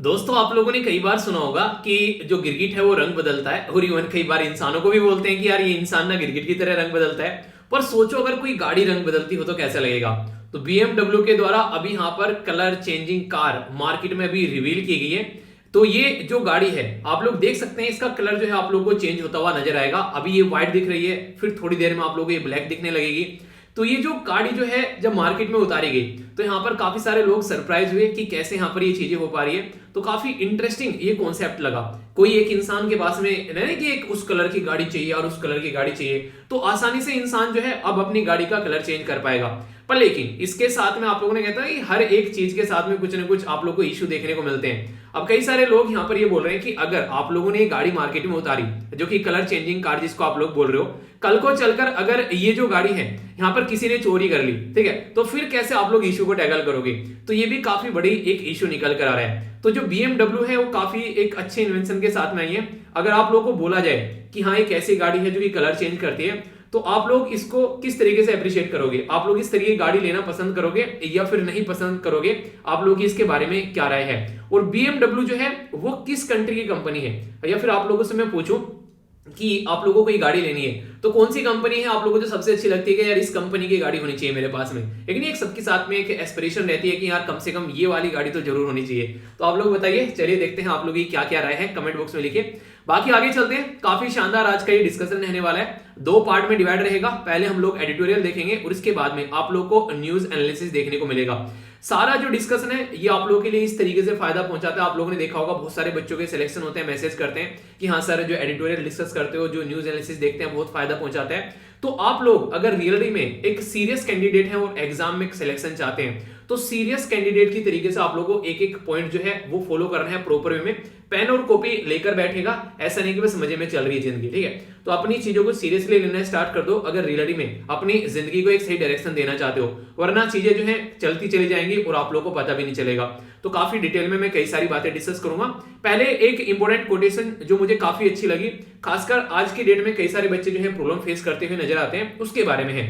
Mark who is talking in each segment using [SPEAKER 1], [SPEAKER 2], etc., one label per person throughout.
[SPEAKER 1] दोस्तों आप लोगों ने कई बार सुना होगा कि जो गिरगिट है वो रंग बदलता है और इवन कई बार इंसानों को भी बोलते हैं कि यार ये इंसान ना गिरगिट की तरह रंग बदलता है। पर सोचो अगर कोई गाड़ी रंग बदलती हो तो कैसा लगेगा। तो BMW के द्वारा अभी यहाँ पर कलर चेंजिंग कार मार्केट में अभी रिवील की गई है। तो ये जो गाड़ी है आप लोग देख सकते हैं, इसका कलर जो है आप लोगों को चेंज होता हुआ नजर आएगा। अभी ये व्हाइट दिख रही है, फिर थोड़ी देर में आप लोगों को ये ब्लैक दिखने लगेगी। तो ये जो गाड़ी जो है जब मार्केट में उतारी गई तो यहाँ पर काफी सारे लोग सरप्राइज हुए कि कैसे यहाँ पर ये चीजें हो पा रही है। तो काफी इंटरेस्टिंग ये कॉन्सेप्ट लगा। कोई एक इंसान के पास में नहीं कि एक उस कलर की गाड़ी चाहिए और उस कलर की गाड़ी चाहिए, तो आसानी से इंसान जो है अब अपनी गाड़ी का कलर चेंज कर पाएगा। पर लेकिन इसके साथ में आप लोगों ने कहता है कि हर एक चीज के साथ में कुछ ना कुछ आप लोगों को इश्यू देखने को मिलते हैं। अब कई सारे लोग यहाँ पर ये बोल रहे हैं कि अगर आप लोगों ने ये गाड़ी मार्केट में उतारी जो कि कलर चेंजिंग कार जिसको आप लोग बोल रहे हो, कल को चलकर अगर ये जो गाड़ी है यहाँ पर किसी ने चोरी कर ली, ठीक है, तो फिर कैसे आप लोग इश्यू को टैकल करोगे। तो ये भी काफी बड़ी एक इश्यू निकल कर आ रहा है। तो जो BMW है वो काफी एक अच्छे इन्वेंशन के साथ में आई है। अगर आप लोगों को बोला जाए कि हाँ एक ऐसी गाड़ी है जो कि कलर चेंज करती है, तो आप लोग इसको किस तरीके से अप्रिशिएट करोगे, आप लोग इस तरीके की गाड़ी लेना पसंद करोगे या फिर नहीं पसंद करोगे, आप लोग की इसके बारे में क्या राय है। और BMW जो है वो किस कंट्री की कंपनी है, या फिर आप लोगों से मैं पूछूं कि आप लोगों को ये गाड़ी लेनी है तो कौन सी कंपनी है आप लोगों को जो सबसे अच्छी लगती है कि यार इस कंपनी की गाड़ी होनी चाहिए मेरे पास में। लेकिन एक सबके साथ में एक एस्पिरेशन रहती है कि यार कम से कम ये वाली गाड़ी तो जरूर होनी चाहिए। तो आप लोग बताइए, चलिए देखते हैं आप लोग की क्या क्या राय है, कमेंट बॉक्स में लिखिए। बाकी आगे चलते हैं, काफी शानदार आज का ये डिस्कशन रहने वाला है। दो पार्ट में डिवाइड रहेगा। पहले हम लोग एडिटोरियल देखेंगे और इसके बाद में आप लोग को न्यूज एनालिसिस देखने को मिलेगा। सारा जो डिस्कशन है ये आप लोगों के लिए इस तरीके से फायदा पहुंचाता है। आप लोगों ने देखा होगा बहुत सारे बच्चों के सिलेक्शन होते हैं, मैसेज करते हैं कि हाँ सर जो एडिटोरियल डिस्कस करते हो, जो न्यूज एनालिसिस देखते हैं, बहुत फायदा पहुंचाता है। तो आप लोग अगर रियली में एक सीरियस कैंडिडेट हैं और एग्जाम में सिलेक्शन चाहते हैं तो सीरियस कैंडिडेट की तरीके से आप लोगों को एक एक पॉइंट जो है वो फॉलो करना है प्रॉपर वे में। पेन और कॉपी लेकर बैठेगा, ऐसा नहीं कि बस मजे में चल रही है जिंदगी, ठीक है। तो अपनी चीजों को सीरियसली लेना स्टार्ट कर दो अगर रियली में अपनी जिंदगी को एक सही डायरेक्शन देना चाहते हो, वरना चीजें जो है चलती चली जाएंगी और आप लोगों को पता भी नहीं चलेगा। तो काफी डिटेल में मैं कई सारी बातें डिस्कस करूंगा। पहले एक इंपॉर्टेंट कोटेशन जो मुझे काफी अच्छी लगी, खासकर आज के डेट में कई सारे बच्चे जो है प्रॉब्लम फेस करते हुए नजर आते हैं, उसके बारे में है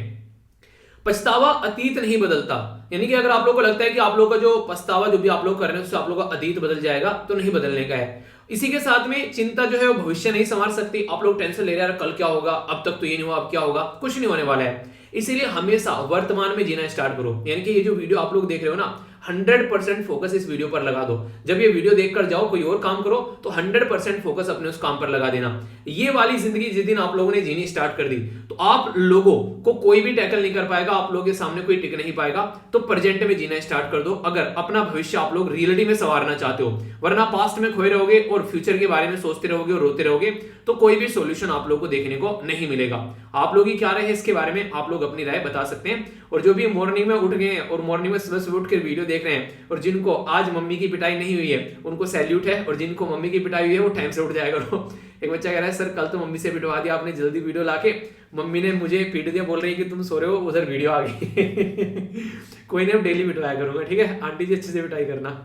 [SPEAKER 1] पछतावा अतीत नहीं बदलता। यानी कि अगर आप लोगों को लगता है कि आप लोगों का जो पछतावा जो भी आप लोग कर रहे हैं उससे आप लोगों का अतीत बदल जाएगा, तो नहीं बदलने का है। इसी के साथ में चिंता जो है वो भविष्य नहीं संवार सकती। आप लोग टेंशन ले रहे हैं कल क्या होगा, अब तक तो ये नहीं हुआ, अब क्या होगा, कुछ नहीं होने वाला है। इसीलिए हमेशा वर्तमान में जीना स्टार्ट करो। यानी कि ये जो वीडियो आप लोग देख रहे हो ना, 100% फोकस इस वीडियो पर लगा दो। जब ये वीडियो देखकर जाओ कोई और काम करो तो 100% फोकस अपने उस काम पर लगा देना। ये वाली जिंदगी जिस दिन आप लोगों ने जीनी स्टार्ट कर दी तो आप लोगों को कोई भी टैकल नहीं कर पाएगा, आप लोगों के सामने कोई टिक नहीं पाएगा। तो प्रेजेंट में जीना स्टार्ट कर दो अगर अपना भविष्य आप लोग रियलिटी में संवारना चाहते हो, वरना पास्ट में खोए रहोगे और फ्यूचर के बारे में सोचते रहोगे और रोते रहोगे तो कोई भी सॉल्यूशन आप लोग को देखने को नहीं मिलेगा। आप लोग की क्या राय है इसके बारे में आप लोग अपनी राय बता सकते हैं। और जो भी मॉर्निंग में उठ गए हैं और मॉर्निंग में सुबह सुबह उठ कर वीडियो देख रहे हैं और जिनको आज मम्मी की पिटाई नहीं हुई है उनको सैल्यूट है, और जिनको मम्मी की पिटाई हुई है वो टाइम से उठ जाया करो। एक बच्चा कह रहा है सर कल तो मम्मी से पिटवा दिया आपने, जल्दी वीडियो लाके मम्मी ने मुझे पीट दिया, बोल रही है कि तुम सो रहे हो, उधर वीडियो आ गई। कोई नहीं, डेली पिटवाया करूंगा, ठीक है। आंटी जी अच्छे से पिटाई करना।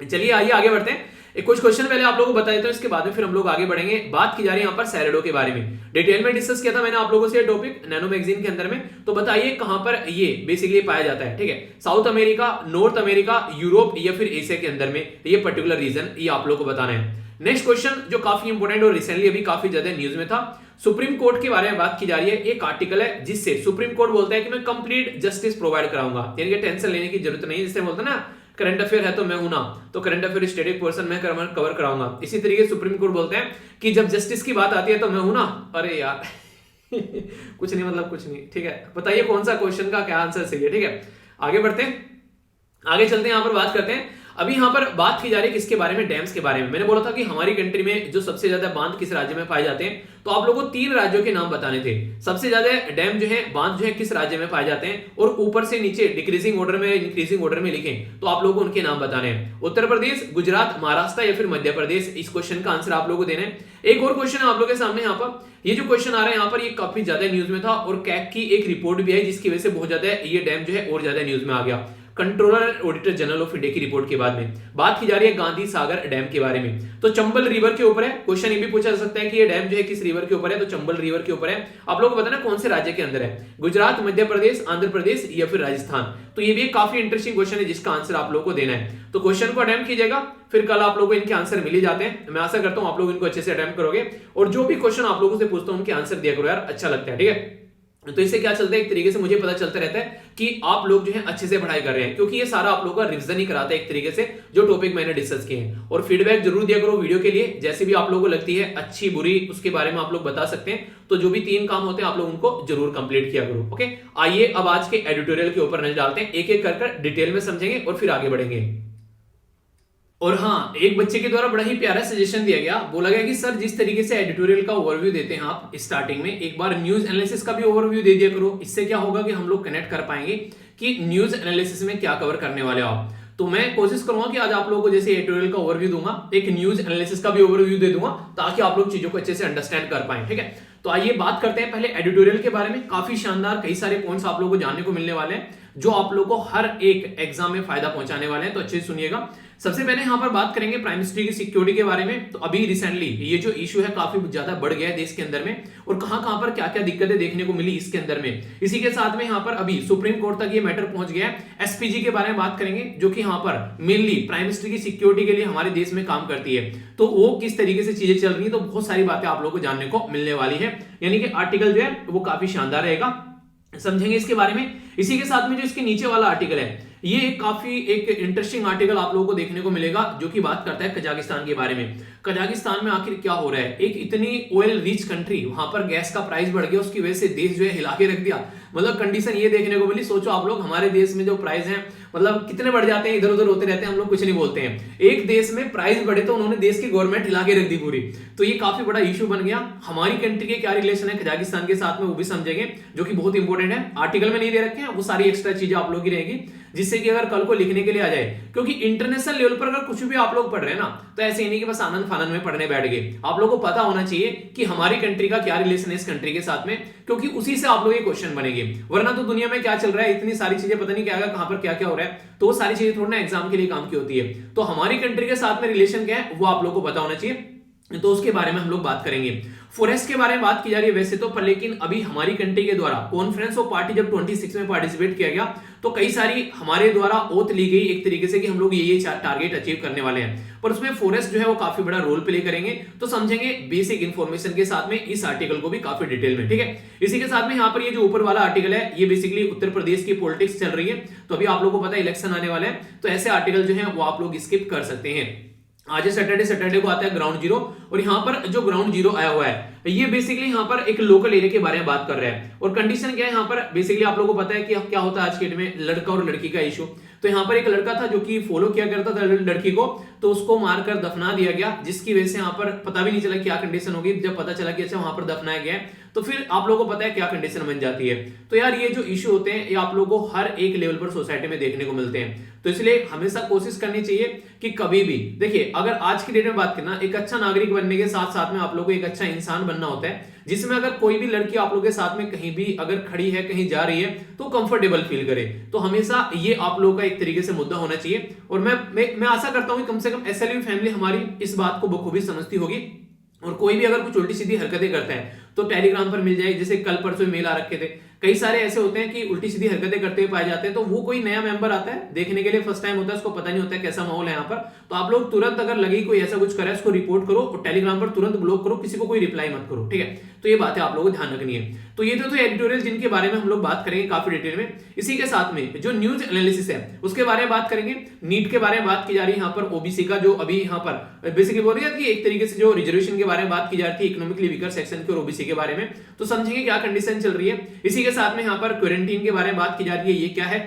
[SPEAKER 1] चलिए आइए आगे बढ़ते हैं। एक कुछ क्वेश्चन पहले आप लोगों को बता देता हूं, इसके बाद में फिर हम लोग आगे बढ़ेंगे। बात की जा रही है यहाँ पर सैरेडो के बारे में। डिटेल में डिस्कस किया था मैंने आप लोगों से टॉपिक नैनो मैगजीन के अंदर में। तो बताइए कहां पर ये बेसिकली पाया जाता है, ठीक है। South America, north America, Europe या फिर एशिया के अंदर में, ये पर्टिकुलर रीजन ये आप लोग को बताना है। नेक्स्ट क्वेश्चन जो काफी इंपोर्टेंट और रिसेंटली अभी काफी ज्यादा न्यूज में था, सुप्रीम कोर्ट के बारे में बात की जा रही है। एक आर्टिकल है जिससे सुप्रीम कोर्ट बोलता है कि मैं कंप्लीट जस्टिस प्रोवाइड कराऊंगा, यानी कि टेंशन लेने की जरूरत नहीं। जिससे बोलते ना करंट अफेयर है तो मैं हूं ना, तो करंट अफेयर स्टैटिक पोर्शन में कवर कराऊंगा। इसी तरीके सुप्रीम कोर्ट बोलते हैं कि जब जस्टिस की बात आती है तो मैं हूं ना। अरे यार कुछ नहीं, मतलब कुछ नहीं, ठीक है। बताइए कौन सा क्वेश्चन का क्या आंसर सही है, ठीक है। आगे बढ़ते हैं, आगे चलते हैं, यहां पर बात करते हैं। अभी यहां पर बात की जा रही है किसके बारे में, डैम्स के बारे में। मैंने बोला था कि हमारी कंट्री में जो सबसे ज्यादा बांध किस राज्य में पाए जाते हैं, तो आप लोगों को 3 राज्यों के नाम बताने थे। सबसे ज्यादा डैम जो है, बांध जो है किस राज्य में पाए जाते हैं, और ऊपर से नीचे डिक्रीजिंग ऑर्डर में इंक्रीजिंग ऑर्डर में लिखें तो आप लोगों को उनके नाम बताने हैं। उत्तर प्रदेश, गुजरात, महाराष्ट्र या फिर मध्य प्रदेश। इस क्वेश्चन का आंसर आप लोगों को देना है। एक और क्वेश्चन है आप लोगों के सामने यहाँ पर। ये जो क्वेश्चन आ रहा है यहाँ पर ये काफी ज्यादा न्यूज में था और कैग की एक रिपोर्ट भी है जिसकी वजह से बहुत ज्यादा ये डैम जो है और ज्यादा न्यूज में आ गया। Controller auditor general of India की रिपोर्ट के बाद में बात की जा रही है गांधी सागर डैम के बारे में। तो चंबल रिवर के ऊपर है, क्वेश्चन ये भी पूछा जा सकता है कि ये डैम जो है किस रिवर के ऊपर है, तो चंबल रिवर के ऊपर है। आप लोगों को बताना कौन से राज्य के अंदर है, गुजरात, मध्य प्रदेश, आंध्र प्रदेश या फिर राजस्थान। तो ये भी काफी इंटरेस्टिंग क्वेश्चन है जिसका आंसर आप लोगों को देना है। तो क्वेश्चन को अटेम्प्ट कीजिएगा, फिर कल आप लोगों को इनके आंसर मिल ही जाते हैं। मैं आशा करता हूं आप लोग इनको अच्छे से अटेम्प्ट करोगे और जो भी क्वेश्चन आप लोगों से पूछता हूं उनके आंसर दिया करो यार, अच्छा लगता है, ठीक है। तो इससे क्या चलता है, एक तरीके से मुझे पता चलता रहता है कि आप लोग जो है अच्छे से पढ़ाई कर रहे हैं, क्योंकि ये सारा आप लोगों का रिवीजन ही कराता है एक तरीके से जो टॉपिक मैंने डिस्कस किए हैं। और फीडबैक जरूर दिया करो वीडियो के लिए, जैसे भी आप लोगों को लगती है अच्छी बुरी उसके बारे में आप लोग बता सकते हैं। तो जो भी 3 काम होते हैं आप लोग उनको जरूर कंप्लीट किया करो। ओके, आइए अब आज के एडिटोरियल के ऊपर नजर डालते हैं, एक एक कर डिटेल में समझेंगे और फिर आगे बढ़ेंगे। और हाँ, एक बच्चे के द्वारा बड़ा ही प्यारा सजेशन दिया गया, बोला गया कि सर जिस तरीके से एडिटोरियल का ओवरव्यू देते हैं आप स्टार्टिंग में, एक बार न्यूज एनालिसिस का भी ओवरव्यू दे दिया करो। इससे क्या होगा कि हम लोग कनेक्ट कर पाएंगे कि न्यूज एनालिसिस में क्या कवर करने वाले हो आप। तो मैं कोशिश करूंगा कि आज आप लोगों को जैसे एडिटोरियल का ओवरव्यू दूंगा, एक न्यूज एनालिसिस का भी ओवरव्यू दे दूंगा ताकि आप लोग चीजों को अच्छे से अंडरस्टैंड कर पाए, ठीक है। तो आइए बात करते हैं पहले एडिटोरियल के बारे में। काफी शानदार कई सारे पॉइंट्स आप लोगों को जानने को मिलने वाले हैं जो आप लोगों को हर एक एग्जाम में फायदा पहुंचाने वाले हैं, तो अच्छे से सुनिएगा। सबसे पहले यहां पर बात करेंगे प्राइम मिनिस्टर की सिक्योरिटी के बारे में। तो अभी रिसेंटली ये जो इशू है काफी ज्यादा बढ़ गया है देश के अंदर में, और कहां पर क्या क्या दिक्कतें देखने को मिली इसके अंदर में। इसी के साथ में यहां पर अभी सुप्रीम कोर्ट तक ये मैटर पहुंच गया है। एसपीजी के बारे में बात करेंगे, जो कि यहां पर मेनली प्राइम मिनिस्टर की सिक्योरिटी के लिए हमारे देश में काम करती है। तो वो किस तरीके से चीजें चल रही है, तो बहुत सारी बातें आप लोगों को जानने को मिलने वाली है, यानी कि आर्टिकल जो है वो काफी शानदार रहेगा, समझेंगे इसके बारे में। इसी के साथ में जो इसके नीचे वाला आर्टिकल है, ये काफी एक इंटरेस्टिंग आर्टिकल आप लोगों को देखने को मिलेगा, जो कि बात करता है कजाकिस्तान के बारे में। कजाकिस्तान में आखिर क्या हो रहा है, एक इतनी ऑयल रिच कंट्री, वहां पर गैस का प्राइस बढ़ गया, उसकी वजह से देश जो है हिला के रख दिया। मतलब कंडीशन ये देखने को मिली, सोचो आप लोग हमारे देश में जो प्राइस है मतलब कितने बढ़ जाते हैं, इधर उधर होते रहते हैं, हम लोग कुछ नहीं बोलते हैं। एक देश में प्राइस बढ़े तो उन्होंने देश की गवर्नमेंट हिला के रख दी पूरी। तो ये काफी बड़ा इशू बन गया। हमारी कंट्री के क्या रिलेशन है कजाकिस्तान के साथ में वो भी समझेंगे, जो कि बहुत इंपॉर्टेंट है। आर्टिकल में नहीं दे रखे हैं, वो सारी एक्स्ट्रा चीजें आप लोग की रहेगी, जिससे कि अगर कल को लिखने के लिए आ जाए, क्योंकि इंटरनेशनल लेवल पर अगर कुछ भी आप लोग पढ़ रहे हैं ना, तो ऐसे ही नहीं कि बस आनंद फानंद में पढ़ने बैठ गए। आप लोगों को पता होना चाहिए कि हमारी कंट्री का क्या रिलेशन है इस कंट्री के साथ में, क्योंकि उसी से आप लोग ये क्वेश्चन बनेंगे। वरना तो दुनिया में क्या चल रहा है, इतनी सारी चीजें पता नहीं क्या कहां पर क्या क्या हो रहा है, तो वो सारी चीजें थोड़ा ना एग्जाम के लिए काम की होती है। तो हमारी कंट्री के साथ में रिलेशन क्या है वो आप लोगों को पता होना चाहिए, तो उसके बारे में हम लोग बात करेंगे। फॉरेस्ट के बारे में बात की जा रही है वैसे तो, पर लेकिन अभी हमारी कंट्री के द्वारा कॉन्फ्रेंस ऑफ पार्टी जब 26 में पार्टिसिपेट किया गया, तो कई सारी हमारे द्वारा ओथ ली गई एक तरीके से कि हम लोग ये टारगेट अचीव करने वाले हैं, पर उसमें फॉरेस्ट जो है वो काफी बड़ा रोल प्ले करेंगे। तो समझेंगे बेसिक इंफॉर्मेशन के साथ में इस आर्टिकल को भी काफी डिटेल में, ठीक है। इसी के साथ में यहाँ पर ये जो ऊपर वाला आर्टिकल है, ये बेसिकली उत्तर प्रदेश की पॉलिटिक्स चल रही है, तो अभी आप लोगों को पता है इलेक्शन आने वाले हैं, तो ऐसे आर्टिकल जो है वो आप लोग स्किप कर सकते हैं। आज सैटरडे को आता है ग्राउंड जीरो, और यहाँ पर जो ग्राउंड जीरो आया हुआ है ये बेसिकली यहाँ पर एक लोकल एरिया के बारे में बात कर रहे हैं। और कंडीशन क्या है यहाँ पर, बेसिकली आप लोगों को पता है कि क्या होता है आज के डेट में लड़का और लड़की का इशू। तो यहाँ पर एक लड़का था जो कि फॉलो किया करता था लड़की को, तो उसको मारकर दफना दिया गया, जिसकी वजह से यहाँ पर पता भी नहीं चला क्या कंडीशन होगी। जब पता चला कि अच्छा वहां पर दफनाया गया है, तो फिर आप लोगों को पता है क्या कंडीशन बन जाती है। तो यार ये जो इशू होते हैं ये आप लोगों को हर एक लेवल पर सोसाइटी में देखने को मिलते हैं। तो इसलिए हमेशा कोशिश करनी चाहिए कि कभी भी देखिए, अगर आज की डेट में बात करना, एक अच्छा नागरिक बनने के साथ साथ में आप लोगों को एक अच्छा इंसान बनना होता है, जिसमें अगर कोई भी लड़की आप लोगों के साथ में कहीं भी अगर खड़ी है, कहीं जा रही है, तो कंफर्टेबल फील करे। तो हमेशा ये आप लोगों का एक तरीके से मुद्दा होना चाहिए। और मैं आशा करता हूं कि कम से कम एसएलवी फैमिली हमारी इस बात को बखूबी समझती होगी। और कोई भी अगर कुछ उल्टी सीधी हरकतें करता है तो टेलीग्राम पर मिल जाए, जैसे कल परसों मेल आ रखे थे, कई सारे ऐसे होते हैं कि उल्टी सीधी हरकतें करते हुए पाए जाते हैं। तो वो कोई नया मेंबर आता है देखने के लिए, फर्स्ट टाइम होता है, उसको पता नहीं होता है कैसा माहौल है यहाँ पर, तो आप लोग तुरंत अगर लगे कोई ऐसा कुछ करे उसको रिपोर्ट करो और टेलीग्राम पर तुरंत ब्लॉक करो, किसी को कोई रिप्लाई मत करो, ठीक है। तो ये बातें आप लोगों को ध्यान रखनी है। तो ये तो एडिटोरियल जिनके बारे में हम लोग बात करेंगे काफी डिटेल में। इसी के साथ में जो न्यूज एनालिसिस है उसके बारे में बात करेंगे। नीट के बारे में बात की जा रही है यहाँ पर, ओबीसी का जो अभी यहाँ पर बेसिकली बोल रही है कि एक तरीके से जो रिजर्वेशन के बारे में बात की जा रही है इकोनॉमिकली वीकर सेक्शन के और ओबीसी के बारे में, तो समझेंगे क्या कंडीशन चल रही है। इसी के साथ में यहाँ पर क्वारंटीन के बारे में बात की जा रही है, ये क्या है,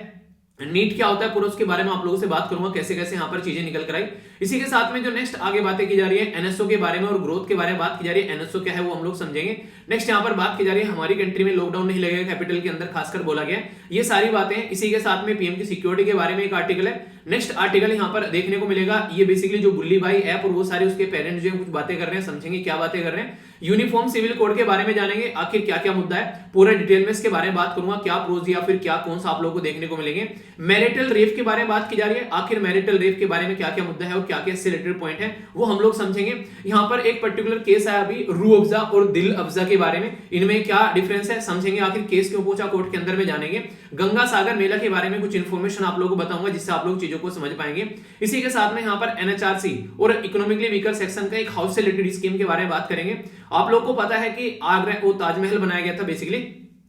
[SPEAKER 1] नीट क्या होता है, पूरा उसके बारे में आप लोगों से बात करूंगा, कैसे कैसे यहाँ पर चीजें निकल कर आई। इसी के साथ में जो नेक्स्ट आगे बातें की जा रही है एनएसओ के बारे में और ग्रोथ के बारे में बात की जा रही है। एनएसओ क्या है वो हम लोग समझेंगे। नेक्स्ट यहाँ पर बात की जा रही है हमारी कंट्री में लॉकडाउन नहीं लगेगा कैपिटल के अंदर, खासकर बोला गया, ये सारी बातें। इसी के साथ में पीएम की सिक्योरिटी के बारे में एक आर्टिकल है। नेक्स्ट आर्टिकल यहाँ पर देखने को मिलेगा, ये बेसिकली जो बुल्ली भाई ऐप और वो सारे उसके पेरेंट्स जो है कुछ बातें कर रहे हैं, समझेंगे क्या बातें कर रहे हैं। यूनिफॉर्म सिविल कोड के बारे में जानेंगे, आखिर क्या क्या मुद्दा है, पूरा डिटेल में इसके बारे में बात करूंगा, क्या प्रोज या फिर क्या कौन सा आप लोगों को देखने को मिलेंगे। मैरिटल रेप के बारे में बात की जा रही है, आखिर मैरिटल रेप के बारे में क्या क्या मुद्दा है और क्या क्या इससे रिलेटेड पॉइंट है वो हम लोग समझेंगे। यहाँ पर एक पर्टिकुलर केस आया अभी रूह अफ़ज़ा और दिल अफ़ज़ा के बारे में, इनमें क्या डिफरेंस है समझेंगे, आखिर केस क्यों पहुंचा कोर्ट के अंदर में जानेंगे। गंगा सागर मेला के बारे में कुछ इंफॉर्मेशन आप लोगों को बताऊंगा जिससे आप लोग चीजों को समझ पाएंगे। इसी के साथ में यहाँ पर एनएचआरसी और इकोनॉमिकली वीकर सेक्शन का एक हाउस से रिलेटेड स्कीम के बारे में बात करेंगे। आप लोग को पता है कि आगरा वो ताजमहल बनाया गया था बेसिकली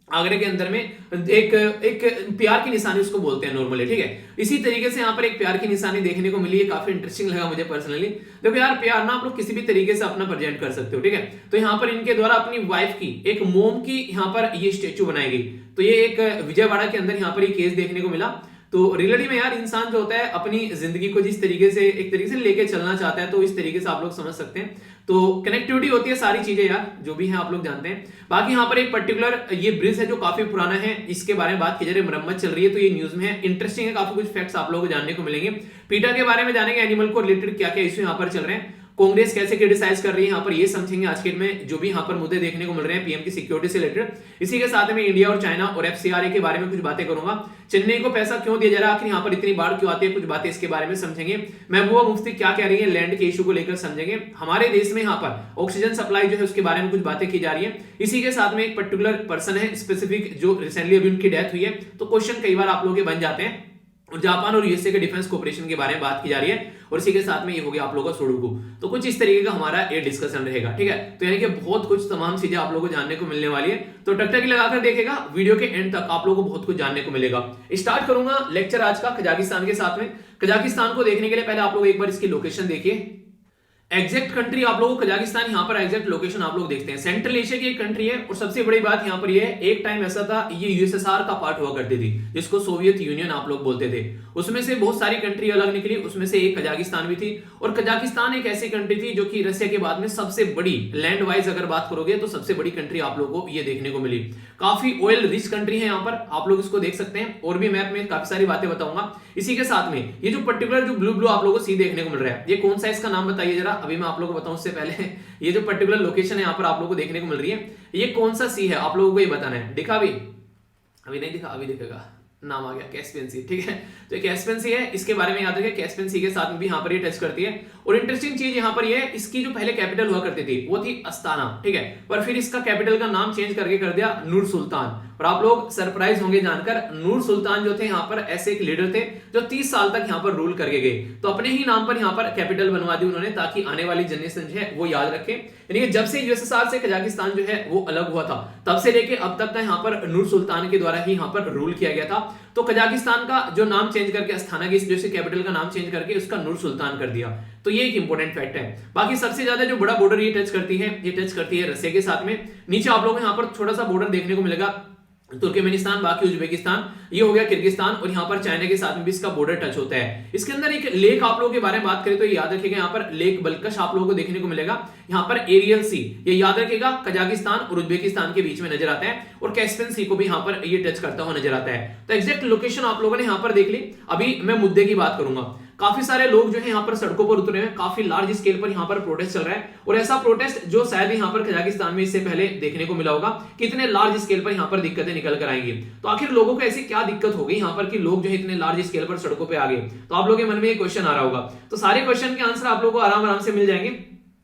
[SPEAKER 1] आगरे के अंदर में, एक प्यार की निशानी उसको बोलते हैं नॉर्मली, ठीक है। इसी तरीके से यहाँ पर एक प्यार की निशानी देखने को मिली है, काफी इंटरेस्टिंग लगा मुझे पर्सनली। देखो यार प्यार ना आप लोग किसी भी तरीके से अपना प्रेजेंट कर सकते हो, ठीक है। तो यहाँ पर इनके द्वारा अपनी वाइफ की एक मोम की यहाँ पर ये स्टेचू बनाई गई, तो ये एक विजयवाड़ा के अंदर यहाँ पर ये केस देखने को मिला। तो रियलिटी में यार इंसान जो होता है अपनी जिंदगी को जिस तरीके से एक तरीके से लेके चलना चाहता है तो इस तरीके से आप लोग समझ सकते हैं। तो कनेक्टिविटी होती है सारी चीजें यार जो भी है आप लोग जानते हैं। बाकी यहाँ पर एक पर्टिकुलर ये ब्रिज है जो काफी पुराना है, इसके बारे में बात की जा रही है, मरम्मत चल रही है, तो ये न्यूज में है, इंटरेस्टिंग है, काफी कुछ फैक्ट्स आप लोगों को जानने को मिलेंगे। पीटा के बारे में जानेंगे, एनिमल को रिलेटेड क्या क्या इश्यू यहाँ पर चल रहे हैं, कांग्रेस कैसे क्रिटिसाइज कर रही है यहाँ पर ये समझेंगे आज के में, जो भी यहाँ पर मुद्दे देखने को मिल रहे हैं पीएम की सिक्योरिटी से रिलेटेड। इसी के साथ में इंडिया और चाइना और एफसीआरए के बारे में कुछ बातें करूंगा। चेन्नई को पैसा क्यों दिया जा रहा है, आखिर यहाँ पर इतनी बाढ़ क्यों आती है, कुछ बातें इसके बारे में समझेंगे। महबूबा मुफ्ती क्या कह रही है लैंड के इशू को लेकर समझेंगे। हमारे देश में यहाँ पर ऑक्सीजन सप्लाई जो है उसके बारे में कुछ बातें की जा रही है। इसी के साथ में एक पर्टिकुलर पर्सन है स्पेसिफिक जो रिसेंटली अभी उनकी डेथ हुई है, तो क्वेश्चन कई बार आप लोगों के बन जाते हैं। और जापान और यूएसए के डिफेंस कोऑपरेशन के बारे में बात की जा रही है, और इसी के साथ में ये हो गया आप लोगों का सुडोकू। तो कुछ इस तरीके का हमारा ये डिस्कशन रहेगा, ठीक है। तो यानी कि बहुत कुछ तमाम चीजें आप लोगों को जानने को मिलने वाली है, तो टकटकी लगाकर देखेगा वीडियो के एंड तक, आप लोगों को बहुत कुछ जानने को मिलेगा। स्टार्ट करूंगा लेक्चर आज का कजाकिस्तान के साथ में। कजाकिस्तान को देखने के लिए पहले आप लोग एक बार इसकी लोकेशन देखिए, एग्जैक्ट कंट्री आप लोगों को कजाकिस्तान, यहाँ पर एग्जैक्ट लोकेशन आप लोग देखते हैं, सेंट्रल एशिया की एक कंट्री है। और सबसे बड़ी बात यहाँ पर ये है, एक टाइम ऐसा था ये यूएसएसआर का पार्ट हुआ करती थी, जिसको सोवियत यूनियन आप लोग बोलते थे। उसमें से बहुत सारी कंट्री अलग निकली, उसमें से एक कजाकिस्तान भी थी। और कजाकिस्तान एक ऐसी कंट्री थी जो कि रशिया के बाद में सबसे बड़ी, लैंड वाइज अगर बात करोगे तो सबसे बड़ी कंट्री आप लोगों को ये देखने को मिली। काफी ऑयल रिच कंट्री है यहाँ पर, आप लोग इसको देख सकते हैं, और भी मैप में काफी सारी बातें बताऊंगा। इसी के साथ में ये जो पर्टिकुलर जो ब्लू ब्लू आप लोगों को सी देखने को मिल रहा है, ये कौन सा इसका नाम बताइए जरा, अभी मैं आप लोगों को बताऊं उससे पहले। ये जो पर्टिकुलर लोकेशन है यहाँ पर आप लोगों को देखने को मिल रही है, ये कौन सा सी है आप लोगों को ये बताना है। दिखा अभी नहीं दिखा, अभी दिखेगा, नाम आ गया कैस्पियन सी, ठीक है। तो ये कैस्पियन सी है, इसके बारे में याद रखिए, कैस्पियन सी के साथ में भी यहाँ पर ये टच करती है। और इंटरेस्टिंग चीज यहाँ पर ये है, इसकी जो पहले कैपिटल हुआ करती थी वो थी अस्ताना, ठीक है, पर फिर इसका कैपिटल का नाम चेंज करके कर दिया नूर सुल्तान। और आप लोग सरप्राइज होंगे जानकर, नूर सुल्तान जो थे यहाँ पर ऐसे एक लीडर थे जो 30 साल तक यहाँ पर रूल करके गए, तो अपने ही नाम पर यहाँ पर कैपिटल बनवा दी उन्होंने, ताकि आने वाली जनरेशन जो है वो याद रखे। यानी कि जब से यूएसएसआर से कजाकिस्तान जो है वो अलग हुआ था, तब से लेके अब तक का यहाँ पर नूर सुल्तान के द्वारा ही यहाँ पर रूल किया गया था। तो कजाकिस्तान का जो नाम चेंज करके अस्थाना की जैसे कैपिटल का नाम चेंज करके उसका नूर सुल्तान कर दिया, तो ये एक इंपॉर्टेंट फैक्ट है। बाकी सबसे ज्यादा जो बड़ा बॉर्डर ये टच करती है, ये टच करती है रसिया के साथ में। नीचे आप लोगों को यहाँ पर छोटा सा बॉर्डर देखने को मिलेगा, तुर्कमेनिस्तान, बाकी उज्बेकिस्तान, ये हो गया किर्गिस्तान, और यहाँ पर चाइना के साथ में भी इसका बॉर्डर टच होता है। इसके अंदर एक लेक आप लोगों के बारे में बात करें तो याद रखिएगा, यहाँ पर लेक बल्कश आप लोगों को देखने को मिलेगा, यहाँ पर एरियल सी, ये याद रखिएगा, कजाकिस्तान और उज्बेकिस्तान के बीच में नजर आता है, और कैस्पियन सी को भी यहाँ पर ये टच करता हुआ नजर आता है। तो एग्जैक्ट लोकेशन आप लोगों ने यहाँ पर देख ली। अभी मैं मुद्दे की बात करूंगा। काफी सारे लोग जो है यहाँ पर सड़कों पर उतरे हैं, काफी लार्ज स्केल पर यहाँ पर प्रोटेस्ट चल रहा है, और ऐसा प्रोटेस्ट जो शायद यहाँ पर कजाकिस्तान में इससे पहले देखने को मिला होगा, कितने लार्ज स्केल पर यहाँ पर दिक्कतें निकल कर आएंगी। तो आखिर लोगों को ऐसी क्या दिक्कत हो गई यहाँ पर कि लोग जो है इतने लार्ज स्केल पर सड़कों पे आ गए, तो आप लोगों के मन में ये क्वेश्चन आ रहा होगा। तो सारे क्वेश्चन के आंसर आप लोगों को आराम आराम से मिल जाएंगे,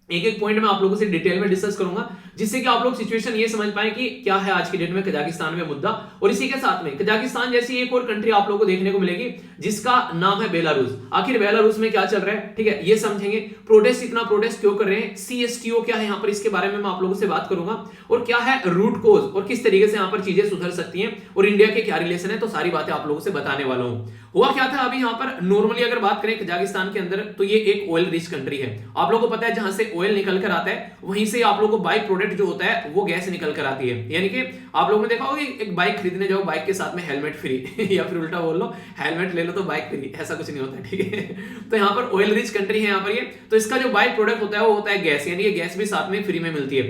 [SPEAKER 1] एक एक पॉइंट में आप लोगों से डिटेल में डिस्कस करूंगा, जिससे कि आप लोग सिचुएशन ये समझ पाए कि क्या है आज की डेट में कजाकिस्तान में मुद्दा। और इसी के साथ में कजाकिस्तान जैसी एक और कंट्री आप लोगों को देखने को मिलेगी जिसका नाम है बेलारूस। आखिर बेलारूस में क्या चल रहा है, ठीक है, ये समझेंगे। प्रोटेस्ट, इतना प्रोटेस्ट क्यों कर रहे हैं, सीएसटीओ क्या है यहाँ पर, इसके बारे में मैं आप लोगों से बात करूंगा, और क्या है रूट कोज, और किस तरीके से यहाँ पर चीजें सुधर सकती हैं, और इंडिया के क्या रिलेशन है, तो सारी बातें आप लोगों से बताने वाला हूं। हुआ क्या था अभी यहाँ पर, नॉर्मली अगर बात करें कजाकिस्तान के अंदर, तो ये एक ऑयल रिच कंट्री है। आप लोगों को पता है जहां से ऑयल निकल कर आता है वहीं से आप लोगों को बाइक प्रोडक्ट जो होता है वो गैस निकल कर आती है। यानी कि आप लोगों ने देखा होगा एक बाइक खरीदने जाओ, बाइक के साथ में हेलमेट फ्री या फिर उल्टा बोल लो, हेलमेट ले लो तो बाइक फ्री, ऐसा कुछ नहीं होता, ठीक है। तो यहाँ पर ऑयल रिच कंट्री है यहाँ पर ये, तो इसका जो बाइक प्रोडक्ट होता है वो होता है गैस, यानी कि गैस भी साथ में फ्री में मिलती है।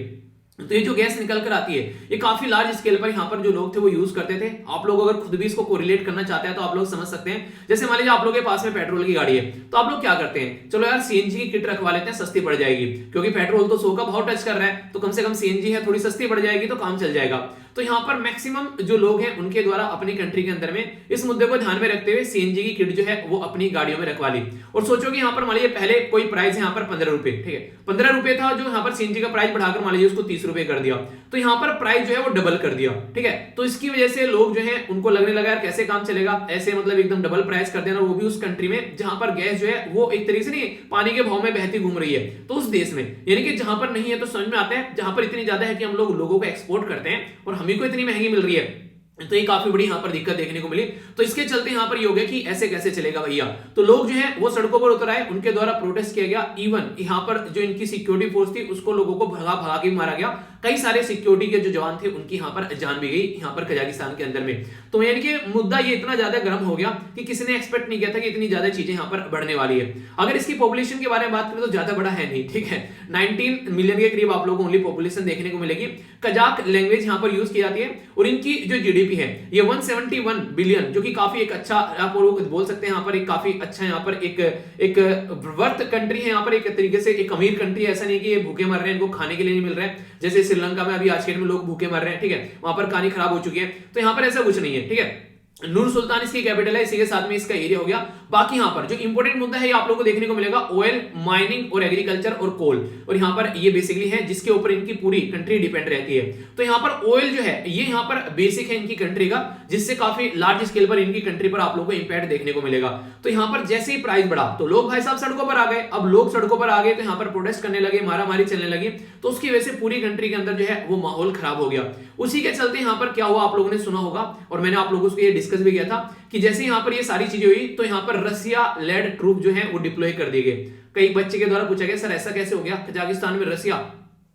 [SPEAKER 1] तो ये जो गैस निकल कर आती है ये काफी लार्ज स्केल पर यहाँ पर जो लोग थे वो यूज करते थे। आप लोग अगर खुद भी इसको कोरिलेट करना चाहते हैं तो आप लोग समझ सकते हैं। जैसे मान लीजिए आप लोगों के पास में पेट्रोल की गाड़ी है तो आप लोग क्या करते हैं, चलो यार सीएनजी की किट रखवा लेते हैं, सस्ती पड़ जाएगी, क्योंकि पेट्रोल तो 100 का भाव टच कर रहा है, तो कम से कम सीएनजी है थोड़ी सस्ती पड़ जाएगी तो काम चल जाएगा। तो यहाँ पर मैक्सिमम जो लोग हैं उनके द्वारा अपनी कंट्री के अंदर में इस मुद्दे को ध्यान में रखते हुए सीएनजी की किट जो है वो अपनी गाड़ियों में रखवा ली। और सोचो कि यहाँ पर मान लीजिए पहले कोई प्राइस है यहाँ पर 15 रुपए, ठीक है, 15 रुपए था, जो यहाँ पर सीएनजी का प्राइस बढ़ाकर मान लीजिए उसको 30 रुपए कर दिया, तो यहाँ पर प्राइस जो है वो डबल कर दिया, ठीक है। तो इसकी वजह से लोग जो है उनको लगने लगा यार कैसे काम चलेगा, ऐसे मतलब एकदम डबल प्राइस कर देना, वो भी उस कंट्री में जहां पर गैस जो है वो एक तरीके से नहीं पानी के भाव में बहती घूम रही है, तो उस देश में, यानी कि जहां पर नहीं है तो समझ में आता है, जहां पर इतनी ज्यादा है कि हम लोगों को एक्सपोर्ट करते हैं और हमें को इतनी महंगी मिल रही है, तो ये काफी बड़ी यहाँ पर दिक्कत देखने को मिली। तो इसके चलते यहाँ पर ये हो गया कि ऐसे कैसे चलेगा भैया, तो लोग जो है वो सड़कों पर उतर आए, उनके द्वारा प्रोटेस्ट किया गया। इवन यहाँ पर जो इनकी सिक्योरिटी फोर्स थी उसको लोगों को भगा भगा के मारा गया, कई सारे सिक्योरिटी के जो जवान थे उनकी यहाँ पर जान भी गई यहाँ पर कजाकिस्तान के अंदर में। तो यानी कि मुद्दा ये इतना ज्यादा गर्म हो गया कि किसी ने एक्सपेक्ट नहीं किया था कि इतनी ज्यादा चीजें यहाँ पर बढ़ने वाली है। अगर इसकी पॉपुलेशन के बारे में बात करें तो ज्यादा बड़ा है नहीं, ठीक है, 19 मिलियन के करीब आप लोगों को ओनली पॉपुलेशन देखने को मिलेगी। कजाक लैंग्वेज यहाँ पर यूज की जाती है और इनकी जो जीडीपी है ये 171 बिलियन, जो कि काफी एक अच्छा आप बोल सकते हैं यहाँ पर एक काफी अच्छा यहाँ पर एक वर्थ कंट्री है, यहाँ पर एक तरीके से एक अमीर कंट्री है। ऐसा नहीं कि ये भूखे मर रहे हैं, इनको खाने के लिए नहीं मिल रहा है, जैसे श्रीलंका में अभी आज के दिन में लोग भूखे मर रहे हैं, ठीक है, वहां पर कहानी खराब हो चुकी है। तो यहाँ पर ऐसा कुछ नहीं है, ठीक है। नूर सुल्तान इसकी कैपिटल है, इसी के साथ में इसका एरिया हो गया। बाकी यहाँ पर जो इंपॉर्टेंट मुद्दा है ये आप लोगों को देखने को मिलेगा ऑयल, माइनिंग और एग्रीकल्चर और कोल, और यहाँ पर ये बेसिकली है जिसके ऊपर इनकी पूरी कंट्री डिपेंड रहती है। तो यहाँ पर ऑयल जो है ये यहाँ पर बेसिक है इनकी कंट्री का, जिससे काफी लार्ज स्केल पर इनकी कंट्री पर आप लोगों को इंपैक्ट देखने को मिलेगा। तो यहाँ पर जैसे ही प्राइस बढ़ा तो लोग भाई साहब सड़कों पर आ गए। अब लोग सड़कों पर आ गए तो यहाँ पर प्रोटेस्ट करने लगे, मारामारी चलने लगी, तो उसकी वजह से पूरी कंट्री के अंदर जो है वो माहौल खराब हो गया। उसी के चलते यहाँ पर क्या हुआ आप लोगों ने सुना होगा और मैंने आप लोगों से ये डिस्कस भी किया था कि जैसे यहाँ पर ये सारी चीजें हुई तो यहाँ पर रसिया लेड ट्रूप जो है वो डिप्लॉय कर दिए गए। कई बच्चे के द्वारा पूछा गया सर ऐसा कैसे हो गया कजाकिस्तान में रसिया,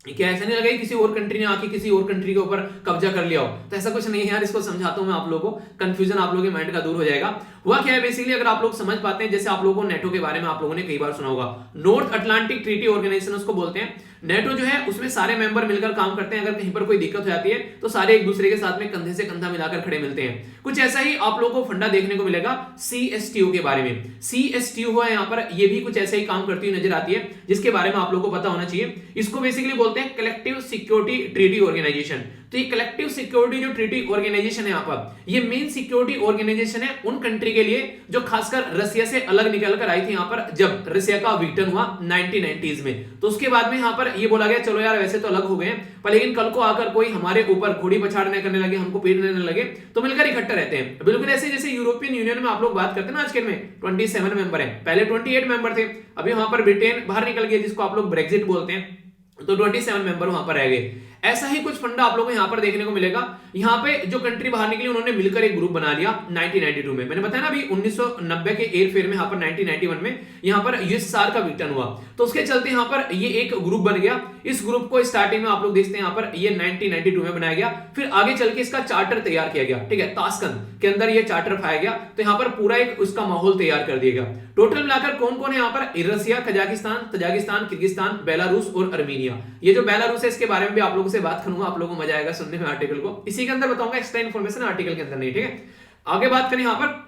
[SPEAKER 1] क्या ऐसा नहीं लगा किसी और कंट्री ने आके किसी और कंट्री के ऊपर कब्जा कर लिया हो? तो ऐसा कुछ नहीं है यार, इसको समझाता हूं मैं आप लोगों को, कंफ्यूजन आप लोगों के माइंड का दूर हो जाएगा। हुआ क्या है बेसिकली, अगर आप लोग समझ पाते हैं, जैसे आप लोगों को नेटो के बारे में आप लोगों ने कई बार सुना होगा, नॉर्थ अटलांटिक ट्रीटी ऑर्गेनाइजेशन उसको बोलते हैं। नेटो जो है उसमें सारे मेंबर मिलकर काम करते हैं, अगर कहीं पर कोई दिक्कत हो जाती है तो सारे एक दूसरे के साथ में कंधे से कंधा मिलाकर खड़े मिलते हैं। कुछ ऐसा ही आप लोगों को फंडा देखने को मिलेगा CSTO के बारे में। CSTO है यहाँ पर, ये भी कुछ ऐसा ही काम करती हुई नजर आती है, जिसके बारे में आप लोगों को पता होना चाहिए। इसको बेसिकली बोलते हैं कलेक्टिव सिक्योरिटी ट्रीटी ऑर्गेनाइजेशन। तो ये कलेक्टिव सिक्योरिटी जो ट्रीटी ऑर्गेनाइजेशन है यहाँ पर, ये मेन सिक्योरिटी ऑर्गेनाइजेशन है उन कंट्री के लिए जो खासकर रसिया से अलग निकल कर आई थी यहाँ पर, जब रसिया का विघटन हुआ 1990s में। तो उसके बाद में यहाँ पर ये बोला गया चलो यार वैसे तो अलग हो गए पर लेकिन कल को आकर कोई हमारे ऊपर घोड़ी पछाड़ने करने लगे, हमको पीटने लगे, तो मिलकर इकट्ठे रहते हैं। बिल्कुल ऐसे जैसे यूरोपियन यूनियन में आप लोग बात करते हैं ना, आज के में 27 मेंबर हैं, पहले 28 मेंबर थे, अभी वहां पर ब्रिटेन बाहर निकल गया जिसको आप लोग ब्रेक्जिट बोलते हैं, तो 27 मेंबर वहां पर रह गए। ऐसा ही कुछ फंडा आप लोगों को यहाँ पर देखने को मिलेगा। यहाँ पे जो कंट्री बाहर निकली उन्होंने मिलकर एक ग्रुप बना लिया 1992 में। मैंने बताया ना अभी 1990 के एयरफेयर में यहाँ पर 1991 में यहाँ पर यूएसएसआर का विघटन हुआ, तो उसके चलते यहाँ पर ये एक ग्रुप बन गया। इस ग्रुप को स्टार्टिंग में आप लोग देखते हैं यहाँ पर ये 1992 में बनाया गया, फिर आगे चल के इसका चार्टर तैयार किया गया, ठीक है, ताशकंद के अंदर ये चार्टर पाया गया, तो यहाँ पर पूरा एक उसका माहौल तैयार कर दिया गया। टोटल मिलाकर कौन कौन है यहाँ पर, रसिया, कजाकिस्तान, तजाकिस्तान, किर्गिस्तान, बेलारूस और अर्मीनिया। ये जो बेलारूस है इसके बारे में भी आप लोगों से बात करूंगा, आप लोगों को मजा आएगा सुनने में आर्टिकल को, इसी के अंदर बताऊंगा, एक्स्ट्रा इन्फॉर्मेशन आर्टिकल के अंदर नहीं, ठीक है। आगे बात करें यहाँ पर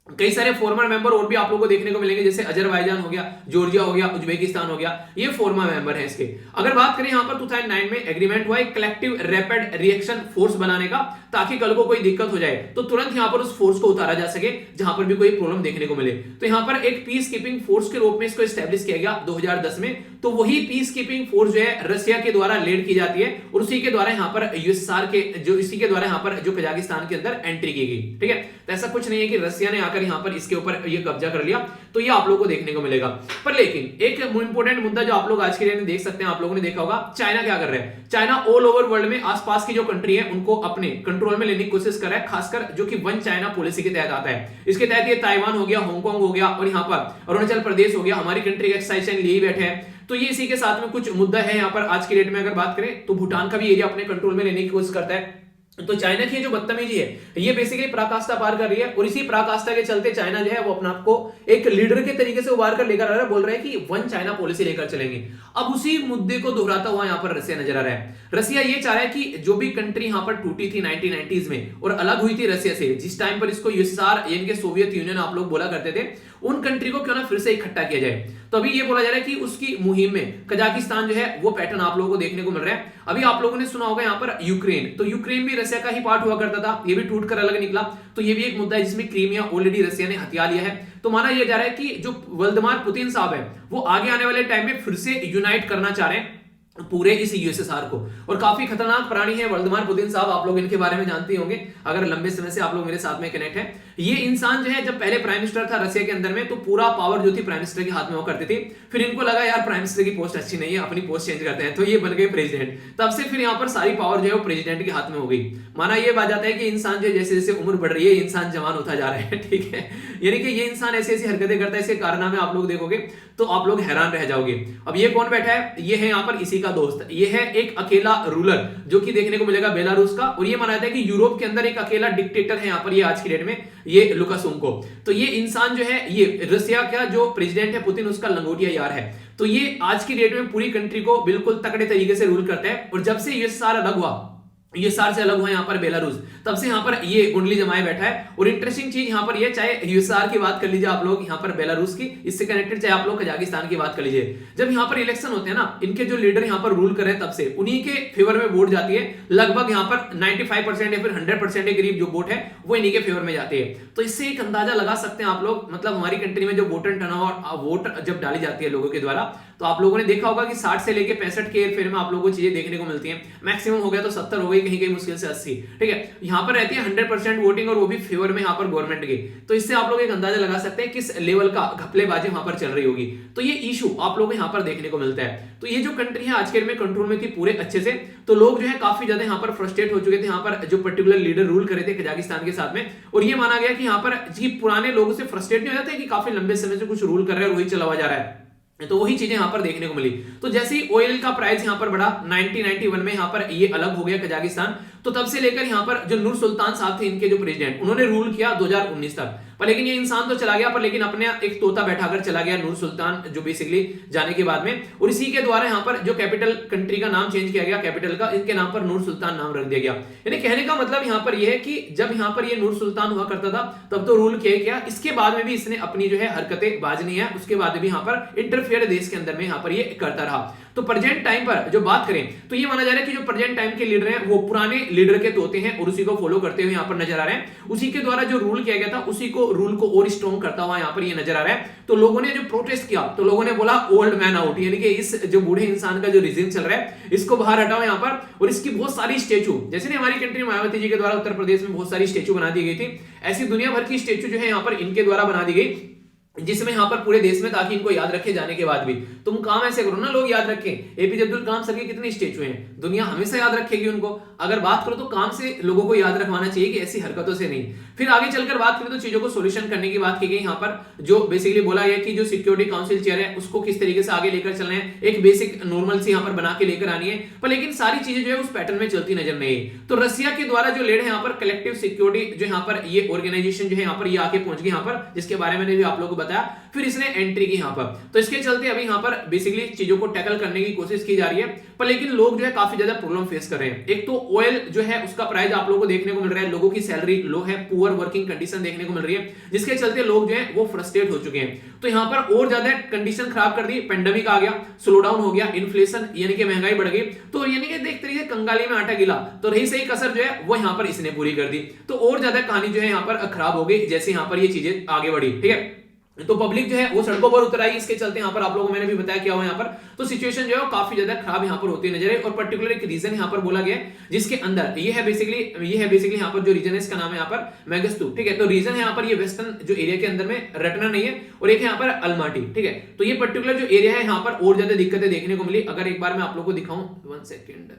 [SPEAKER 1] कई सारे फॉर्मर मेंबर और भी आप लोगों को देखने को मिलेंगे, जैसे अजरबैजान हो गया, जॉर्जिया हो गया, उज्बेकिस्तान हो गया, ये फॉर्मर मेंबर है इसके। अगर बात करें यहाँ पर 2009 में एग्रीमेंट हुआ एक कलेक्टिव रैपिड रिएक्शन फोर्स बनाने का, ताकि कल को कोई दिक्कत हो जाए तो तुरंत यहाँ पर उस फोर्स को उतारा जा सके जहां पर भी कोई प्रॉब्लम देखने को मिले। तो यहाँ पर एक पीस कीपिंग फोर्स के रूप में इसको एस्टेब्लिश किया गया 2010 में। तो वही पीस कीपिंग फोर्स जो है रसिया के द्वारा लीड की जाती है और उसी के द्वारा यहाँ पर यूएसएसआर के जो इसी के द्वारा यहाँ पर जो कजाकिस्तान के अंदर एंट्री की गई, ठीक है। तो ऐसा कुछ नहीं है कि रसिया ने आकर यहाँ पर इसके ऊपर ये कब्जा कर लिया, तो ये आप लोगों को देखने को मिलेगा। पर लेकिन एक इंपॉर्टेंट मुद्दा जो आप लोग आज के दिन देख सकते हैं, आप लोगों ने देखा होगा, चाइना क्या कर रहा है। चाइना ऑल ओवर वर्ल्ड में आसपास की जो कंट्री है उनको अपने कंट्रोल में लेने की कोशिश कर रहा है, खासकर जो कि वन चाइना पॉलिसी के तहत आता है। इसके तहत ये ताइवान हो गया, हांगकांग हो गया और यहाँ पर अरुणाचल प्रदेश हो गया, हमारी कंट्री का एक्साइशन लिए बैठे हैं। तो ये इसी के साथ में कुछ मुद्दा है यहाँ पर आज की डेट में अगर बात करें तो भूटान का भी एरिया अपने कंट्रोल में लेने की कोशिश करता है। तो चाइना की जो बदतमीजी है ये बेसिकली पराकाष्ठा पार कर रही है, और इसी पराकाष्ठा के चलते चाइना जो है वो अपने आप को एक लीडर के तरीके से उभार कर लेकर आ रहा है, बोल रहा है कि वन चाइना पॉलिसी लेकर चलेंगे। अब उसी मुद्दे को दोहराता हुआ यहां पर रसिया नजर आ रहा है। रसिया ये चाह रहा है कि जो भी कंट्री यहां पर टूटी थी 1990s में और अलग हुई थी रसिया से, जिस टाइम पर इसको यूएसएसआर यानी कि सोवियत यूनियन आप लोग बोला करते थे, उन कंट्री को क्यों ना फिर से इकट्ठा किया जाए। तो अभी ये बोला जा रहा है कि उसकी मुहिम में कजाकिस्तान जो है वो पैटर्न आप लोगों को देखने को मिल रहा है। अभी आप लोगों ने सुना होगा यहाँ पर यूक्रेन, तो यूक्रेन भी रसिया का ही पार्ट हुआ करता था, ये भी टूट कर अलग निकला। तो ये भी एक मुद्दा है जिसमें क्रीमिया ऑलरेडी रसिया ने हथिया लिया है। तो माना यह जा रहा है कि जो व्लादिमीर पुतिन साहब है वो आगे आने वाले टाइम में फिर से यूनाइट करना चाह रहे हैं पूरे इस यूएसएसआर को। और काफी खतरनाक प्राणी है व्लादिमीर पुतिन साहब, आप लोग इनके बारे में जानते होंगे अगर लंबे समय से आप लोग मेरे साथ में कनेक्ट है। ये इंसान जो है जब पहले प्राइम मिनिस्टर था रसिया के अंदर में, तो पूरा पावर जो थी प्राइम मिनिस्टर के हाथ में वो करती थी। फिर इनको लगा यार प्राइम मिनिस्टर की पोस्ट अच्छी नहीं है, अपनी पोस्ट चेंज करते हैं, तो ये बन गए प्रेसिडेंट। तब से फिर यहाँ पर सारी पावर जो है वो प्रेसिडेंट के हाथ में हो गई। माना ये बात जाता है कि इंसान जो जैसे जैसे उम्र बढ़ रही है इंसान जवान होता जा रहा है, ठीक है। यानी कि ये इंसान ऐसी ऐसी हरकतें करता है, इसके कारनामे आप लोग देखोगे तो आप लोग हैरान रह जाओगे। अब ये कौन बैठा है, ये है यहाँ पर इसी का दोस्त, ये है एक अकेला रूलर जो कि देखने को मिलेगा बेलारूस का। और ये माना जाता है कि यूरोप के अंदर एक अकेला डिक्टेटर है यहाँ पर ये आज की डेट में, ये लुकाशेंको। तो ये इंसान जो है ये रसिया का जो प्रेसिडेंट है पुतिन उसका लंगोटिया यार है। तो ये आज की डेट में पूरी कंट्री को बिल्कुल तगड़े तरीके से रूल करता है। और जब से यूएसएसआर अलग हुआ, ये सार से अलग हुआ यहाँ पर बेलारूस, तब से यहाँ पर ये कुंडली जमाए बैठा है। और इंटरेस्टिंग चीज यहाँ पर ये, चाहे यूएसएसआर की बात कर लीजिए आप लोग, यहाँ पर बेलारूस की इससे कनेक्टेड, चाहे आप लोग कजाकिस्तान की बात कर लीजिए, जब यहाँ पर इलेक्शन होते हैं ना, इनके जो लीडर यहाँ पर रूल कर रहे हैं तब से उन्हीं के फेवर में वोट जाती है। लगभग यहाँ पर 95% या फिर 100% के करीब जो वोट है वो इन्हीं के फेवर में जाती है। तो इससे एक अंदाजा लगा सकते हैं आप लोग, मतलब हमारी कंट्री में जो वोटर टर्नओवर वोट जब डाली जाती है लोगों के द्वारा, तो आप लोगों ने देखा होगा कि 60 से लेके 65 के फेर में आप लोगों को चीजें देखने को मिलती हैं। मैक्सिमम हो गया तो 70 हो गई, कहीं कहीं मुश्किल से 80, ठीक है। यहाँ पर रहती है 100% वोटिंग और वो भी फेवर में यहाँ पर गवर्नमेंट की। तो इससे आप लोग एक अंदाजा लगा सकते हैं किस लेवल का घपलेबाजी वहां पर चल रही होगी। तो ये इशू आप लोगों को यहाँ पर देखने को मिलता है। तो ये जो कंट्री है आज के में कंट्रोल में थी पूरे अच्छे से, तो लोग जो है काफी ज्यादा यहाँ पर फ्रस्ट्रेट हो चुके थे, यहाँ पर जो पर्टिकुलर लीडर रूल कर रहे थे कजाकिस्तान के साथ में। और ये माना गया कि यहाँ पर पुराने लोगों से फ्रस्ट्रेट नहीं हो जाते कि काफी लंबे समय से कुछ रूल कर रहे हैं और वही चला हुआ जा रहा है, तो वही चीजें यहां पर देखने को मिली। तो जैसे ही ऑयल का प्राइस यहां पर बढ़ा 1991 में यहां पर ये अलग हो गया कजाकिस्तान, तो तब से लेकर यहां पर जो नूर सुल्तान साहब थे इनके जो प्रेसिडेंट, उन्होंने रूल किया 2019 तक। पर लेकिन ये इंसान तो चला गया, पर लेकिन अपने एक तोता बैठाकर चला गया नूर सुल्तान, जो बेसिकली जाने के बाद में, और इसी के द्वारा यहां पर जो कैपिटल कंट्री का नाम चेंज किया गया, कैपिटल का इनके नाम पर नूर सुल्तान नाम रख दिया गया। यानी कहने का मतलब यहां पर यह है कि जब यहां पर ये नूर सुल्तान हुआ करता था तब तो रूल किया गया, इसके बाद में भी इसने अपनी जो है हरकतें बाजनी है, उसके बाद भी यहां पर इंटरफेयर देश के अंदर में यहां पर ये करता रहा। तो प्रेजेंट टाइम पर जो बात करें तो ये माना जा रहा है कि जो प्रेजेंट टाइम के लीडर हैं वो पुराने लीडर के तोते हैं और उसी को फॉलो करते हुए यहाँ पर नजर आ रहे हैं। उसी के द्वारा जो रूल किया गया था उसी को रूल को और स्ट्रॉन्ग करता हुआ यहाँ पर ये नजर आ रहा है। तो लोगों ने जो प्रोटेस्ट किया तो लोगों ने बोला ओल्ड मैन आउट, यानी कि इस जो बूढ़े इंसान का जो रिजीम चल रहा है इसको बाहर हटाओ यहाँ पर। और इसकी बहुत सारी स्टेचू, जैसे हमारी कंट्री मायावती जी के द्वारा उत्तर प्रदेश में बहुत सारी स्टेचू बना दी गई थी, ऐसी दुनिया भर की स्टेचू जो है यहाँ पर इनके द्वारा बना दी गई, जिसमें यहाँ पर पूरे देश में, ताकि इनको याद रखे जाने के बाद भी। तुम काम ऐसे करो ना लोग याद रखें, एपीजे अब्दुल कलाम सर के कितने स्टेचू हैं, दुनिया हमेशा याद रखेगी उनको। अगर बात करो तो काम से लोगों को याद रखवाना चाहिए कि ऐसी हरकतों से नहीं। फिर आगे चलकर बात करें तो चीजों को सोल्यूशन करने की बात की गई यहाँ पर, जो बेसिकली बोला गया कि जो सिक्योरिटी काउंसिल चेयर है उसको किस तरीके से आगे लेकर चलना है, एक बेसिक नॉर्मल से यहाँ पर बना के लेकर आनी है। पर लेकिन सारी चीजें जो है उस पैटर्न में चलती नजर नहीं है। तो रसिया के द्वारा जो लेड है यहाँ पर कलेक्टिव सिक्योरिटी, जो यहाँ पर ये ऑर्गेनाइजेशन जो है यहाँ पर ये आके पहुंच गई यहाँ पर, जिसके बारे में भी आप लोगों को बताया, फिर इसने एंट्री की यहाँ पर। तो इसके चलते अभी यहाँ पर बेसिकली चीजों को टैकल करने की कोशिश की जा रही है, पर लेकिन लोग जो है काफी ज्यादा प्रॉब्लम फेस कर रहे हैं। एक तो ऑयल जो है उसका प्राइस आप लोगों को देखने को मिल रहा है, लोगों की सैलरी लो है, पुअर वर्किंग कंडीशन देखने को मिल रही है, जिसके चलते लोग जो है वो फ्रस्ट्रेट हो चुके हैं। तो यहाँ पर और ज्यादा कंडीशन खराब कर दी, पेंडेमिक आ गया, स्लो डाउन हो गया, इन्फ्लेशन यानी कि महंगाई बढ़ गई, तो यानी कि एक तरीके से कंगाली में आटा गिला, तो रही सही कसर जो है वो यहाँ पर इसने पूरी कर दी। तो और ज्यादा कहानी जो है यहाँ पर खराब हो गई जैसे यहाँ पर ये चीजें आगे बढ़ी, ठीक है। तो पब्लिक जो है वो सड़कों पर उतर आई, इसके चलते यहाँ पर आप लोगों को मैंने भी बताया क्या हुआ यहाँ पर। तो सिचुएशन जो है वो काफी ज्यादा खराब यहाँ पर होती नजर है। और पर्टिकुलर एक रीजन यहाँ पर बोला गया है, जिसके अंदर ये है बेसिकली यहाँ पर जो रीजन है इसका नाम है यहाँ पर मेगस्तु, ठीक है। तो रीजन है यहाँ पर ये वेस्टर्न जो एरिया के अंदर में रटना नहीं है, और एक है यहाँ पर अलमाटी, ठीक है। तो ये पर्टिकुलर जो एरिया है यहाँ पर और ज्यादा दिक्कतें देखने को मिली। अगर एक बार मैं आप लोग को दिखाऊं, 1 सेकेंड,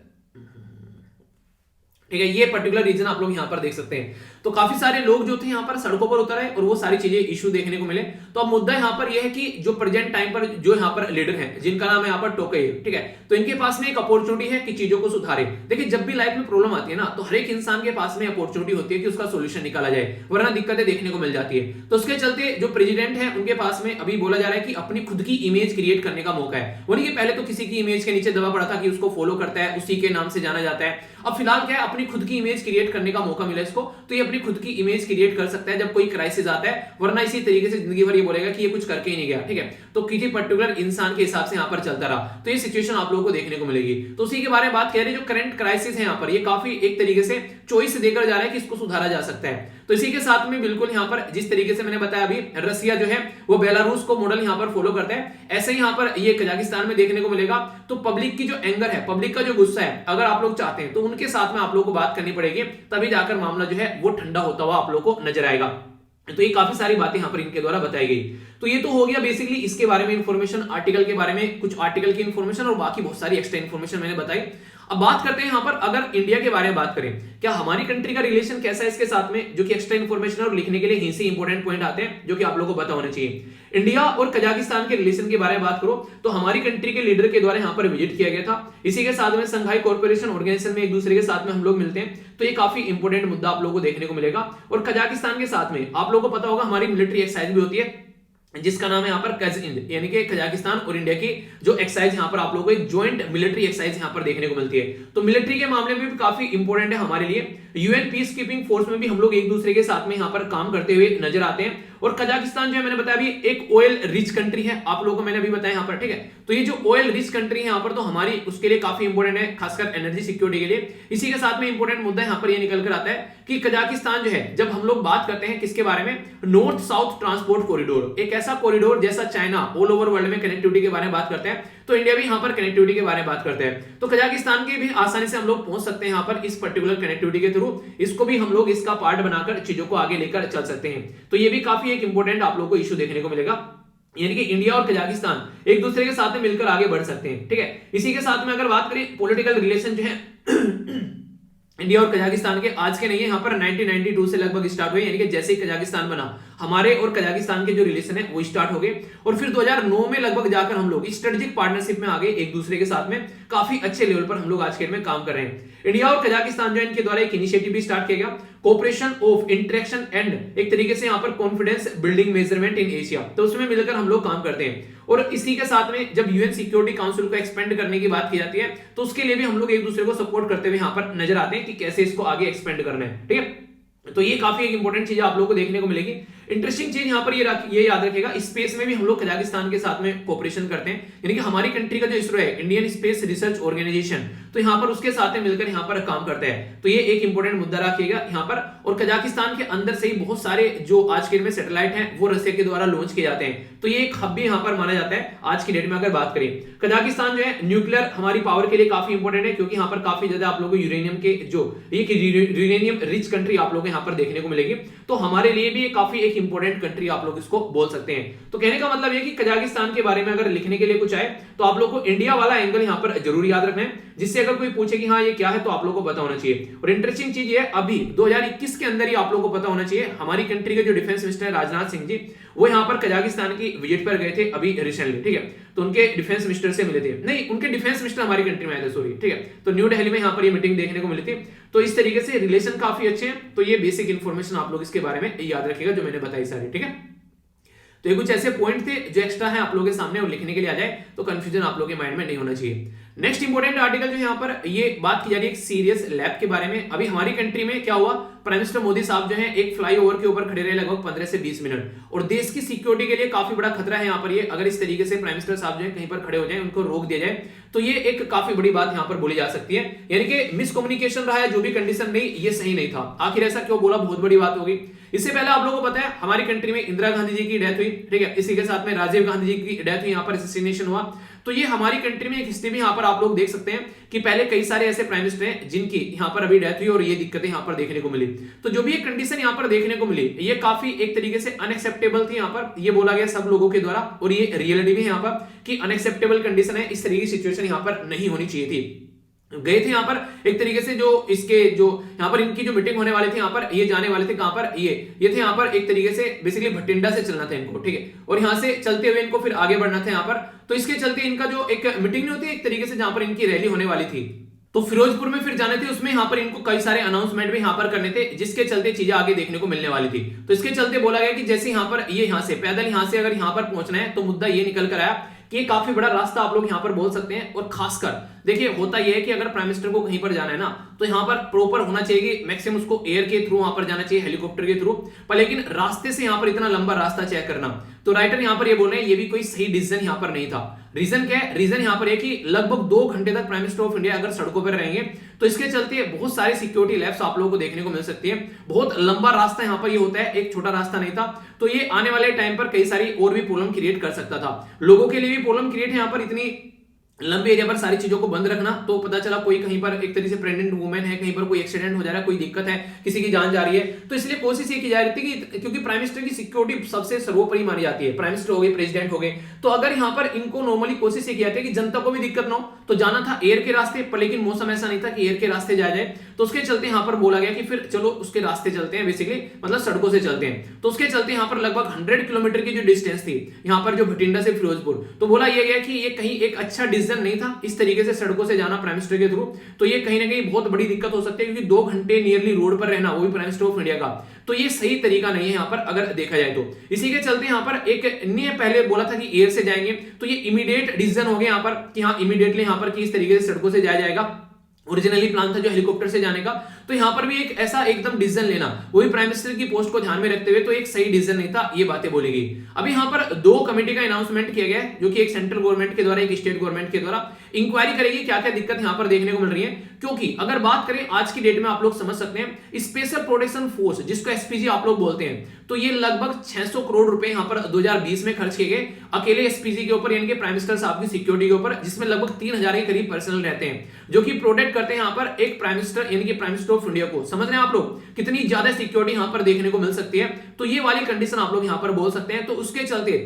[SPEAKER 1] ठीक है, ये पर्टिकुलर रीजन आप लोग यहां पर देख सकते हैं। तो काफी सारे लोग जो थे यहाँ पर सड़कों पर उतर आए और वो सारी चीजें इशू देखने को मिले। तो अब मुद्दा यहाँ पर यह है कि जो प्रेजेंट टाइम पर जो यहाँ पर लीडर हैं, जिनका नाम है यहाँ पर टोकाई, ठीक है, तो इनके पास में एक अपॉर्चुनिटी है कि चीजों को सुधारे। देखिए जब भी लाइफ में प्रॉब्लम आती है ना, तो हर एक इंसान के पास में अपॉर्चुनिटी होती है कि उसका सोल्यूशन निकाला जाए, वरना दिक्कतें देखने को मिल जाती है। तो उसके चलते जो प्रेसिडेंट है उनके पास में अभी बोला जा रहा है कि अपनी खुद की इमेज क्रिएट करने का मौका है। वो नहीं कि पहले तो किसी की इमेज के नीचे दबा पड़ा था कि उसको फॉलो करता है, उसी के नाम से जाना जाता है। अब फिलहाल क्या है, अपनी खुद की इमेज क्रिएट करने का मौका मिला इसको, तो ये अपनी खुद की इमेज क्रिएट कर सकता है जब कोई क्राइसिस आता है, वरना इसी तरीके से जिंदगी भर ये बोलेगा कि ये कुछ करके ही नहीं गया, ठीक है। तो किसी पर्टिकुलर इंसान के हिसाब से यहाँ पर चलता रहा, तो ये सिचुएशन आप लोगों को देखने को मिलेगी। तो उसी के बारे में बात कह रहे हैं, जो करंट क्राइसिस है यहाँ पर, ये काफी एक तरीके से चॉइस देकर जा रहा है कि इसको सुधारा जा सकता है। तो इसी के साथ में बिल्कुल यहाँ पर जिस तरीके से मैंने बताया अभी, रसिया जो है वो बेलारूस को मॉडल यहाँ पर फॉलो करता है, ऐसे ही यहाँ पर ये कजाकिस्तान में देखने को मिलेगा। तो पब्लिक की जो एंगर है, पब्लिक का जो गुस्सा है, अगर आप लोग चाहते हैं तो उनके साथ में आप लोगों को बात करनी पड़ेगी, तभी जाकर मामला जो है वो ठंडा होता हुआ आप लोग को नजर आएगा। तो ये काफी सारी बातें यहाँ पर इनके द्वारा बताई गई। तो ये तो हो गया बेसिकली इसके बारे में इंफॉर्मेशन, आर्टिकल के बारे में, कुछ आर्टिकल की इंफॉर्मेशन और बाकी बहुत सारी एक्स्ट्रा इंफॉर्मेशन मैंने बताई। अब बात करते हैं यहाँ पर, अगर इंडिया के बारे में बात करें, क्या हमारी कंट्री का रिलेशन कैसा है इसके साथ में, जो कि एक्स्ट्रा इंफॉर्मेशन और लिखने के लिए यहीं से इंपॉर्टेंट पॉइंट आते हैं जो कि आप लोगों को पता होना चाहिए। इंडिया और कजाकिस्तान के रिलेशन के बारे में बात करो तो हमारी कंट्री के लीडर के द्वारा यहाँ पर विजिट किया गया था। इसी के साथ में संघाई कॉर्पोरेशन ऑर्गेनाइजेशन में एक दूसरे के साथ में हम लोग मिलते हैं, तो ये काफी इंपॉर्टेंट मुद्दा आप लोगों को देखने को मिलेगा। और कजाकिस्तान के साथ में आप लोगों को पता होगा हमारी मिलिट्री एक्सरसाइज भी होती है, जिसका नाम है यहाँ पर कज-इंद, यानी कि कजाकिस्तान और इंडिया की जो एक्सरसाइज यहाँ पर आप लोगों को एक जॉइंट मिलिट्री एक्सरसाइज यहाँ पर देखने को मिलती है। तो मिलिट्री के मामले में भी काफी इंपॉर्टेंट है हमारे लिए। यूएन पीस कीपिंग फोर्स में भी हम लोग एक दूसरे के साथ में यहाँ पर काम करते हुए नजर आते हैं। और कजाकिस्तान जो है मैंने बताया अभी एक ऑयल रिच कंट्री है, आप लोगों को मैंने अभी बताया यहाँ पर, ठीक है। तो ये जो ऑयल रिच कंट्री है यहाँ पर, तो हमारी उसके लिए काफी इंपॉर्टेंट है, खासकर एनर्जी सिक्योरिटी के लिए। इसी के साथ में इंपॉर्टेंट मुद्दा यहाँ पर ये निकल कर आता है कि कजाकिस्तान जो है, जब हम लोग बात करते हैं किसके बारे में, नॉर्थ साउथ ट्रांसपोर्ट कॉरिडोर, एक ऐसा कॉरिडोर जैसा चाइना ऑल ओवर वर्ल्ड में कनेक्टिविटी के बारे में बात करते हैं, तो इंडिया भी यहाँ पर कनेक्टिविटी के बारे में बात करते हैं। तो कजाकिस्तान के भी आसानी से हम लोग पहुंच सकते हैं यहाँ पर इस पर्टिकुलर कनेक्टिविटी के थ्रू, इसको भी हम लोग इसका पार्ट बनाकर चीजों को आगे लेकर चल सकते हैं। तो ये भी काफी एक इंपॉर्टेंट आप लोगों को इशू देखने को मिलेगा, यानी कि इंडिया और कजाकिस्तान एक दूसरे के साथ में मिलकर आगे बढ़ सकते हैं, ठीक है। इसी के साथ में अगर बात करें पॉलिटिकल रिलेशन जो है इंडिया और कजाकिस्तान के, आज के नहीं है, यहाँ पर 1992 से लगभग स्टार्ट हुए, यानी कि जैसे ही कजाकिस्तान बना हमारे और कजाकिस्तान के जो रिलेशन है वो स्टार्ट हो गए। और फिर 2009 में लगभग जाकर हम लोग स्ट्रेटेजिक पार्टनरशिप में आ गए एक दूसरे के साथ में, काफी अच्छे लेवल पर हम लोग आज के में काम कर रहे हैं। इंडिया और कजाकिस्तान जो इनके द्वारा एक इनिशिएटिव भी स्टार्ट किया गया, कोऑपरेशन ऑफ इंटरेक्शन एंड एक तरीके से यहाँ पर confidence building measurement in Asia, तो उसमें मिलकर हम लोग काम करते हैं। और इसी के साथ में जब यूएन सिक्योरिटी काउंसिल को एक्सपेंड करने की बात की जाती है, तो उसके लिए भी हम लोग एक दूसरे को सपोर्ट करते हुए यहाँ पर नजर आते हैं कि कैसे इसको आगे एक्सपेंड करना है, ठीक है। तो ये काफी एक इंपॉर्टेंट चीज आप लोगों को देखने को मिलेगी। इंटरेस्टिंग चीज यहाँ पर ये याद रखेगा, स्पेस में भी हम लोग कजाकिस्तान के साथ में कोऑपरेशन करते हैं, यानी कि हमारी कंट्री का जो इसरो है, इंडियन स्पेस रिसर्च ऑर्गेनाइजेशन, तो यहाँ पर उसके साथ में मिलकर यहाँ पर काम करते हैं। तो ये एक इंपॉर्टेंट मुद्दा रखिएगा यहाँ पर। और कजाकिस्तान के अंदर से ही बहुत सारे जो आज के में सैटेलाइट हैं वो रसिया के द्वारा लॉन्च किए जाते हैं, तो ये एक हब भी यहाँ पर माना जाता है आज की डेट में। अगर बात करें कजाकिस्तान जो है न्यूक्लियर हमारी पावर के लिए काफी इंपॉर्टेंट है, क्योंकि यहाँ पर काफी ज्यादा आप लोगों को यूरेनियम के जो यूरेनियम रिच कंट्री आप लोगों को यहाँ पर देखने को मिलेगी, तो हमारे लिए भी काफी एक इंपॉर्टेंट कंट्री आप लोग इसको बोल सकते हैं। तो कहने का मतलब ये कि कजाकिस्तान के बारे में अगर लिखने के लिए कुछ आए तो आप लोग को इंडिया वाला एंगल यहाँ पर जरूर याद रखना है, जिससे अगर कोई पूछे कि हाँ ये क्या है तो आप लोगों को पता होना चाहिए। और इंटरेस्टिंग चीज ये अभी 2021 के अंदर ही आप लोगों को पता होना चाहिए, हमारी कंट्री के जो डिफेंस मिनिस्टर राजनाथ सिंह जी, वो यहाँ पर कजाकिस्तान की विजिट पर गए थे अभी रिसेंटली, ठीक है। तो उनके डिफेंस मिनिस्टर से मिले थे, नहीं उनके डिफेंस मिनिस्टर हमारी कंट्री में आए थे, सॉरी, ठीक है। तो न्यू दिल्ली में यहाँ पर ये मीटिंग देखने को मिली थी। तो इस तरीके से रिलेशन काफी अच्छे हैं। तो ये बेसिक इंफॉर्मेशन आप लोग इसके बारे में याद रखिएगा जो मैंने बताई सारी, ठीक है। तो ये कुछ ऐसे पॉइंट थे जो एक्स्ट्रा है आप लोगों के सामने, और लिखने के लिए आ जाए तो कंफ्यूजन आप लोगों के माइंड में नहीं होना चाहिए। नेक्स्ट इंपॉर्टेंट आर्टिकल जो यहाँ पर ये बात की जा रही है एक सीरियस लैब के बारे में। अभी हमारी कंट्री में क्या हुआ, प्राइम मिनिस्टर मोदी साहब जो है एक फ्लाईओवर के ऊपर खड़े रहे लगभग 15 से 20 मिनट, और देश की सिक्योरिटी के लिए काफी बड़ा खतरा है यहाँ पर ये। अगर इस तरीके से प्राइम मिनिस्टर साहब जो है कहीं पर खड़े हो जाए, उनको रोक दिया जाए, तो ये एक काफी बड़ी बात यहाँ पर बोली जा सकती है, यानी कि मिसकम्युनिकेशन रहा है, जो भी कंडीशन नहीं, ये सही नहीं था। आखिर ऐसा क्यों बोला, बहुत बड़ी बात होगी। इससे पहले आप लोगों को पता है हमारी कंट्री में इंदिरा गांधी जी की डेथ हुई, ठीक है। इसी के साथ में राजीव गांधी जी की डेथ हुई, यहाँ पर असैसिनेशन हुआ। तो ये हमारी कंट्री में एक हिस्ट्री भी यहाँ पर आप लोग देख सकते हैं कि पहले कई सारे ऐसे प्राइम मिनिस्टर हैं जिनकी यहाँ पर अभी डेथ हुई और ये दिक्कतें यहाँ पर देखने को मिली। तो जो भी एक कंडीशन यहाँ पर देखने को मिली, ये काफी एक तरीके से अनएक्सेप्टेबल थी यहाँ पर, ये बोला गया सब लोगों के द्वारा, और ये रियलिटी भी यहाँ पर कि अनएक्सेप्टेबल कंडीशन है, इस तरीके की सिचुएशन यहाँ पर नहीं होनी चाहिए थी। गए थे यहाँ पर एक तरीके से जो इसके जो यहाँ पर इनकी जो मीटिंग होने वाली थी, यहाँ पर ये जाने वाले थे कहां पर, ये थे यहाँ पर एक तरीके से बेसिकली भटिंडा से चलना था इनको, ठीक है, और यहाँ से चलते हुए इनको फिर आगे बढ़ना था यहाँ पर। तो इसके चलते इनका जो एक मीटिंग नहीं होती एक तरीके से जहां पर इनकी रैली होने वाली थी, तो फिरोजपुर में फिर जाने थे, उसमें यहाँ पर इनको कई सारे अनाउंसमेंट भी यहाँ पर करने थे, जिसके चलते चीजें आगे देखने को मिलने वाली थी। तो इसके चलते बोला गया कि जैसे यहाँ पर ये यहाँ से पैदल यहाँ से अगर यहाँ पर पहुंचना है, तो मुद्दा ये निकल कर आया कि ये काफी बड़ा रास्ता आप लोग यहाँ पर बोल सकते हैं। और खासकर देखिए होता यह है कि अगर प्राइम मिनिस्टर को कहीं पर जाना है ना, तो यहाँ पर प्रॉपर होना चाहिए, मैक्सिमम उसको एयर के थ्रू वहां पर जाना चाहिए, हेलीकॉप्टर के थ्रू, पर लेकिन रास्ते से यहाँ पर इतना लंबा रास्ता चेक करना, तो राइटर यहाँ पर ये बोल रहे हैं ये भी कोई सही डिसीजन यहाँ पर नहीं था। रीजन क्या है? रीजन यहाँ पर है कि लगभग 2 घंटे तक प्राइम मिनिस्टर ऑफ इंडिया अगर सड़कों पर रहेंगे, तो इसके चलते बहुत सारे सिक्योरिटी लैप्स आप लोगों को देखने को मिल सकती है। बहुत लंबा रास्ता यहाँ पर ये होता है, एक छोटा रास्ता नहीं था, तो ये आने वाले टाइम पर कई सारी और भी प्रॉब्लम क्रिएट कर सकता था, लोगों के लिए भी प्रॉब्लम क्रिएट है यहाँ पर इतनी लंबे एरिया पर सारी चीजों को बंद रखना। तो पता चला कोई कहीं पर एक तरीके से प्रेग्नेंट वुमेन है, कहीं पर कोई एक्सीडेंट हो जा रहा है, कोई दिक्कत है, किसी की जान जा रही है, तो इसलिए कोशिश ये की जा रही थी कि क्योंकि प्राइम मिनिस्टर की सिक्योरिटी सबसे सर्वोपरि मानी जाती है, प्राइम मिनिस्टर हो गए, प्रेसिडेंट हो गए, तो अगर यहाँ पर इनको नॉर्मली कोशिश ये किया था कि जनता को भी दिक्कत ना हो, तो जाना था एयर के रास्ते पर, लेकिन मौसम ऐसा नहीं था कि एयर के रास्ते जाया जाए, तो उसके चलते यहाँ पर बोला गया कि फिर चलो उसके रास्ते चलते हैं, बेसिकली मतलब सड़कों से चलते हैं। तो उसके चलते यहाँ पर लगभग 100 किलोमीटर की जो डिस्टेंस थी यहाँ पर जो भटिंडा से फिरोजपुर, तो बोला यह गया कि ये कहीं एक अच्छा डिसीजन नहीं था इस तरीके से सड़कों से जाना प्राइम मिनिस्टर के थ्रू, तो ये कहीं ना कहीं बहुत बड़ी दिक्कत हो सकती है, क्योंकि 2 घंटे नियरली रोड पर रहना, वो भी प्राइम मिनिस्टर ऑफ इंडिया का, तो ये सही तरीका नहीं है यहाँ पर अगर देखा जाए तो। इसी के चलते यहाँ पर एक ने पहले बोला था कि एयर से जाएंगे, तो ये इमीडिएट डिसीजन हो गया यहाँ पर कि हाँ इमीडिएटली यहाँ पर किस तरीके से सड़कों से जाया जाएगा। ओरिजिनली प्लान था जो हेलीकॉप्टर से जाने का, तो यहाँ पर भी एक ऐसा एकदम डिसीजन लेना, वही प्राइम मिनिस्टर की पोस्ट को ध्यान में रखते हुए, तो एक सही डिसीजन नहीं था, ये बातें बोली गई। अभी यहाँ पर 2 कमेटी का अनाउंसमेंट किया गया है, जो कि एक सेंट्रल गवर्नमेंट के द्वारा, एक स्टेट गवर्नमेंट के द्वारा इंक्वायरी करेगी क्या क्या दिक्कत यहाँ पर देखने को मिल रही है। क्योंकि अगर बात करें आज की डेट में, आप लोग समझ सकते हैं स्पेशल प्रोटेक्शन फोर्स जिसको एसपीजी आप लोग बोलते हैं, तो ये लगभग 600 करोड़ रुपए यहाँ पर 2020 में खर्च किए गए अकेले एसपीजी के ऊपर, यानी कि प्राइम मिनिस्टर साहब की सिक्योरिटी के ऊपर, जिसमें लगभग 3000 के करीब पर्सनल रहते हैं जो कि प्रोटेक्ट करते हैं यहाँ पर एक प्राइम मिनिस्टर, यानी कि प्राइम मिनिस्टर ऑफ इंडिया को। समझ रहे हैं आप लोग कितनी ज्यादा सिक्योरिटी यहाँ पर देखने को मिल सकती है, तो ये वाली कंडीशन आप लोग यहाँ पर बोल सकते हैं। तो उसके चलते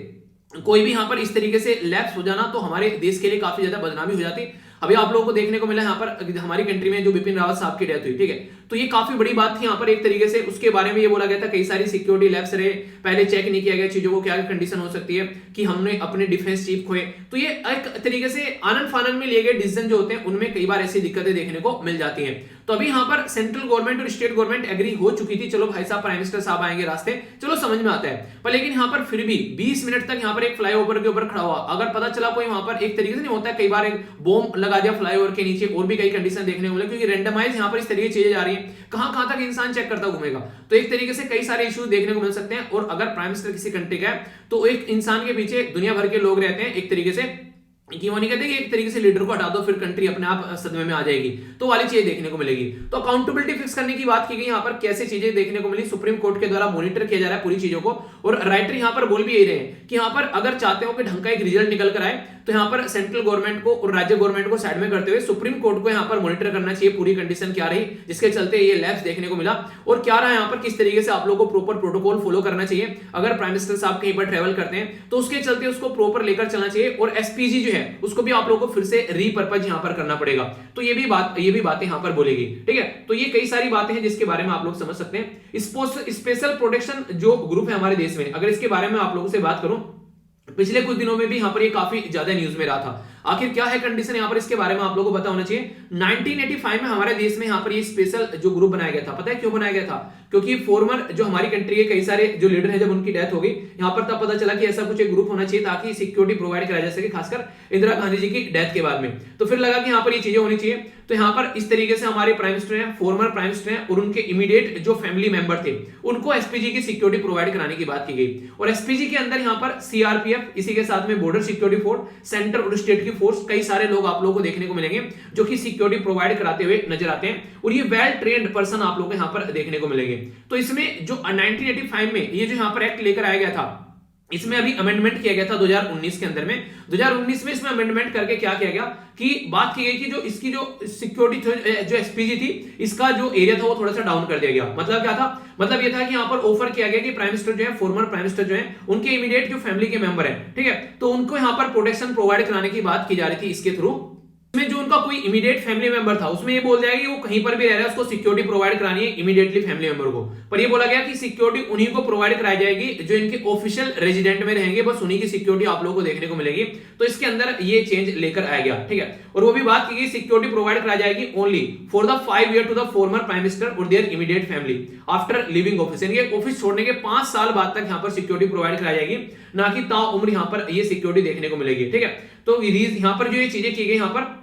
[SPEAKER 1] कोई भी यहाँ पर इस तरीके से लैप्स हो जाना, तो हमारे देश के लिए काफी ज्यादा बदनामी हो जाती। अभी आप लोगों को देखने को मिला यहाँ पर हमारी कंट्री में जो बिपिन रावत साहब की डेथ हुई, ठीक है, तो ये काफी बड़ी बात थी यहाँ पर एक तरीके से। उसके बारे में ये बोला गया था कई सारी सिक्योरिटी लैब्स रहे, पहले चेक नहीं किया गया चीजों को, क्या कंडीशन हो सकती है कि हमने अपने डिफेंस चीफ खोए, तो ये एक तरीके से आनंद फानंद में लिए गए डिसीजन जो होते हैं, उनमें कई बार ऐसी दिक्कतें देखने को मिल जाती हैं। तो अभी यहाँ पर सेंट्रल गवर्नमेंट और स्टेट गवर्नमेंट एग्री हो चुकी थी, चलो भाई साहब प्राइम मिनिस्टर साहब आएंगे रास्ते, चलो समझ में आता है, पर लेकिन यहाँ पर फिर भी 20 मिनट तक यहाँ पर एक फ्लाईओवर के ऊपर खड़ा हुआ, अगर पता चला कोई वहां पर एक तरीके से नहीं होता है, कई बार एक बॉम्ब लगा दिया फ्लाईओवर के नीचे, और भी कई कंडीशन देखने को मिले, क्योंकि रैंडमाइज यहाँ पर इस तरीके चीजें जा रही है, कहां तक इंसान चेक करता घूमेगा, तो एक तरीके से कई सारे इश्यूज देखने को मिल सकते हैं। और अगर प्राइम मिनिस्टर किसी कंट्री का है, तो एक इंसान के पीछे दुनिया भर के लोग रहते हैं, एक तरीके से कि वो नहीं कहते कि एक तरीके से लीडर को हटा दो फिर कंट्री अपने आप सदमे में आ जाएगी, तो वाली चीजें देखने को मिलेगी। तो अकाउंटेबिलिटी फिक्स करने की बात की गई, यहाँ पर कैसे चीजें देखने को मिली, सुप्रीम कोर्ट के द्वारा मॉनिटर किया जा रहा है पूरी चीजों को, और राइटर यहाँ पर बोल भी यही रहे हैं कि यहाँ पर अगर चाहते हो कि ढंग का एक रिजल्ट निकल कर आए, तो यहाँ पर सेंट्रल गवर्नमेंट को और राज्य गवर्नमेंट को साइड में करते हुए सुप्रीम कोर्ट को यहाँ पर मॉनिटर करना चाहिए पूरी कंडीशन क्या रही, जिसके चलते ये लैब्स देखने को मिला, और क्या रहा यहाँ पर किस तरीके से आप लोगों को प्रॉपर प्रोटोकॉल फॉलो करना चाहिए। अगर प्राइम मिनिस्टर साहब कहीं पर ट्रेवल करते हैं, तो उसके चलते उसको प्रॉपर लेकर चलना चाहिए, और एसपीजी जो है उसको भी आप लोगों को फिर से रीपर्पज यहाँ पर करना पड़ेगा। तो ये भी बातें यहाँ पर बोलेगी, ठीक है। तो ये कई सारी बातें हैं जिसके बारे में आप लोग समझ सकते हैं। स्पेशल प्रोटेक्शन जो ग्रुप है हमारे देश में, अगर इसके बारे में आप लोगों से बात करूं, पिछले कुछ दिनों में भी यहाँ पर ये काफी ज्यादा न्यूज में रहा था। आखिर क्या है कंडीशन यहाँ पर, इसके बारे में आप लोगों को पता होना चाहिए। 1985 में हमारे देश में यहाँ पर ये स्पेशल जो ग्रुप बनाया गया था, पता है क्यों बनाया गया था? क्योंकि फॉर्मर जो हमारी कंट्री के कई सारे जो लीडर हैं, जब उनकी डेथ हो गई, यहाँ पर तब पता चला कि ऐसा कुछ एक ग्रुप होना चाहिए ताकि सिक्योरिटी प्रोवाइड कराया जा सके, खासकर इंदिरा गांधी जी की डेथ के बाद में। तो फिर लगा कि यहाँ पर ये चीजें होनी चाहिए, तो यहाँ पर इस तरीके से हमारे प्राइम मिनिस्टर हैं, फॉर्मर प्राइम मिनिस्टर हैं, और उनके इमीडिएट जो फैमिली मेंबर थे, उनको एसपीजी की सिक्योरिटी प्रोवाइड कराने की बात की गई। और एसपीजी के अंदर यहाँ पर सीआरपीएफ, इसी के साथ में बॉर्डर सिक्योरिटी फोर्स, सेंट्रल और स्टेट की फोर्स, कई सारे लोग आप लोगों को देखने को मिलेंगे जो कि सिक्योरिटी प्रोवाइड कराते हुए नजर आते हैं, और ये वेल ट्रेन्ड पर्सन आप लोगों को यहाँ पर देखने को मिलेंगे। तो इसमें जो 1985 में ये जो यहाँ पर एक्ट लेकर आया गया था, इसमें अभी अमेंडमेंट किया गया था 2019 के अंदर में। 2019 में इसमें अमेंडमेंट करके क्या किया गया कि बात की गई कि जो इसकी जो सिक्योरिटी जो एसपीजी थी, इसका जो एरिया था वो थोड़ा सा डाउन कर दिया गया। मतलब क्या था? मतलब ये था कि यहाँ पर ऑफर किया गया कि प्राइम मिनिस्टर जो है, फॉर्मर प्राइम मिनिस्टर जो है, उनके इमीडिएट जो फैमिली के मेंबर है, ठीक है, तो उनको यहाँ पर प्रोटेक्शन प्रोवाइड कराने की बात की जा रही थी इसके थ्रू। में जो उनका कोई इमीडिएट फैमिली मेंबर था उसमें ये बोल जाएगा कि वो कहीं पर भी रह रहा है उसको सिक्योरिटी प्रोवाइड करानी है इमीडिएटली फैमिली मेंबर को, पर ये बोला गया कि सिक्योरिटी उन्हीं को प्रोवाइड कराई जाएगी जो इनके ऑफिशियल रेजिडेंट में रहेंगे, बस उन्हीं की सिक्योरिटी आप लोगों को देखने को मिलेगी। तो इसके अंदर ये चेंज लेकर आया गया, ठीक है। और वो भी बात की गई सिक्योरिटी प्रोवाइड कराई जाएगी only for the 5 year to the former prime minister और their immediate family after living office, यानी ऑफिस छोड़ने के 5 साल बाद तक यहाँ पर सिक्योरिटी प्रोवाइड कराई जाएगी, ना कि ताउम्र यहाँ पर ये सिक्योरिटी देखने को मिलेगी, ठीक है। तो यहाँ पर जो ये चीजें की गई यहाँ पर,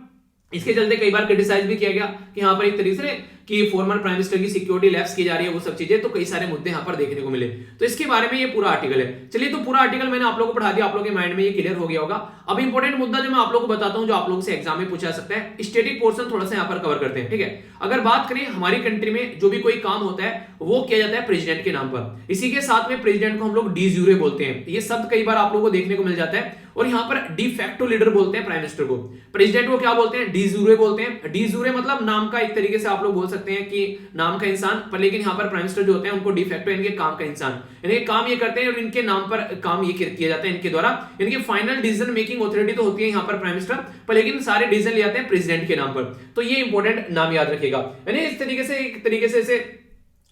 [SPEAKER 1] इसके चलते कई बार क्रिटिसाइज भी किया गया कि यहाँ पर एक तरीके से कि फॉर्मर प्राइम मिनिस्टर की सिक्योरिटी लैप्स की जा रही है, वो सब चीजें, तो कई सारे मुद्दे यहाँ पर देखने को मिले। तो इसके बारे में ये पूरा आर्टिकल है। चलिए, तो पूरा आर्टिकल मैंने आप लोगों को पढ़ा दिया, आप लोगों के माइंड में ये क्लियर हो गया होगा। अब इंपॉर्टेंट मुद्दा जो मैं आप लोगों को बताता हूँ, जो आप लोगों से एग्जाम में पूछा सकता है, स्टैटिक पोर्शन थोड़ा सा यहाँ पर कवर करते हैं, ठीक है। अगर बात करें हमारी कंट्री में जो भी कोई काम होता है वो किया जाता है प्रेसिडेंट के नाम पर, इसी के साथ में प्रेसिडेंट को हम लोग डी यूरे बोलते हैं, ये शब्द कई बार आप लोगों को देखने को मिल जाता है। और यहाँ पर डी फैक्टो लीडर बोलते हैं प्राइम मिनिस्टर को, प्रेसिडेंट को क्या बोलते हैं, डी यूरे बोलते हैं। डी यूरे मतलब नाम का, एक तरीके से आप लोग बोल सकते हैं कि नाम का इंसान, पर लेकिन यहाँ पर प्राइम मिनिस्टर जो होते हैं उनको डी फैक्टो इनके काम का इंसान, यानी काम ये करते हैं और इनके नाम पर काम ये किया जाता है इनके द्वारा, इनकी फाइनल डिसीजन मेकिंग अथॉरिटी तो होती है यहाँ पर प्राइम मिनिस्टर, पर लेकिन सारे डिसीजन ले जाते हैं प्रेसिडेंट के नाम पर। तो ये इंपॉर्टेंट नाम याद रखेगा, यानी इस तरीके से एक तरीके से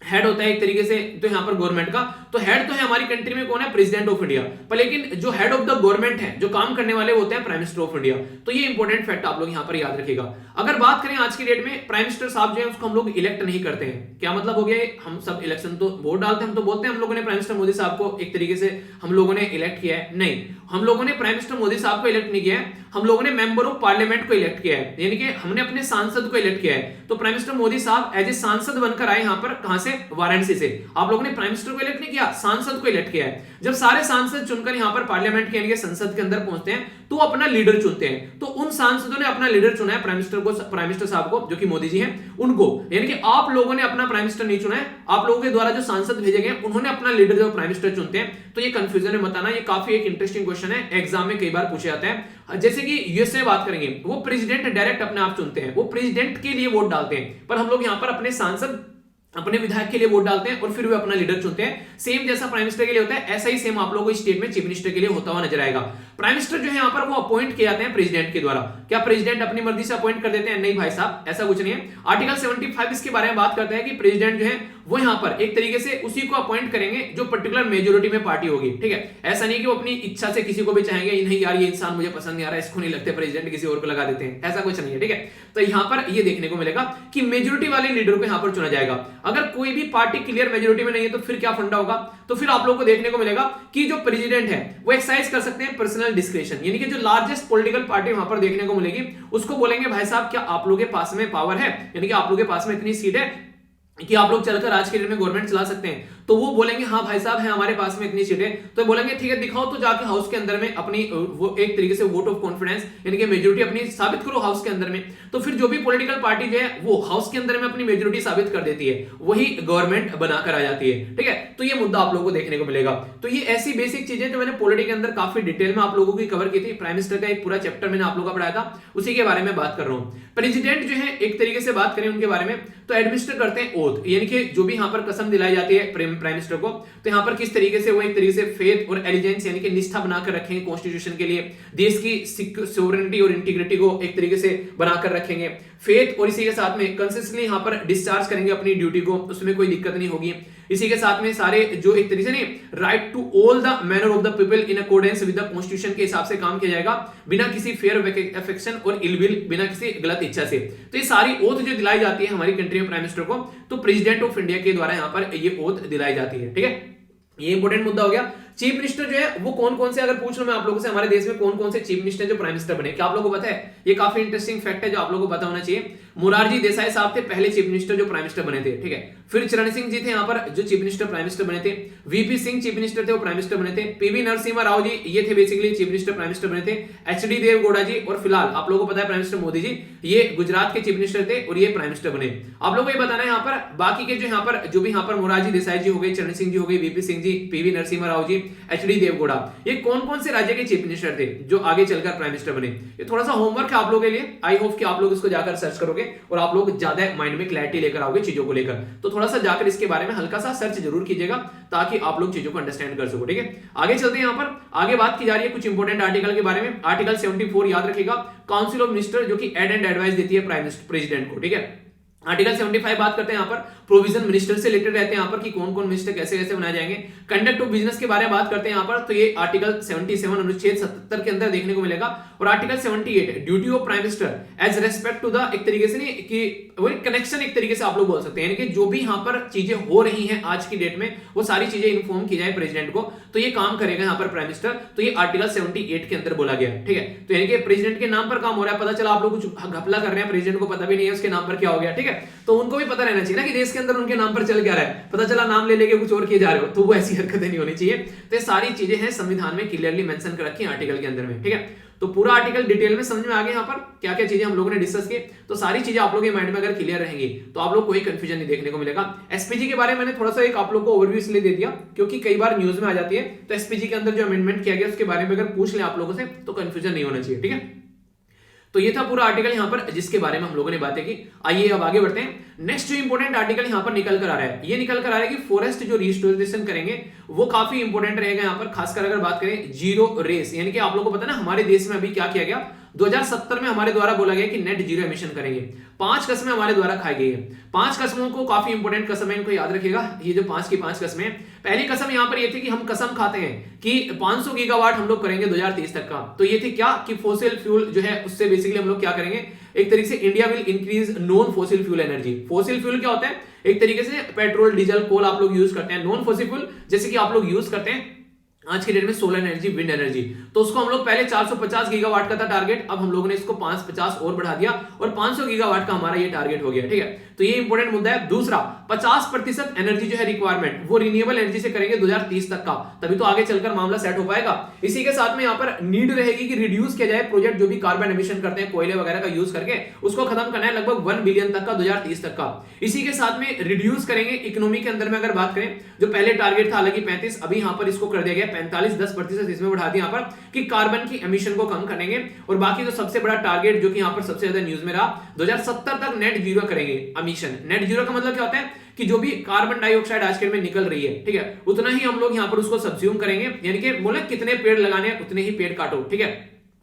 [SPEAKER 1] हेड होता है एक तरीके से तो यहाँ पर गवर्नमेंट का, तो हेड तो है हमारी कंट्री में कौन है, प्रेसिडेंट ऑफ इंडिया, पर लेकिन जो हेड ऑफ द गवर्नमेंट है, जो काम करने वाले होते हैं प्राइम मिनिस्टर ऑफ इंडिया। तो ये इंपॉर्टेंट फैक्ट आप लोग यहाँ पर याद रखिएगा। अगर बात करें आज की डेट में, प्राइम मिनिस्टर साहब जो है उसको हम लोग इलेक्ट नहीं करते हैं। क्या मतलब हो गया, हम सब इलेक्शन तो वोट डालते हैं, हम तो बोलते हैं हम लोगों ने प्राइम मिनिस्टर मोदी साहब को एक तरीके से हम लोगों ने इलेक्ट किया है, नहीं, हम लोगों ने प्राइम मिनिस्टर मोदी साहब को इलेक्ट नहीं किया है, हम लोगों ने मेंबर ऑफ पार्लियामेंट को इलेक्ट किया है, यानी कि हमने अपने सांसद को इलेक्ट किया है। तो प्राइम मिनिस्टर मोदी साहब एज ए सांसद बनकर आए यहाँ पर, कहां से, वाराणसी से। आप लोगों ने प्राइम मिनिस्टर को इलेक्ट नहीं किया, सांसद को इलेक्ट किया है। जब सारे सांसद चुनकर यहाँ पर पार्लियामेंट के यानी कि संसद के अंदर पहुंचते हैं तो अपना लीडर चुनते हैं, तो उन सांसदों ने अपना लीडर चुना है प्राइम मिनिस्टर साहब को, जो कि मोदी जी हैं उनको, यानी कि आप लोगों ने अपना प्राइम मिनिस्टर नहीं चुना है, आप लोगों के द्वारा जो सांसद भेजे गए उन्होंने अपना लीडर जो प्राइम मिनिस्टर चुनते हैं। तो ये कंफ्यूजन में बताना, ये काफी एक इंटरेस्टिंग क्वेश्चन है, एग्जाम में कई बार पूछे जाते हैं। जैसे कि यूएसए बात करेंगे, वो प्रेसिडेंट डायरेक्ट अपने आप चुनते हैं, वो प्रेसिडेंट के लिए वोट डालते हैं, पर हम लोग यहाँ पर अपने सांसद, अपने विधायक के लिए वोट डालते हैं और फिर वे अपना लीडर चुनते हैं। सेम जैसा प्राइम मिनिस्टर के लिए होता है, ऐसा ही सेम आप लोगों को स्टेट में चीफ मिनिस्टर के लिए होता हुआ नजर आएगा। प्राइम मिनिस्टर जो है यहाँ पर वो अपॉइंट किए जाते हैं प्रेसिडेंट के द्वारा। क्या प्रेसिडेंट अपनी मर्जी से अपॉइंट कर देते हैं? नहीं भाई साहब, ऐसा कुछ नहीं है। आर्टिकल 75 इसके बारे में बात करता है कि प्रेसिडेंट जो है वो यहाँ पर एक तरीके से उसी को अपॉइंट करेंगे जो पर्टिकुलर मेजोरिटी में पार्टी होगी, ठीक है। ऐसा नहीं कि वो अपनी इच्छा से किसी को भी चाहेंगे, नहीं यार ये इंसान मुझे पसंद नहीं आ रहा, इसको नहीं लगते प्रेसिडेंट, किसी और को लगा देते हैं, ऐसा कुछ नहीं है, ठीक है। तो यहाँ पर ये देखने को मिलेगा कि मेजोरिटी वाले लीडर को यहाँ पर चुना जाएगा। अगर कोई भी पार्टी क्लियर मेजोरिटी में नहीं है तो फिर क्या फंडा होगा, तो फिर आप लोगों को देखने को मिलेगा कि जो प्रेसिडेंट है वो एक्सरसाइज कर सकते हैं पर्सनल डिस्क्रेशन, यानी कि जो लार्जेस्ट पॉलिटिकल पार्टी वहां पर देखने को मिलेगी उसको बोलेंगे भाई साहब क्या आप लोगों के पास में पावर है, यानी कि आप लोगों के पास में इतनी सीट है कि आप लोग चलकर आज के दिन में गवर्नमेंट चला सकते हैं। तो वो बोलेंगे हाँ भाई साहब है हमारे पास में इतनी सीटें, तो बोलेंगे ठीक है दिखाओ, तो जाके हाउस के अंदर में अपनी वो एक तरीके से वोट ऑफ कॉन्फिडेंस यानी कि मेजोरिटी अपनी साबित करो हाउस के अंदर में। तो फिर जो भी पॉलिटिकल पार्टी जो है वो हाउस के अंदर में अपनी मेजोरिटी साबित कर देती है, वही गवर्नमेंट बनाकर आ जाती है, ठीक है। तो ये मुद्दा आप लोगों को देखने को मिलेगा। तो ये ऐसी बेसिक चीजें जो मैंने पॉलिटी के अंदर काफी डिटेल में आप लोगों की कवर की थी, प्राइम मिनिस्टर का एक पूरा चैप्टर मैंने आप लोगों का पढ़ाया था, उसी के बारे में बात कर रहा हूं। प्रेसिडेंट जो है एक तरीके से बात करें उनके बारे में, तो एडमिनिस्टर करते हैं ओथ, यानी कि जो भी यहाँ पर कसम दिलाई जाती है प्राइम मिनिस्टर को, तो यहाँ पर किस तरीके से वो एक तरीके से फेथ और एलिजेंस यानी कि निष्ठा बनाकर रखेंगे कॉन्स्टिट्यूशन के लिए, देश की सोवरेनिटी और इंटीग्रिटी को एक तरीके से बनाकर रखेंगे, फेथ और इसी के साथ में कंसिस्टेंटली यहाँ पर डिस्चार्ज करेंगे अपनी ड्यूटी को, उसमें कोई दिक्कत नहीं होगी। इसी के साथ में सारे जो एक तरीके से नहीं right to all the manner of the people in accordance with the constitution के हिसाब से काम किया जाएगा, बिना किसी फेयर अफेक्शन और इलविल, बिना किसी गलत इच्छा से। तो ये सारी ओथ जो दिलाई जाती है हमारी कंट्री में प्राइम मिनिस्टर को, तो प्रेसिडेंट ऑफ इंडिया के द्वारा यहाँ पर ये ओथ दिलाई जाती है, ठीक है। ये इंपॉर्टेंट मुद्दा हो गया। चीफ मिनिस्टर जो है वो कौन कौन से, अगर पूछ लो मैं आप लोगों से, हमारे देश में कौन कौन से चीफ मिनिस्टर जो प्राइम मिनिस्टर बने, क्या आप लोगों को पता है? ये काफी इंटरेस्टिंग फैक्ट है जो आप लोगों को पता होना चाहिए। मोरारजी देसाई साहब थे पहले चीफ मिनिस्टर जो प्राइम मिनिस्टर बने थे, ठीक है। फिर चरण सिंह जी थे यहाँ पर जो चीफ मिनिस्टर प्राइम मिनिस्टर बने थे। वीपी सिंह चीफ मिनिस्टर थे, वो प्राइम मिनिस्टर बने थे। पीवी नरसिम्हा राव जी ये थे basically chief minister prime minister बने थे। एचडी देवगौड़ा जी, और फिलहाल आप लोगों को पता है प्राइम मिनिस्टर मोदी जी, ये गुजरात के चीफ मिनिस्टर थे और ये प्राइम मिनिस्टर बने। आप लोगों को ये बताना है यहाँ पर बाकी के जो यहाँ पर जो भी यहाँ पर मोरारजी देसाई जी हो गए, चरण सिंह जी हो गए, VP Singh ji, PV Narasimha Rao ji, HD Deve Gowda, ये कौन कौन से राज्य के चीफ मिनिस्टर थे जो आगे चलकर प्राइम मिनिस्टर बने। ये थोड़ा सा होमवर्क है आप लोगों के लिए, आई होप कि आप लोग इसको जाकर सर्च करोगे और आप लोग ज्यादा माइंड में क्लैरिटी लेकर आओगे चीजों को लेकर। तो थोड़ा थोड़ा सा जाकर इसके बारे में हल्का सा सर्च जरूर कीजिएगा ताकि आप लोग चीजों को अंडरस्टैंड कर सको। ठीक है, आगे चलते हैं। यहाँ पर आगे बात की जा रही है कुछ इंपोर्टेंट आर्टिकल के बारे में। आर्टिकल 74 याद रखिएगा, काउंसिल ऑफ मिनिस्टर जो कि एड एंड एडवाइस देती है प्राइम मिनिस्टर प्रेसिडेंट को। ठीक है, आर्टिकल 75 बात करते हैं यहाँ पर प्रोविजन मिनिस्टर से रिलेटेड रहते हैं यहाँ पर कि कौन कौन मिनिस्टर कैसे कैसे बनाए जाएंगे। कंडक्ट ऑफ बिजनेस के बारे में बात करते हैं यहाँ पर, तो ये आर्टिकल 77 अनुच्छेद 77 के अंदर देखने को मिलेगा। और article 78 duty of prime minister as respect to the, एक तरीके से नहीं कि वही कनेक्शन एक तरीके से आप लोग बोल सकते हैं, यानी कि जो भी यहाँ पर चीजें हो रही हैं आज की डेट में वो सारी चीजें इन्फॉर्म की जाए प्रेसिडेंट को, तो ये काम करेगा यहाँ पर प्राइम मिनिस्टर। तो ये आर्टिकल 78 के अंदर बोला गया। ठीक है, तो यानी कि प्रेसिडेंट के नाम पर काम हो रहा है। पता चला आप लोग कुछ घपला कर रहे हैं, प्रेसिडेंट को पता भी नहीं है उसके नाम पर क्या हो गया। ठीक है, तो उनको भी पता रहना चाहिए ना कि देश के अंदर उनके नाम पर चल क्या रहा है। पता चला नाम ले लेके कुछ और किए जा रहे हो, तो वो ऐसी हरकतें नहीं होनी चाहिए। तो ये सारी चीजें हैं संविधान में क्लियरली मेंशन कर रखी है आर्टिकल के अंदर में। ठीक है, तो पूरा आर्टिकल डिटेल में समझ में आ गया यहाँ पर क्या क्या चीजें हम लोगों ने डिस्कस की। तो सारी चीजें आप लोगों के माइंड में अगर क्लियर रहेंगी तो आप लोग कोई कंफ्यूजन नहीं देखने को मिलेगा। एसपीजी के बारे में मैंने थोड़ा सा एक आप लोग को ओवरव्यू इसलिए दे दिया क्योंकि कई बार न्यूज में आ जाती है, तो एसपीजी के अंदर जो अमेंडमेंट किया गया उसके बारे में अगर पूछ ले आप लोगों से तो कंफ्यूजन नहीं होना चाहिए। ठीक है, तो ये था पूरा आर्टिकल यहाँ पर जिसके बारे में हम लोगों ने बातें की। आइए अब आगे बढ़ते हैं। नेक्स्ट जो इंपॉर्टेंट आर्टिकल यहाँ पर निकल कर आ रहा है, ये निकल कर आ रहा है कि फॉरेस्ट जो रिस्टोरेशन करेंगे वो काफी इंपॉर्टेंट रहेगा यहाँ पर, खासकर अगर बात करें जीरो रेस, यानी कि आप लोगों को पता है ना हमारे देश में अभी क्या किया गया, 2070 में हमारे द्वारा बोला गया कि नेट जीरो एमिशन करेंगे। 5 कस्में हमारे द्वारा खाई गई है। 5 कस्मों को काफी इंपॉर्टेंट कसम है, इनको याद रखिएगा। ये जो 5 की 5 कस्में, पहली कसम यहाँ पर ये थी कि हम कसम खाते हैं कि 500 गीगावाट हम लोग करेंगे 2030 तक का। तो ये थी क्या कि फोसिल फ्यूल जो है उससे बेसिकली हम लोग क्या करेंगे, एक तरीके से India will increase non fossil fuel energy. Fossil fuel क्या होता है, एक तरीके से पेट्रोल डीजल कोल आप लोग यूज करते हैं। नॉन फोसिल फ्यूल जैसे कि आप लोग यूज करते हैं आज की डेट में सोलर एनर्जी, विंड एनर्जी, तो उसको हम लोग पहले 450 गीगावाट का था टारगेट, अब हम लोगों ने इसको 550 और बढ़ा दिया और 500 गीगावाट का हमारा ये टारगेट हो गया। ठीक है, तो ये इंपॉर्टेंट मुद्दा है। दूसरा, 50% एनर्जी जो है रिक्वायरमेंट वो रिन्यूएबल एनर्जी से करेंगे 2030 तक का, तभी तो आगे चलकर मामला सेट हो पाएगा। इसी के साथ में यहाँ पर नीड रहेगी कि रिड्यूस किया जाए प्रोजेक्ट जो भी कार्बन एमिशन करते हैं कोयले वगैरह का यूज करके, उसको खत्म करना है लगभग 1 बिलियन तक का 2030 तक का। इसी के साथ में रिड्यूस करेंगे इकोनॉमी के अंदर में अगर बात करें, जो पहले टारगेट था हालांकि 35, अभी यहाँ पर इसको कर दिया गया 45, 10% इसमें बढ़ा दिया यहाँ पर कि कार्बन की एमिशन को कम करेंगे। और बाकी जो सबसे बड़ा टारगेट जो कि यहाँ पर सबसे ज्यादा न्यूज में रहा, 2070 तक नेट जीरो करेंगे एमिशन। नेट जीरो का मतलब क्या होता है कि जो भी कार्बन डाइऑक्साइड आज के में निकल रही है, ठीक है, उतना ही हम लोग यहाँ पर उसको सब्ज्यूम करेंगे, यानी कि बोले कितने पेड़ लगाने हैं उतने ही पेड़ काटो। ठीक है,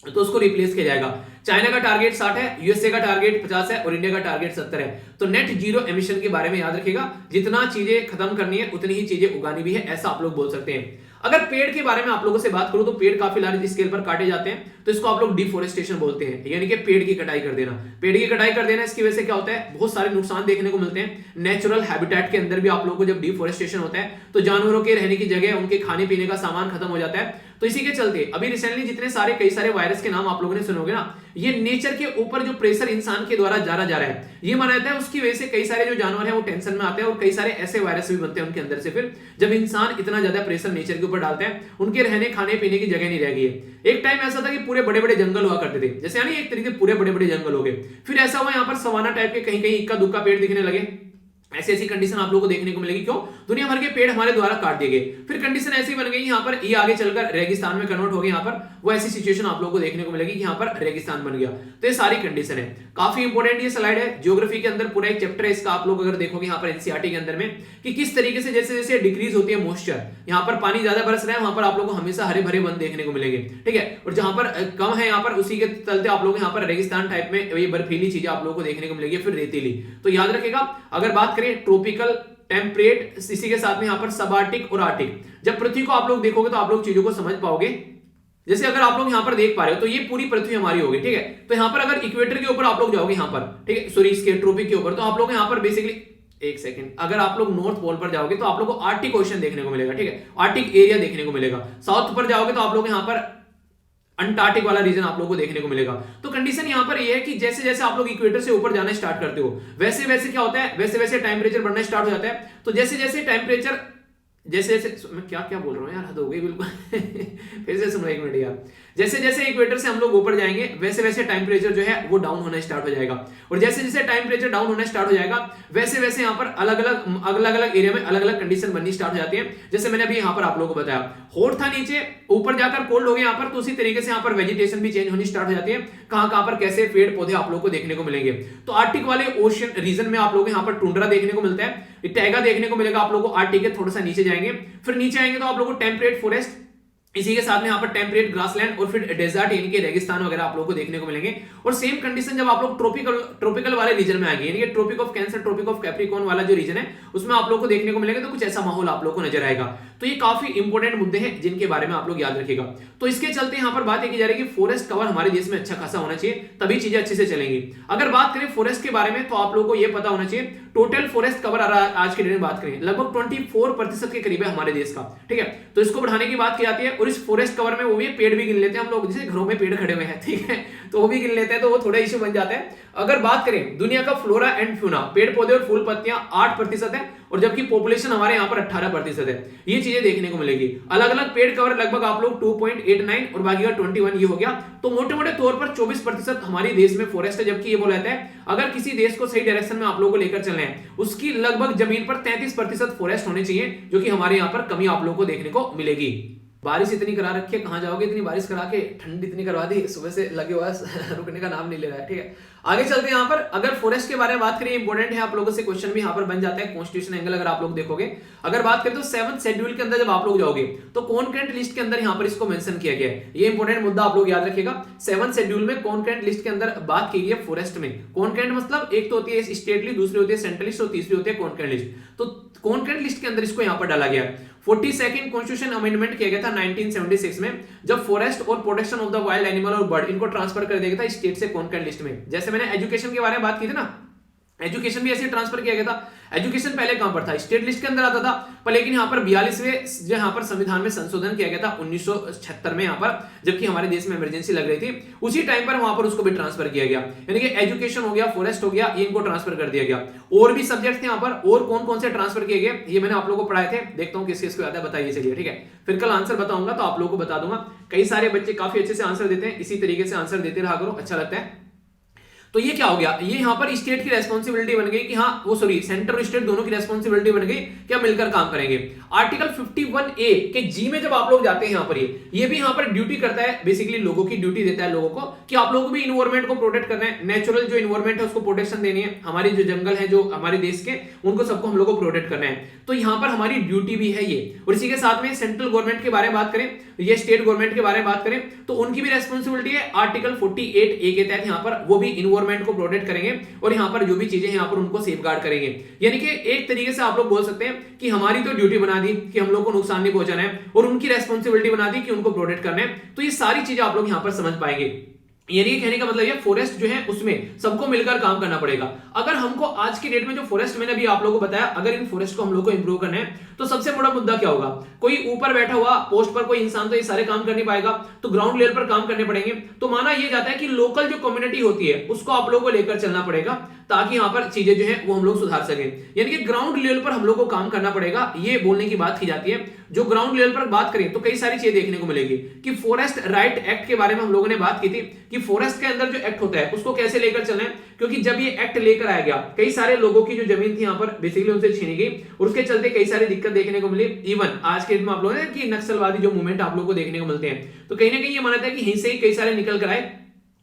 [SPEAKER 1] तो उसको रिप्लेस किया जाएगा। चाइना का टारगेट 60 है, यूएसए का टारगेट 50 है और इंडिया का टारगेट 70 है। तो नेट जीरो एमिशन के बारे में याद रखिएगा, जितना चीजें खत्म करनी है उतनी ही चीजें उगानी भी है, ऐसा आप लोग बोल सकते हैं। अगर पेड़ के बारे में आप लोगों से बात करूं तो पेड़ काफी लार्ज स्केल पर काटे जाते हैं, तो इसको आप लोग डिफोरेस्टेशन बोलते हैं, यानी कि पेड़ की कटाई कर देना। पेड़ की कटाई कर देना, इसकी वजह से क्या होता है, बहुत सारे नुकसान देखने को मिलते हैं। नेचुरल हैबिटेट के अंदर भी आप लोगों को जब डिफोरेस्टेशन होता है तो जानवरों के रहने की जगह, उनके खाने पीने का सामान खत्म हो जाता है। तो इसी के चलते अभी रिसेंटली जितने सारे कई सारे वायरस के नाम आप लोगों ने सुनोगे ना, ये नेचर के ऊपर जो प्रेशर इंसान के द्वारा जा रहा है, ये माना जाता है उसकी वजह से कई सारे जो जानवर हैं वो टेंशन में आते हैं और कई सारे ऐसे वायरस भी बनते हैं उनके अंदर से। फिर जब इंसान इतना ज्यादा प्रेशर नेचर के ऊपर डालते हैं, उनके रहने खाने पीने की जगह नहीं रह गई है। एक टाइम ऐसा था कि पूरे बड़े बड़े जंगल हुआ करते थे, जैसे यानी एक तरीके पूरे बड़े बड़े जंगल हो गए। फिर ऐसा हुआ यहाँ पर सवाना टाइप के कहीं कहीं इक्का दुक्का पेड़ दिखने लगे। ऐसी ऐसी कंडीशन आप लोगों को देखने को मिलेगी, क्यों, दुनिया भर के पेड़ हमारे द्वारा काट दिए गए। फिर कंडीशन ऐसी बन गई यहाँ पर, ये आगे चलकर रेगिस्तान में कन्वर्ट हो गई। यहाँ पर वो ऐसी सिचुएशन आप लोगों को देखने को मिलेगी कि यहाँ पर रेगिस्तान बन गया। तो ये सारी कंडीशन है, काफी इंपॉर्टेंट ये स्लाइड है। ज्योग्राफी के अंदर पूरा एक चैप्टर है इसका, आप लोग अगर देखोगे यहाँ पर एनसीईआरटी के अंदर में कि किस तरीके से जैसे जैसे डिक्रीज होती है मॉइस्चर, यहाँ पर पानी ज्यादा बरस रहा है, वहां पर आप लोग को हमेशा हरे भरे वन देखने को मिलेंगे। ठीक है, और जहां पर कम है यहाँ पर उसी के चलते आप लोग यहाँ पर रेगिस्तान टाइप में ये बर्फीली चीजें आप लोगों को देखने को मिलेगी, फिर रेतीली। तो याद रखेगा, अगर बात करें ट्रॉपिकल, टेम्परेट, इसी के साथ में यहाँ पर सब आर्टिक और आर्टिक, जब पृथ्वी को आप लोग देखोगे तो आप लोग चीजों को समझ पाओगे। जैसे अगर आप लोग यहाँ पर देख पा रहे हो तो ये पूरी पृथ्वी हमारी होगी, ठीक है। तो यहाँ पर अगर इक्वेटर के ऊपर आप लोग जाओगे यहाँ पर, ठीक है, सॉरी इसके ट्रॉपिक के ऊपर, तो आप लोग यहाँ पर बेसिकली एक सेकंड, अगर आप लोग नॉर्थ पोल पर जाओगे तो आप लोग को आर्टिक ओशन देखने को मिलेगा, ठीक है, आर्टिक एरिया देखने को मिलेगा। साउथ पर जाओगे तो आप लोग यहाँ पर अंटार्कटिक वाला रीजन आप लोगों को देखने को मिलेगा। तो कंडीशन यहाँ पर ये है कि जैसे जैसे आप लोग इक्वेटर से ऊपर जाना स्टार्ट करते हो, वैसे वैसे क्या होता है, वैसे वैसे टेम्परेचर बढ़ना स्टार्ट हो जाता है। तो जैसे जैसे टेम्परेचर, जैसे जैसे मैं क्या क्या बोल रहा हूँ यार, हद हो गई बिल्कुल फिर से सुनो एक मिनट यार। जैसे जैसे इक्वेटर से हम लोग ऊपर जाएंगे वैसे वैसे टेम्परेचर जो है वो डाउन होना स्टार्ट हो जाएगा, और जैसे जैसे टेम्परेचर डाउन होना स्टार्ट हो जाएगा वैसे वैसे यहाँ पर अलग अलग एरिया में अलग अलग कंडीशन बननी स्टार्ट हो जाती है। जैसे मैंने अभी यहाँ पर आप लोगों को बताया हॉट था नीचे, ऊपर जाकर कोल्ड हो गया यहाँ पर, तो उसी तरीके से यहाँ पर वेजिटेशन भी चेंज होनी स्टार्ट हो जाती है। कहां पर कैसे पेड़ पौधे आप लोगों को देखने को मिलेंगे, तो आर्टिक वाले ओशन रीजन में आप लोगों को यहाँ पर टुंड्रा देखने को मिलता है, टैगा देखने को मिलेगा आप लोगों को आर्टिक के थोड़ा सा नीचे जाएंगे, फिर नीचे आएंगे तो आप लोगों को टेम्परेट फॉरेस्ट, इसी के साथ में यहाँ पर टेम्परेट ग्रासलैंड और फिर डेजर्ट यानी कि रेगिस्तान वगैरह आप लोगों को देखने को मिलेंगे। और सेम कंडीशन जब आप लोग ट्रॉपिकल वाले रीजन में आएंगे, यानी कि tropic of cancer tropic of capricorn वाला जो रीजन है उसमें आप लोगों को देखने को मिलेगा, तो कुछ ऐसा माहौल आप लोगों को नजर आएगा। तो ये काफी इंपॉर्टेंट मुद्दे हैं जिनके बारे में आप लोग याद रखिएगा। तो इसके चलते यहाँ पर बात की जा रही है कि फॉरेस्ट कवर हमारे देश में अच्छा खासा होना चाहिए, तभी चीजें अच्छे से चलेंगी। अगर बात करें फॉरेस्ट के बारे में तो आप लोगों को यह पता होना चाहिए टोटल फॉरेस्ट कवर आज के डेट में बात करें लगभग 24% के करीब है हमारे देश का, ठीक है। तो इसको बढ़ाने की बात की जाती है, और इस फॉरेस्ट कवर में वो भी पेड़ भी गिन लेते हैं हम लोग, जैसे घरों में पेड़ खड़े हुए हैं, ठीक है, तो वो भी गिन लेते हैं, तो वो थोड़ा इश्यू बन जाता है। अगर बात करें दुनिया का फ्लोरा एंड फ्यूना, पेड़ पौधे और फूल पत्तियां 8% है, और जबकि पॉपुलेशन हमारे यहाँ पर 18% है। ये चीजें देखने को मिलेगी। अलग अलग पेड़ कवर लगभग आप लोग 2.89 और बाकी का 21 ये हो गया। तो मोटे मोटे तौर पर 24% हमारे देश में फॉरेस्ट है, जबकि ये बोला जाता है अगर किसी देश को सही डायरेक्शन में आप लोगों को लेकर चलना है उसकी लगभग जमीन पर 33% फॉरेस्ट होने चाहिए, जो कि हमारे यहाँ पर कमी आप लोगों को देखने को मिलेगी। बारिश इतनी करा रखी है, कहां जाओगे इतनी बारिश करा के, ठंड इतनी करवा दी, सुबह से लगे हुआ रुकने का नाम नहीं ले रहा है, ठीक है। आगे चलते हैं। यहाँ पर अगर फॉरेस्ट के बारे में बात करें, इंपॉर्टेंट है, आप लोगों से क्वेश्चन भी यहाँ पर बन जाता है कॉन्स्टिट्यूशन एंगल अगर आप लोग देखोगे। अगर बात करें तो 7th शेड्यूल के अंदर जब आप लोग जाओगे तो कॉन्करेंट लिस्ट के अंदर यहाँ पर इसको मेंशन किया गया है। ये इंपॉर्टेंट मुद्दा आप लोग याद रखिएगा। 7th शेड्यूल में कॉन्करेंट लिस्ट के अंदर बात की गई है फॉरेस्ट में। कॉन्करेंट मतलब एक तो होती है स्टेट लिस्ट, दूसरी होती है सेंट्रल लिस्ट और तीसरी होती है कॉन्करेंट लिस्ट। तो कॉन्करेंट लिस्ट के अंदर इसको यहाँ पर डाला गया है। 42nd कॉन्स्टिट्यूशन अमेंडमेंट किया गया था 1976 में, जब फॉरेस्ट और protection of the wild animal और बर्ड इनको ट्रांसफर कर दिया गया था स्टेट से कॉन्करेंट लिस्ट में। जैसे मैंने एजुकेशन के बारे में बात की थी ना, एजुकेशन भी ऐसे ट्रांसफर किया गया था। एजुकेशन पहले कहां पर था, स्टेट लिस्ट के अंदर आता था, पर लेकिन यहाँ पर 42वें जो यहाँ पर संविधान में संशोधन किया गया था 1976 में यहाँ पर, जबकि हमारे देश में इमरजेंसी लग रही थी, उसी टाइम पर वहां पर उसको भी ट्रांसफर किया गया। यानी कि एजुकेशन हो गया, फॉरेस्ट हो गया, इनको ट्रांसफर कर दिया गया। और भी सब्जेक्ट थे यहाँ पर, और कौन कौन से ट्रांसफर किए गए ये मैंने आप लोगों को पढ़ाए थे, देखता हूँ किस किसको याद है, बताइए चलिए, ठीक है। फिर कल आंसर बताऊंगा तो आप लोगों को बता दूंगा। कई सारे बच्चे काफी अच्छे से आंसर देते हैं, इसी तरीके से आंसर देते रहा करो, अच्छा लगता है। तो ये क्या हो गया, ये यहाँ पर स्टेट की रेस्पॉन्सिबिलिटी बन गई कि हाँ वो सॉरी सेंटर और स्टेट दोनों की रेस्पॉन्सिबिलिटी बन गई क्या मिलकर काम करेंगे। आर्टिकल 51A के जी में जब आप लोग जाते हैं यहाँ पर ये भी यहाँ पर ड्यूटी करता है, बेसिकली लोगों की ड्यूटी देता है लोगों को कि आप लोगों को भी इन्वायरमेंट को प्रोटेक्ट करना है, नेचुरल जो इन्वायरमेंट है उसको प्रोटेक्शन देनी है, हमारी जो जंगल है जो हमारे देश के उनको सबको हम लोग को प्रोटेक्ट करना है। तो यहाँ पर हमारी ड्यूटी भी है ये। और इसी के साथ में सेंट्रल गवर्नमेंट के बारे में बात करें, ये स्टेट गवर्नमेंट के बारे में बात करें तो उनकी भी रेस्पॉन्सिबिलिटी है आर्टिकल 48A के तहत यहाँ पर वो भी इन्वायरमेंट को प्रोटेक्ट करेंगे और यहाँ पर जो भी चीजें हैं यहाँ पर उनको सेफगार्ड करेंगे। यानी कि एक तरीके से आप लोग बोल सकते हैं कि हमारी तो ड्यूटी बना दी कि हम लोग को नुकसान नहीं पहुंचाना है, और उनकी रेस्पॉन्सिबिलिटी बना दी कि उनको प्रोटेक्ट करना है। तो ये सारी चीजें आप लोग यहाँ पर समझ पाएंगे। यानी कहने का मतलब ये फॉरेस्ट जो है उसमें सबको मिलकर काम करना पड़ेगा। अगर हमको आज की डेट में जो फॉरेस्ट मैंने अभी आप लोगों को बताया, अगर इन फॉरेस्ट को हम लोग को इंप्रूव करना है तो सबसे बड़ा मुद्दा क्या होगा, कोई ऊपर बैठा हुआ पोस्ट पर कोई इंसान तो ये सारे काम कर नहीं पाएगा, तो ग्राउंड लेवल पर काम करने पड़ेंगे। तो माना यह जाता है कि लोकल जो कम्युनिटी होती है उसको आप लोगों को लेकर चलना पड़ेगा ताकि यहाँ पर चीजें जो है वो हम लोग सुधार सकें। यानी कि ग्राउंड लेवल पर हम लोग को काम करना पड़ेगा, ये बोलने की बात की जाती है। जो ग्राउंड लेवल पर बात करें तो कई सारी चीजें देखने को मिलेगी कि फॉरेस्ट राइट एक्ट के बारे में हम लोगों ने बात की थी कि फॉरेस्ट के अंदर जो एक्ट होता है उसको कैसे लेकर चलना है, क्योंकि जब ये एक्ट लेकर आया गया कई सारे लोगों की जो जमीन थी यहाँ पर बेसिकली उनसे छीनी गई और उसके चलते कई सारी दिक्कत देखने को मिली। इवन आज के दिन में आप लोगों ने कि नक्सलवादी जो मूवमेंट आप लोगों को देखने को मिलते हैं, तो कहीं ना कहीं ये माना है कि यहीं से ही कई सारे निकल कर आए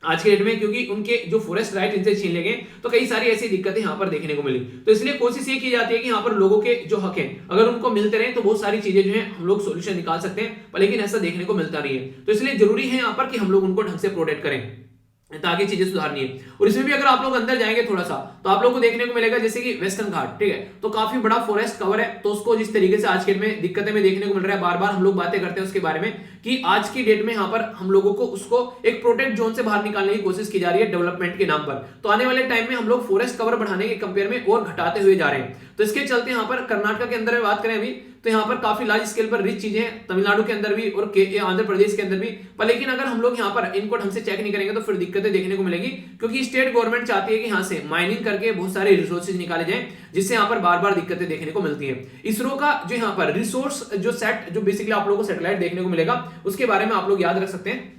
[SPEAKER 1] आज के डेट में, क्योंकि उनके जो फॉरेस्ट राइट इनसे छीन ले गए, तो कई सारी ऐसी दिक्कतें यहाँ पर देखने को मिली। तो इसलिए कोशिश ये की जाती है कि यहाँ पर लोगों के जो हक हैं अगर उनको मिलते रहे तो बहुत सारी चीजें जो है हम लोग सोल्यूशन निकाल सकते हैं, पर लेकिन ऐसा देखने को मिलता नहीं है। तो इसलिए जरूरी है यहाँ पर कि हम लोग उनको ढंग से प्रोटेक्ट करें ताकि चीजें सुधारनी है। और इसमें भी अगर आप लोग अंदर जाएंगे थोड़ा सा तो आप लोग को देखने को मिलेगा जैसे कि वेस्टर्न घाट, ठीक है, तो काफी बड़ा फॉरेस्ट कवर है। तो उसको जिस तरीके से आज के डेट में दिक्कतें में देखने को मिल रहा है, बार बार हम लोग बातें करते हैं उसके बारे में कि आज की डेट में यहाँ पर हम लोगों को उसको एक प्रोटेक्ट जोन से बाहर निकालने की कोशिश की जा रही है डेवलपमेंट के नाम पर। तो आने वाले टाइम में हम लोग फॉरेस्ट कवर बढ़ाने के कंपेयर में और घटाते हुए जा रहे हैं। तो इसके चलते यहाँ पर कर्नाटक के अंदर में बात करें अभी तो यहाँ पर काफी लार्ज स्केल पर रिच चीजें हैं, तमिलनाडु के अंदर भी और आंध्र प्रदेश के अंदर भी। पर लेकिन अगर हम लोग यहाँ पर इनको ढंग से चेक नहीं करेंगे तो फिर दिक्कतें देखने को मिलेगी, क्योंकि स्टेट गवर्नमेंट चाहती है कि यहाँ से माइनिंग करके बहुत सारे रिसोर्सेज निकाले जाएं, जिससे यहाँ पर बार बार दिक्कतें देखने को मिलती हैं। इसरो का जो यहाँ पर रिसोर्स जो सेट जो बेसिकली आप लोगों को सैटेलाइट देखने को मिलेगा उसके बारे में आप लोग याद रख सकते हैं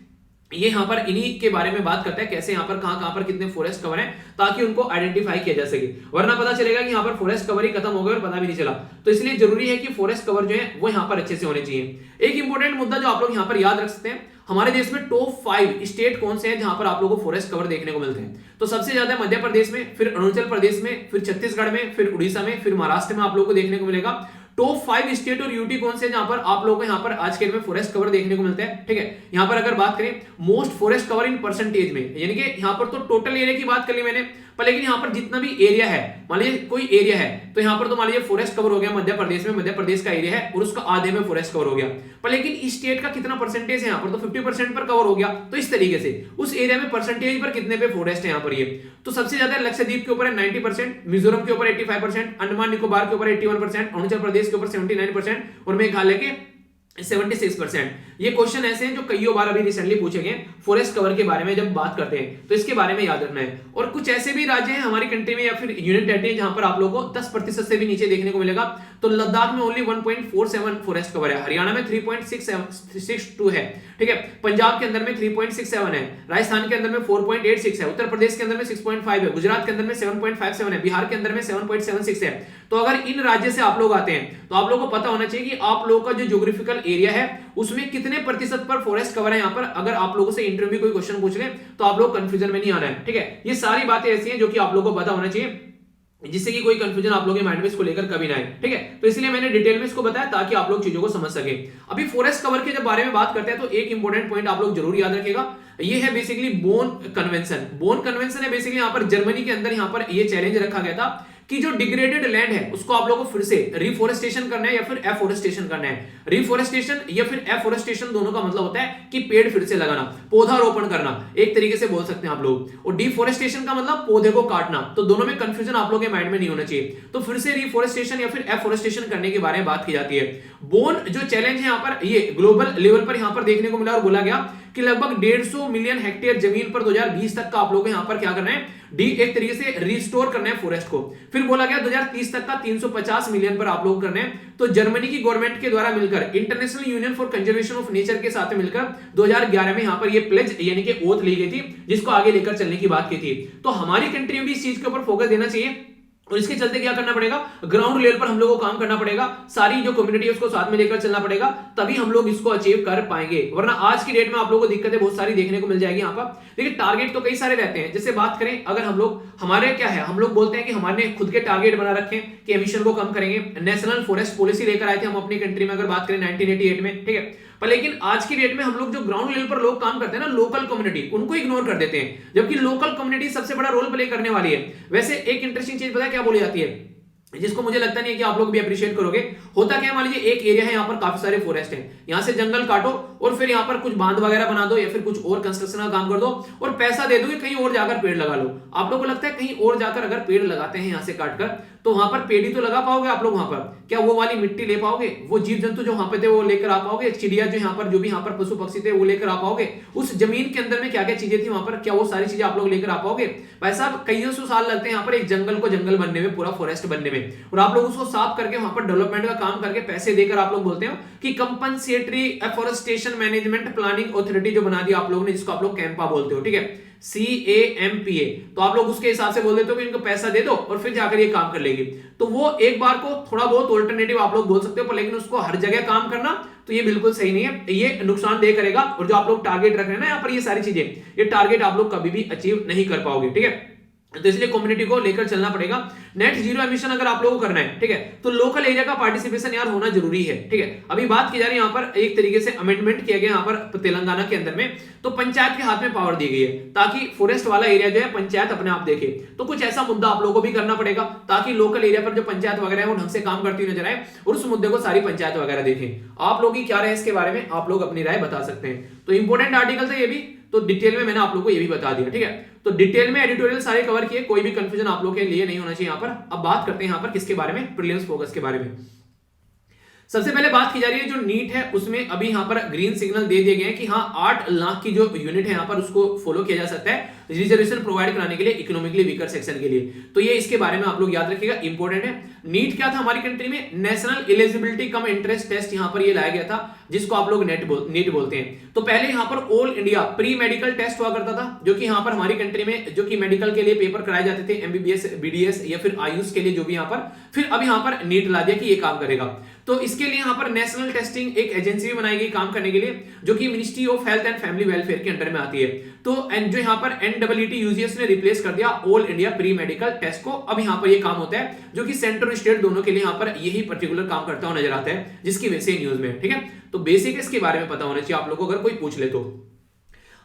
[SPEAKER 1] ये यहाँ पर इन्हीं के बारे में बात करता है, कैसे यहाँ पर कहां पर कितने फॉरेस्ट कवर हैं, ताकि उनको आइडेंटिफाई किया जा सके, वरना पता चलेगा कि यहाँ पर फॉरेस्ट कवर ही खत्म हो गए और पता भी नहीं चला। तो इसलिए जरूरी है कि फॉरेस्ट कवर जो है वो यहाँ पर अच्छे से होने चाहिए। एक इंपॉर्टेंट मुद्दा जो आप लोग यहाँ पर याद रख सकते हैं, हमारे देश में टॉप 5 स्टेट कौन से हैं जहां पर आप लोगों को फॉरेस्ट कवर देखने को मिलते हैं। तो सबसे ज्यादा मध्य प्रदेश में, फिर अरुणाचल प्रदेश में, फिर छत्तीसगढ़ में, फिर उड़ीसा में, फिर महाराष्ट्र में आप लोगों को देखने को मिलेगा। टॉप 5 स्टेट और यूटी कौन से जहां पर आप लोगों को यहां पर आज के डेट में फॉरेस्ट कवर देखने को मिलता है। ठीक है, यहां पर अगर बात करें most forest cover in percentage में, यानी कि यहां पर तो टोटल एरिया की बात कर ली मैंने, पर लेकिन यहां पर जितना भी एरिया है, मान लीजिए कोई एरिया है तो यहां पर तो मान लीजिए फॉरेस्ट कवर हो गया मध्य प्रदेश में, मध्य प्रदेश का एरिया है और उसका आधे में फॉरेस्ट कवर हो गया, पर लेकिन इस स्टेट का कितना परसेंटेज है, यहां पर तो 50% पर कवर हो गया। तो इस तरीके से उस एरिया में परसेंटेज पर कितने पे फॉरेस्ट है यहां पर ये, तो सबसे ज्यादा लक्षद्वीप के ऊपर है 90%, मिजोरम के ऊपर 85%, अंडमान निकोबार के ऊपर 81%, अरुणाचल प्रदेश के ऊपर 79% और मेघालय के 76%। ये क्वेश्चन ऐसे हैं जो कई बार अभी रिसेंटली पूछे गए फॉरेस्ट कवर के बारे में जब बात करते हैं, तो इसके बारे में याद रखना है। और कुछ ऐसे भी राज्य हैं हमारी कंट्री में या फिर यूनियन टेरिटरी जहां पर आप लोगों को 10% से भी नीचे देखने को मिलेगा। तो लद्दाख में ओनली 1.47 फॉरेस्ट कवर है, हरियाणा में 3.62 है, ठीक है, पंजाब के अंदर में 3.67 है, राजस्थान के अंदर में 4.86 है, उत्तर प्रदेश के अंदर में 6.5 है, गुजरात के अंदर में 7.57 है, बिहार के अंदर में 7.76 है। तो अगर इन राज्य से आप लोग आते हैं तो आप लोगों को पता होना चाहिए कि आप लोगों का जो ज्योग्राफिकल एरिया है उसमें कितने प्रतिशत पर फॉरेस्ट कवर है। यहां पर अगर आप लोगों से इंटरव्यू कोई क्वेश्चन पूछ ले तो आप लोग कंफ्यूजन में नहीं आना है, ठीक है। ये सारी बातें ऐसी हैं जो कि आप लोगों को पता होना चाहिए, जिससे कि कोई कंफ्यूजन आप लोगों के माइंड में इसको लेकर कभी ना आए, ठीक है। तो इसलिए मैंने डिटेल में इसको बताया ताकि आप लोग चीजों को समझ सके। अभी फॉरेस्ट कवर के जब बारे में बात करते हैं तो एक इंपॉर्टेंट पॉइंट आप लोग जरूर याद रखिएगा, ये है basically bone convention. Bone convention है बेसिकली यहाँ पर जर्मनी के अंदर यहाँ पर ये चैलेंज रखा गया था कि जो डिग्रेडेड लैंड है उसको आप लोगों को फिर से रिफॉरेस्टेशन करना है या फिर एफॉरेस्टेशन करना है। रिफॉरेस्टेशन या फिर एफॉरेस्टेशन दोनों का मतलब होता है कि पेड़ फिर से लगाना, पौधारोपण करना, एक तरीके से बोल सकते हैं आप लोग। और डिफॉरेस्टेशन का मतलब पौधे को काटना। तो दोनों में कंफ्यूजन आप लोगों के माइंड में नहीं होना चाहिए। तो फिर से रिफॉरेस्टेशन या फिर एफॉरेस्टेशन करने के बारे में बात की जाती है। बोन जो चैलेंज है यहाँ पर ये ग्लोबल लेवल पर यहाँ पर देखने को मिला और बोला गया कि लगभग 150 मिलियन हेक्टेयर जमीन पर 2020 तक का आप लोग यहाँ पर क्या करना है, एक तरीके से रिस्टोर करना है फॉरेस्ट को। फिर बोला गया 2030 तक का 350 मिलियन पर आप लोग करना है। तो जर्मनी की गवर्नमेंट के द्वारा मिलकर international union for conservation of nature के साथ मिलकर 2011 में यहाँ पर ये प्लेज यानी कि ओथ ली गई थी, जिसको आगे लेकर चलने की बात की थी। तो हमारी कंट्री में भी इस चीज के ऊपर फोकस देना चाहिए और इसके चलते क्या करना पड़ेगा, ग्राउंड लेवल पर हम लोगों को काम करना पड़ेगा, सारी जो कम्युनिटी है उसको साथ में लेकर चलना पड़ेगा, तभी हम लोग इसको अचीव कर पाएंगे। वरना आज की डेट में आप लोगों को दिक्कतें बहुत सारी देखने को मिल जाएगी यहाँ पर। देखिए टारगेट तो कई सारे रहते हैं। जैसे बात करें अगर हम लोग, हमारे क्या है, हम लोग बोलते हैं कि हमारे खुद के टारगेट बना रखे हैं कि एमिशन को कम करेंगे। नेशनल फॉरेस्ट पॉलिसी लेकर आए थे हम अपनी कंट्री में, अगर बात करें 1988 में, ठीक है। पर लेकिन आज की डेट में हम लोग जो ग्राउंड लेवल पर लोग काम करते हैं ना, लोकल कम्युनिटी, उनको इग्नोर कर देते हैं, जबकि लोकल कम्युनिटी सबसे बड़ा रोल प्ले करने वाली है। वैसे एक इंटरेस्टिंग चीज पता है क्या बोली जाती है, जिसको मुझे लगता नहीं है कि आप लोग भी अप्रिशिएट करोगे। होता क्या है, मान लीजिए एक एरिया है, यहाँ पर काफी सारे फॉरेस्ट हैं, यहाँ से जंगल काटो और फिर यहाँ पर कुछ बांध वगैरह बना दो या फिर कुछ और कंस्ट्रक्शन का काम कर दो और पैसा दे दो कि कहीं और जाकर पेड़ लगा लो। आप लोगों को लगता है कहीं और जाकर अगर पेड़ लगाते हैं यहाँ से काटकर तो वहां पर पेड़ ही तो लगा पाओगे आप लोग, वहां पर क्या वो वाली मिट्टी ले पाओगे, वो जीव जंतु जो वहां पे थे वो लेकर आ पाओगे, चिड़िया जो यहाँ पर जो भी यहाँ पर पशु पक्षी थे वो लेकर आ पाओगे, उस जमीन के अंदर में क्या क्या चीजें थी वहां पर, क्या वो सारी चीजें आप लोग लेकर आ पाओगे? भाई साहब कईयों सौ साल लगते हैं यहाँ पर एक जंगल को जंगल बनने में, पूरा फॉरेस्ट बनने में, और आप लोग उसको साफ करके वहां पर डेवलपमेंट का काम करके पैसे देकर आप लोग बोलते हो कि compensatory afforestation management planning authority जो बना दिया आप लोगों ने, जिसको आप लोग कैंपा बोलते हो, ठीक है, CAMPA। तो आप लोग उसके हिसाब से बोल देते हो कि इनको पैसा दे दो और फिर जाकर ये काम कर लेगी। तो वो एक बार को थोड़ा बहुत ऑल्टरनेटिव आप लोग बोल सकते हो, पर लेकिन उसको हर जगह काम करना तो ये बिल्कुल सही नहीं है, ये नुकसानदेह करेगा। और जो आप लोग टारगेट रख रहे हैं ना यहाँ पर, ये सारी चीजें, ये टारगेट आप लोग कभी भी अचीव नहीं कर पाओगे, ठीक है। तो इसलिए कम्युनिटी को लेकर चलना पड़ेगा। नेट जीरो एमिशन अगर आप लोगों को करना है, ठीक है, तो लोकल एरिया का पार्टिसिपेशन यार होना जरूरी है, ठीक है। अभी बात की जा रही है यहाँ पर एक तरीके से अमेंडमेंट किया गया यहाँ पर तेलंगाना के अंदर में, तो पंचायत के हाथ में पावर दी गई है ताकि फॉरेस्ट वाला एरिया जो है पंचायत अपने आप देखे। तो कुछ ऐसा मुद्दा आप लोगों को भी करना पड़ेगा ताकि लोकल एरिया पर जो पंचायत वगैरह है वो ढंग से काम करती हुई नजर आए और उस मुद्दे को सारी पंचायत वगैरह देखें। आप लोग की क्या राय इसके बारे में, आप लोग अपनी राय बता सकते हैं। तो इंपॉर्टेंट आर्टिकल था ये भी, तो डिटेल में मैंने आप लोगों को ये भी बता दिया, ठीक है। तो डिटेल में एडिटोरियल सारे कवर किए, कोई भी कंफ्यूजन आप लोगों के लिए नहीं होना चाहिए यहाँ पर। अब बात करते हैं यहाँ पर किसके बारे में, प्रीलिम्स फोकस के बारे में। सबसे पहले बात की जा रही है जो नीट है उसमें अभी यहाँ पर ग्रीन सिग्नल दे दिए गए हैं कि हाँ 8 लाख की जो यूनिट है यहाँ पर उसको फॉलो किया जा सकता है। रिजर्वेशन प्रोवाइड कराने के लिए इकोनॉमिकली वीकर सेक्शन के लिए। तो ये इसके बारे में आप लोग याद रखिएगा, इंपॉर्टेंट है। नीट क्या था हमारी कंट्री में, national eligibility cum entrance test यहाँ पर ये लाया गया था, जिसको आप लोग नीट बोलते हैं। तो पहले यहाँ पर all India pre medical test हुआ करता था, जो कि यहाँ पर हमारी कंट्री में जो कि मेडिकल के लिए पेपर कराए जाते थे, एमबीबीएस, बीडीएस या फिर आयुष के लिए जो भी यहाँ पर, फिर अब यहाँ पर नीट ला दिया कि ये काम करेगा। तो इसके लिए यहाँ पर नेशनल टेस्टिंग एक एजेंसी भी बनाई गई काम करने के लिए, जो कि ministry of health and family welfare के अंडर में आती है। तो जो यहाँ पर एनडब्ल्यूटी यूजीएस ने रिप्लेस कर दिया all India pre medical test को। अब यहाँ पर ये काम होता है, जो कि सेंटर और स्टेट दोनों के लिए यहाँ पर यही पर्टिकुलर काम करता हुआ नजर आता है, जिसकी वजह से न्यूज में, ठीक है। तो बेसिक इसके बारे में पता होना चाहिए आप लोगों को, अगर कोई पूछ ले तो।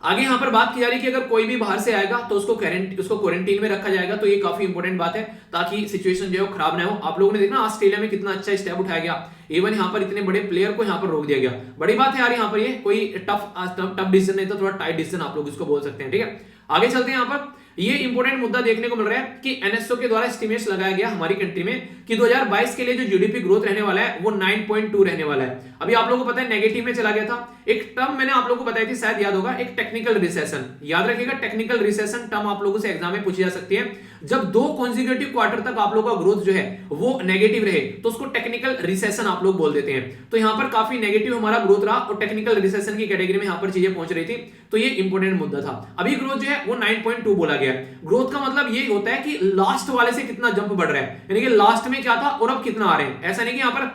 [SPEAKER 1] आगे यहाँ पर बात की जा रही है कि अगर कोई भी बाहर से आएगा तो उसको क्वारंटीन में रखा जाएगा। तो ये काफी इंपॉर्टेंट बात है, ताकि सिचुएशन जो है वो खराब ना हो। आप लोगों ने देखा ऑस्ट्रेलिया में कितना अच्छा स्टेप उठाया गया, इवन यहाँ पर इतने बड़े प्लेयर को यहाँ पर रोक दिया गया। बड़ी बात है यार, यहाँ पर ये कोई टफ डिसीजन नहीं था, थोड़ा टाइट डिसीजन आप लोग इसको बोल सकते हैं, ठीक है। आगे चलते हैं। यहाँ पर ये इंपॉर्टेंट मुद्दा देखने को मिल रहा है कि एनएसओ के द्वारा एस्टिमेट्स लगाया गया हमारी कंट्री में कि 2022 के लिए जो जीडीपी ग्रोथ रहने वाला है वो 9.2 रहने वाला है। अभी आप लोगों को पता है नेगेटिव में चला गया था। एक टर्म मैंने आप लोगों को बताई थी, शायद याद होगा, एक टेक्निकल रिसेशन। याद रखिएगा, टेक्निकल रिसेशन टर्म आप लोगों से एग्जाम में पूछी जा सकती है। जब 2 कॉन्जिक्यूटिव क्वार्टर तक आप लोगों का ग्रोथ जो है वो नेगेटिव रहे तो उसको टेक्निकल रिसेशन आप लोग बोल देते हैं। तो यहाँ पर काफी नेगेटिव हमारा ग्रोथ रहा और टेक्निकल रिसेशन की कैटेगरी में यहाँ पर चीजें पहुंच रही थी। तो ये इंपॉर्टेंट मुद्दा था। अभी ग्रोथ जो है वो 9.2 बोला गया। ग्रोथ का मतलब ये होता है कि लास्ट वाले से कितना जंप बढ़ रहा है, यानी कि लास्ट में क्या था और अब कितना आ रहे हैं। ऐसा नहीं कि यहाँ पर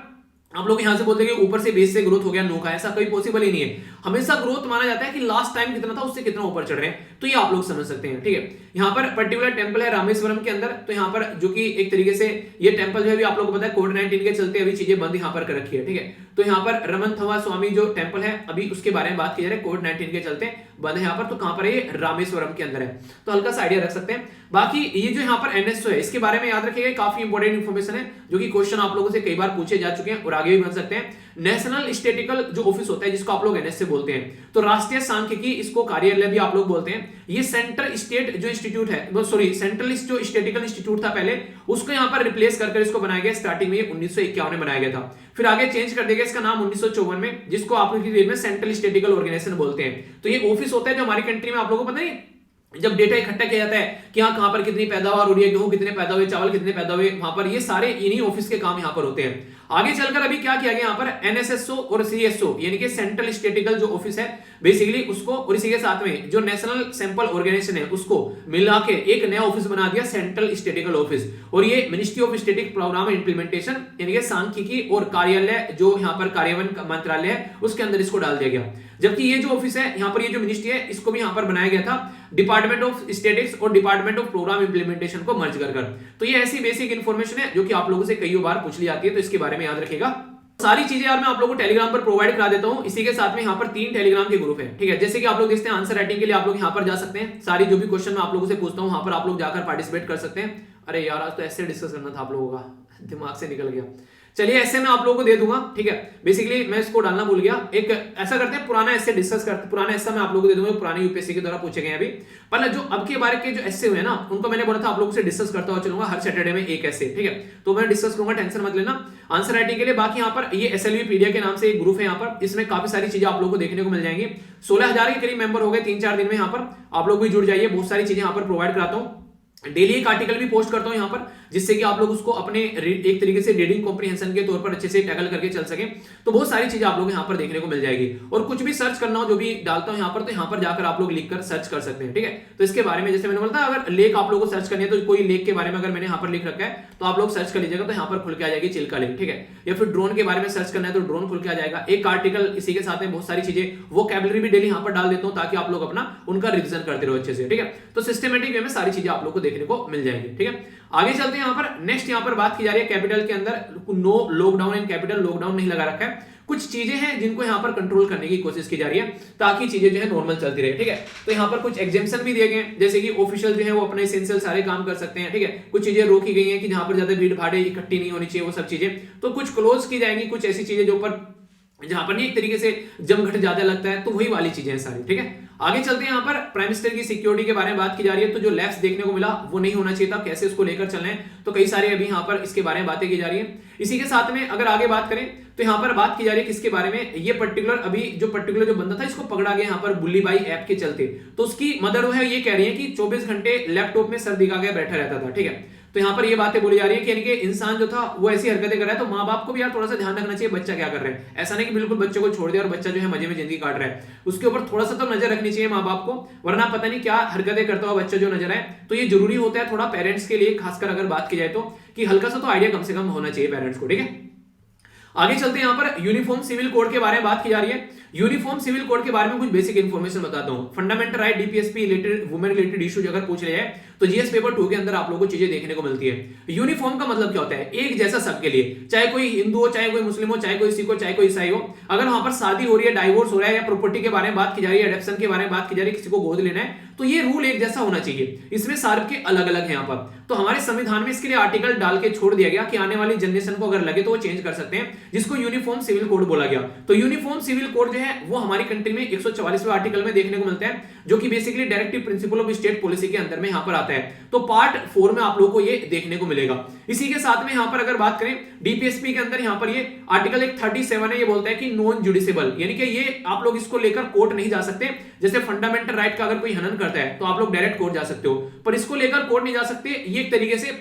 [SPEAKER 1] आप लोग यहां से बोलते हैं कि ऊपर से बेस से ग्रोथ हो गया 9 का, ऐसा कोई पॉसिबल ही नहीं है। हमेशा ग्रोथ माना जाता है कि लास्ट टाइम कितना था उससे कितना ऊपर चढ़ रहे हैं। तो ये आप लोग समझ सकते हैं, ठीक है। यहाँ पर पर्टिकुलर टेंपल है रामेश्वरम के अंदर। तो यहाँ पर जो कि एक तरीके से ये टेंपल जो है आप लोगों को पता है कोविड-19 के चलते अभी चीजें बंद यहाँ पर कर रखी है, ठीक है। तो यहाँ पर रमनथवा स्वामी जो टेंपल है अभी उसके बारे में बात की जा रही है, कोविड-19 के चलते बंद है यहाँ पर। तो कहां पर ये रामेश्वरम के अंदर है, तो हल्का सा आइडिया रख सकते हैं। बाकी ये जो यहाँ पर एनएसओ है इसके बारे में याद रखिएगा, काफी इंपॉर्टेंट इंफॉर्मेशन है, जो कि क्वेश्चन आप लोगों से कई बार पूछे जा चुके हैं और आगे भी बन सकते हैं। नेशनल स्टैटिस्टिकल जो ऑफिस होता है जिसको आप लोग एनएसए बोलते हैं, तो राष्ट्रीय सांख्यिकी इसको कार्यालय भी आप लोग बोलते हैं। ये सेंट्रल स्टेट जो इंस्टीट्यूट है, सॉरी सेंट्रल जो स्टैटिस्टिकल इंस्टीट्यूट था पहले, उसको यहाँ पर रिप्लेस कर इसको बनाया गया। स्टार्टिंग में 1951 में बनाया गया था, फिर आगे चेंज कर दिया गया इसका नाम 1954 में, जिसको आप लोग में सेंट्रल स्टैटिस्टिकल ऑर्गेनाइजेशन बोलते हैं। तो ये ऑफिस होता है जो हमारी कंट्री में आप लोगों को पता नहीं जब डेटा इकट्ठा किया जाता है कि हाँ कहां पर कितनी पैदावार हो रही है, गेहूं कितने पैदा हुए, चावल कितने पैदा हुए, वहां पर ये सारे इन्हीं ऑफिस के काम यहाँ पर होते हैं। आगे चलकर अभी क्या किया गया यहाँ पर एनएसएसओ और सीएसओ यानी कि सेंट्रल स्टैटिस्टिकल जो ऑफिस है बेसिकली उसको, और इसी के साथ में जो नेशनल सैंपल ऑर्गेनाइजेशन है उसको मिला के एक नया ऑफिस बना दिया सेंट्रल स्टैटिस्टिकल ऑफिस। और ये ministry of static programme implementation यानी कि सांख्यिकी और कार्यालय जो यहाँ पर कार्यान्वयन मंत्रालय है उसके अंदर इसको डाल दिया गया। जबकि ये जो ऑफिस है यहाँ पर, ये जो मिनिस्ट्री है इसको भी यहाँ पर बनाया गया था डिपार्टमेंट ऑफ स्टैटिस्टिक्स और डिपार्टमेंट ऑफ प्रोग्राम इंप्लीमेंटेशन को मर्ज कर। तो ये ऐसी बेसिक इंफॉर्मेशन है जो कि आप लोगों से कई बार पूछ ली जाती है, तो इसके बारे में याद रखिएगा। सारी चीजें यार मैं आप लोगों को टेलीग्राम पर प्रोवाइड करा देता हूं। इसी के साथ में यहाँ पर 3 टेलीग्राम के ग्रुप है, ठीक है। जैसे कि आप लोग देखते हैं आंसर राइटिंग के लिए आप लोग यहाँ पर जा सकते हैं, सारी जो भी क्वेश्चन मैं आप लोगों से पूछता हूँ वहां पर आप लोग जाकर पार्टिसिपेट कर सकते हैं। अरे यार आज तो ऐसे डिस्कस करना था आप लोगों का, दिमाग से निकल गया। चलिए ऐसे मैं आप लोगों को दे दूंगा, ठीक है। बेसिकली मैं इसको डालना भूल गया। एक ऐसा करते हैं पुराना ऐसे डिस्कस करते हैं, पुराना ऐसा मैं आप लोगों को दे दूंगा, पुराने यूपीएससी के द्वारा पूछे गए अभी। पर जो अब के बारे के जो ऐसे हुए ना उनको मैंने बोला था आप लोगों से डिस्कस करता हुआ चलूंगा हर सैटरडे में एक ऐसे, ठीक है। तो मैं डिस्कस करूंगा, टेंशन मत लेना आंसर राइटिंग के लिए। बाकी यहाँ पर ये एसएलवीपीडिया के नाम से एक ग्रुप है यहाँ पर, इसमें काफी सारी चीजें आप लोगों को देखने को मिल जाएंगी। 16,000 के करीब मेंबर हो गए 3-4 दिन में। यहाँ पर आप लोग भी जुड़ जाइए, बहुत सारी चीजें यहाँ पर प्रोवाइड कराता हूँ। डेली एक आर्टिकल भी पोस्ट करता हूं यहाँ पर, जिससे कि आप लोग उसको अपने एक तरीके से रीडिंग कॉम्प्रिहेंशन के तौर पर अच्छे से टैकल करके चल सके। तो बहुत सारी चीजें आप लोग यहाँ पर देखने को मिल जाएगी। और कुछ भी सर्च करना हो जो भी डालता हूं यहाँ पर, तो यहाँ पर जाकर आप लोग लिखकर सर्च कर सकते हैं, ठीक है। तो इसके बारे में जैसे मैंने बोला था, अगर लेक आप लोगों को सर्च करनी है तो कोई लेक के बारे में अगर मैंने यहाँ पर लिख रखा है तो आप लोग सर्च कर लीजिएगा, तो यहाँ पर खुल के आ जाएगी चिल्का लेक, ठीक है। या फिर ड्रोन के बारे में सर्च करना है तो ड्रोन खुल के आ जाएगा। एक आर्टिकल इसी के साथ में बहुत सारी चीजें वोकैबुलरी भी डेली यहाँ पर डाल देता हूँ ताकि आप लोग अपना उनका रिविजन करते रहो अच्छे से, ठीक है। तो सिस्टमेटिक वे में सारी चीजें आप लोग को देखने को मिल जाएंगी, ठीक है। आगे चलते हैं यहाँ पर। नेक्स्ट यहाँ पर बात की जा रही है कैपिटल के अंदर no lockdown and capital lockdown नहीं लगा रखा है। कुछ चीजें हैं जिनको यहाँ पर कंट्रोल करने की कोशिश की जा रही है ताकि चीजें जो है नॉर्मल चलती रहे, ठीक है। तो यहाँ पर कुछ एग्जेम्पशन भी दिए गए हैं, जैसे कि ऑफिशियल जो है वो अपने एसेंशियल सारे काम कर सकते हैं, ठीक है। कुछ चीजें रोकी गई हैं कि जहां पर ज्यादा भीड़ भाड़ इकट्ठी नहीं होनी चाहिए, वो सब चीजें। तो कुछ क्लोज की जाएंगी, कुछ ऐसी चीजें जो पर जहां पर नहीं एक तरीके से जमघट ज्यादा लगता है, तो वही वाली चीजें हैं सारी, ठीक है। आगे चलते हैं, यहाँ पर प्राइम मिनिस्टर की सिक्योरिटी के बारे में बात की जा रही है। तो जो लैप्स देखने को मिला वो नहीं होना चाहिए था, कैसे उसको लेकर चलना है, तो कई सारे अभी यहाँ पर इसके बारे में बातें की जा रही है। इसी के साथ में अगर आगे बात करें तो यहाँ पर बात की जा रही है किसके बारे में, ये पर्टिकुलर अभी जो बंदा था इसको पकड़ा गया यहाँ पर बुल्ली बाई ऐप के चलते। तो उसकी मदर जो है ये कह रही है कि 24 घंटे लैपटॉप में सर दिखा के बैठा रहता था, ठीक है। तो यहाँ पर ये बातें बोली जा रही है कि यानी कि इंसान जो था वो ऐसी हरकतें कर रहा है, तो माँ बाप को भी यार थोड़ा सा ध्यान रखना चाहिए बच्चा क्या कर रहे हैं। ऐसा नहीं कि बिल्कुल बच्चे को छोड़ दिया और बच्चा जो है मजे में जिंदगी काट रहा है, उसके ऊपर थोड़ा सा तो नजर रखनी चाहिए माँ बाप को, वरना पता नहीं क्या हरकतें करता हुआ बच्चा जो नजर आए। तो ये जरूरी होता है थोड़ा पेरेंट्स के लिए, खासकर अगर बात की जाए तो, कि हल्का सा तो आइडिया कम से कम होना चाहिए पेरेंट्स को, ठीक है। आगे चलते हैं, यहाँ पर यूनिफॉर्म सिविल कोड के बारे में बात की जा रही है। यूनिफॉर्म सिविल कोड के बारे में कुछ बेसिक इन्फॉर्मेशन बताता हूं। Fundamental right, DPSP related, women related issues अगर पूछ रहे हैं तो जीएस पेपर 2 के अंदर आप लोगों को चीजें देखने को मिलती है। यूनिफॉर्म का मतलब क्या होता है, एक जैसा सबके लिए, चाहे कोई हिंदू हो, चाहे कोई मुस्लिम हो, चाहे कोई सिख हो, चाहे कोई ईसाई हो। अगर वहां पर शादी हो रही है, डाइवोर्स हो रहा है, या प्रॉपर्टी के बारे में बात की जा रही है, एडॉप्शन के बारे में बात की जा रही है, किसी को गोद लेना है, तो ये रूल एक जैसा होना चाहिए। इसमें सबके अलग अलग है यहाँ पर। तो हमारे संविधान में इसके लिए आर्टिकल डाल के छोड़ दिया गया कि आने वाली जनरेशन को अगर लगे तो वो चेंज कर सकते हैं, जिसको यूनिफॉर्म सिविल कोड बोला गया। तो यूनिफॉर्म सिविल कोड जो है वो हमारी कंट्री में 144वें आर्टिकल में देखने को मिलता है, जो कि basically directive principle of state policy के अंदर में यहाँ पर आता है। तो पार्ट 4 में आप लोगों को ये देखने को मिलेगा। इसी के साथ में यहाँ पर अगर बात करें डीपीएसपी के अंदर, यहाँ पर ये आर्टिकल 37 है, ये बोलता है कि नॉन जुडिशियबल, यानी कि ये आप लोग इसको लेकर कोर्ट नहीं जा सकते। जैसे फंडामेंटल राइट का अगर कोई हनन करता है तो आप लोग डायरेक्ट कोर्ट जा सकते हो, पर इसको लेकर कोर्ट नहीं जा सकते। ये एक तरीके से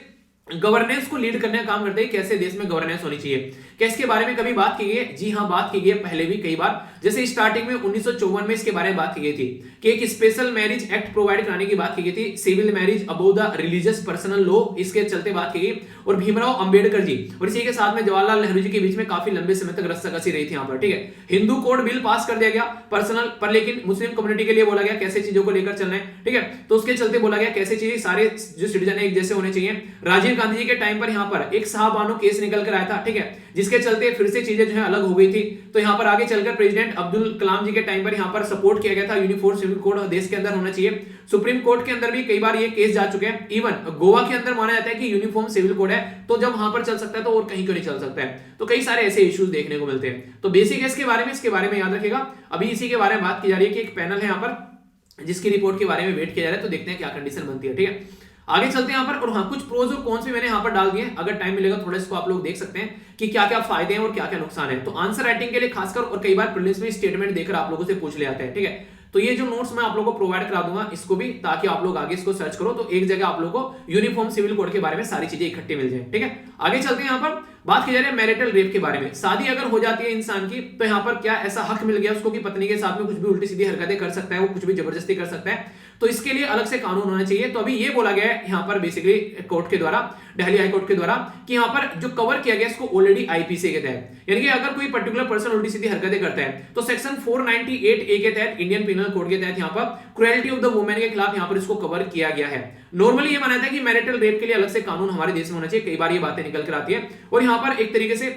[SPEAKER 1] गवर्नेंस को लीड करने का काम करते हैं, कैसे देश में गवर्नेंस होनी चाहिए। क्या इसके बारे में कभी बात की गई है? जी हाँ, बात की गई है पहले भी कई बार। जैसे स्टार्टिंग में 1954 में इसके बारे में बात की गई थी कि एक स्पेशल मैरिज एक्ट प्रोवाइड कराने की बात की गई थी, civil marriage above the religious personal law, इसके चलते बात की गई। और भीमराव अंबेडकर जी और इसी के साथ में जवाहरलाल नेहरू जी के बीच में काफी लंबे समय तक रस्साकसी रही थी यहाँ पर, ठीक है। हिंदू कोड बिल पास कर दिया गया पर्सनल पर, लेकिन मुस्लिम कम्युनिटी के लिए बोला गया कैसे चीजों को लेकर चलना है, ठीक है। तो उसके चलते बोला गया कैसे चीजें सारे जो सिटीजन है एक जैसे होने चाहिए। राजीव गांधी जी के टाइम पर यहाँ पर एक साहबानो केस निकल कर आया था, ठीक है, जिसके चलते फिर से चीजें जो है अलग हो गई थी। तो यहाँ पर आगे चलकर प्रेसिडेंट अब्दुल कलाम जी के टाइम पर यहाँ पर सपोर्ट किया गया था यूनिफॉर्म सिविल कोड देश के अंदर होना चाहिए। सुप्रीम कोर्ट के अंदर भी कई बार ये केस जा चुके हैं। इवन गोवा के अंदर माना जाता है कि यूनिफॉर्म सिविल कोड है, तो जब वहां पर चल सकता है तो और कहीं क्यों नहीं चल सकता है। तो कई सारे ऐसे इश्यूज देखने को मिलते हैं। तो बेसिक है इसके बारे में याद रखिएगा। अभी इसी के बारे में बात की जा रही है कि एक पैनल है यहाँ पर जिसकी रिपोर्ट के बारे में वेट किया जा रहा है, तो देखते हैं क्या कंडीशन बनती है, ठीक है। आगे चलते हैं यहाँ पर, और हाँ कुछ प्रोज और कॉन्स भी मैंने यहाँ पर डाल दिए, अगर टाइम मिलेगा थोड़ा इसको आप लोग देख सकते हैं कि क्या क्या फायदे हैं और क्या क्या नुकसान है। तो आंसर राइटिंग के लिए खासकर, और कई बार प्रीलिम्स में स्टेटमेंट देकर आप लोगों से पूछ ले आते हैं, ठीक है। तो ये जो नोट्स मैं आप लोगों को प्रोवाइड करा दूंगा इसको भी, ताकि आप लोग आगे इसको सर्च करो तो एक जगह आप लोगों को यूनिफॉर्म सिविल कोड के बारे में सारी चीजें इकट्ठी मिल जाए, ठीक है। आगे चलते हैं, यहाँ पर बात की जा रही है मैरिटल रेप के बारे में। शादी अगर हो जाती है इंसान की, तो यहाँ पर क्या ऐसा हक मिल गया उसको कि पत्नी के साथ में कुछ भी उल्टी सीधी हरकतें कर सकता है, वो कुछ भी जबरदस्ती कर सकता है। तो इसके लिए अलग से कानून होना चाहिए। तो अभी ये बोला गया है यहाँ पर बेसिकली कोर्ट के द्वारा, दिल्ली हाई कोर्ट के द्वारा, कि यहाँ पर जो कवर किया गया इसको ऑलरेडी आईपीसी के तहत, यानी कि अगर कोई पर्टिकुलर पर्सन उल्टी सीधी हरकतें करता है तो सेक्शन 498A के तहत, इंडियन पिनल कोड के तहत यहाँ पर क्रुएल्टी ऑफ द वुमेन के खिलाफ यहाँ पर इसको कवर किया गया है। नॉर्मली ये माना जाता है कि मैरिटल रेप के लिए अलग से कानून हमारे देश में होना चाहिए। कई बार ये बातें निकल कर आती है, और यहाँ पर एक तरीके से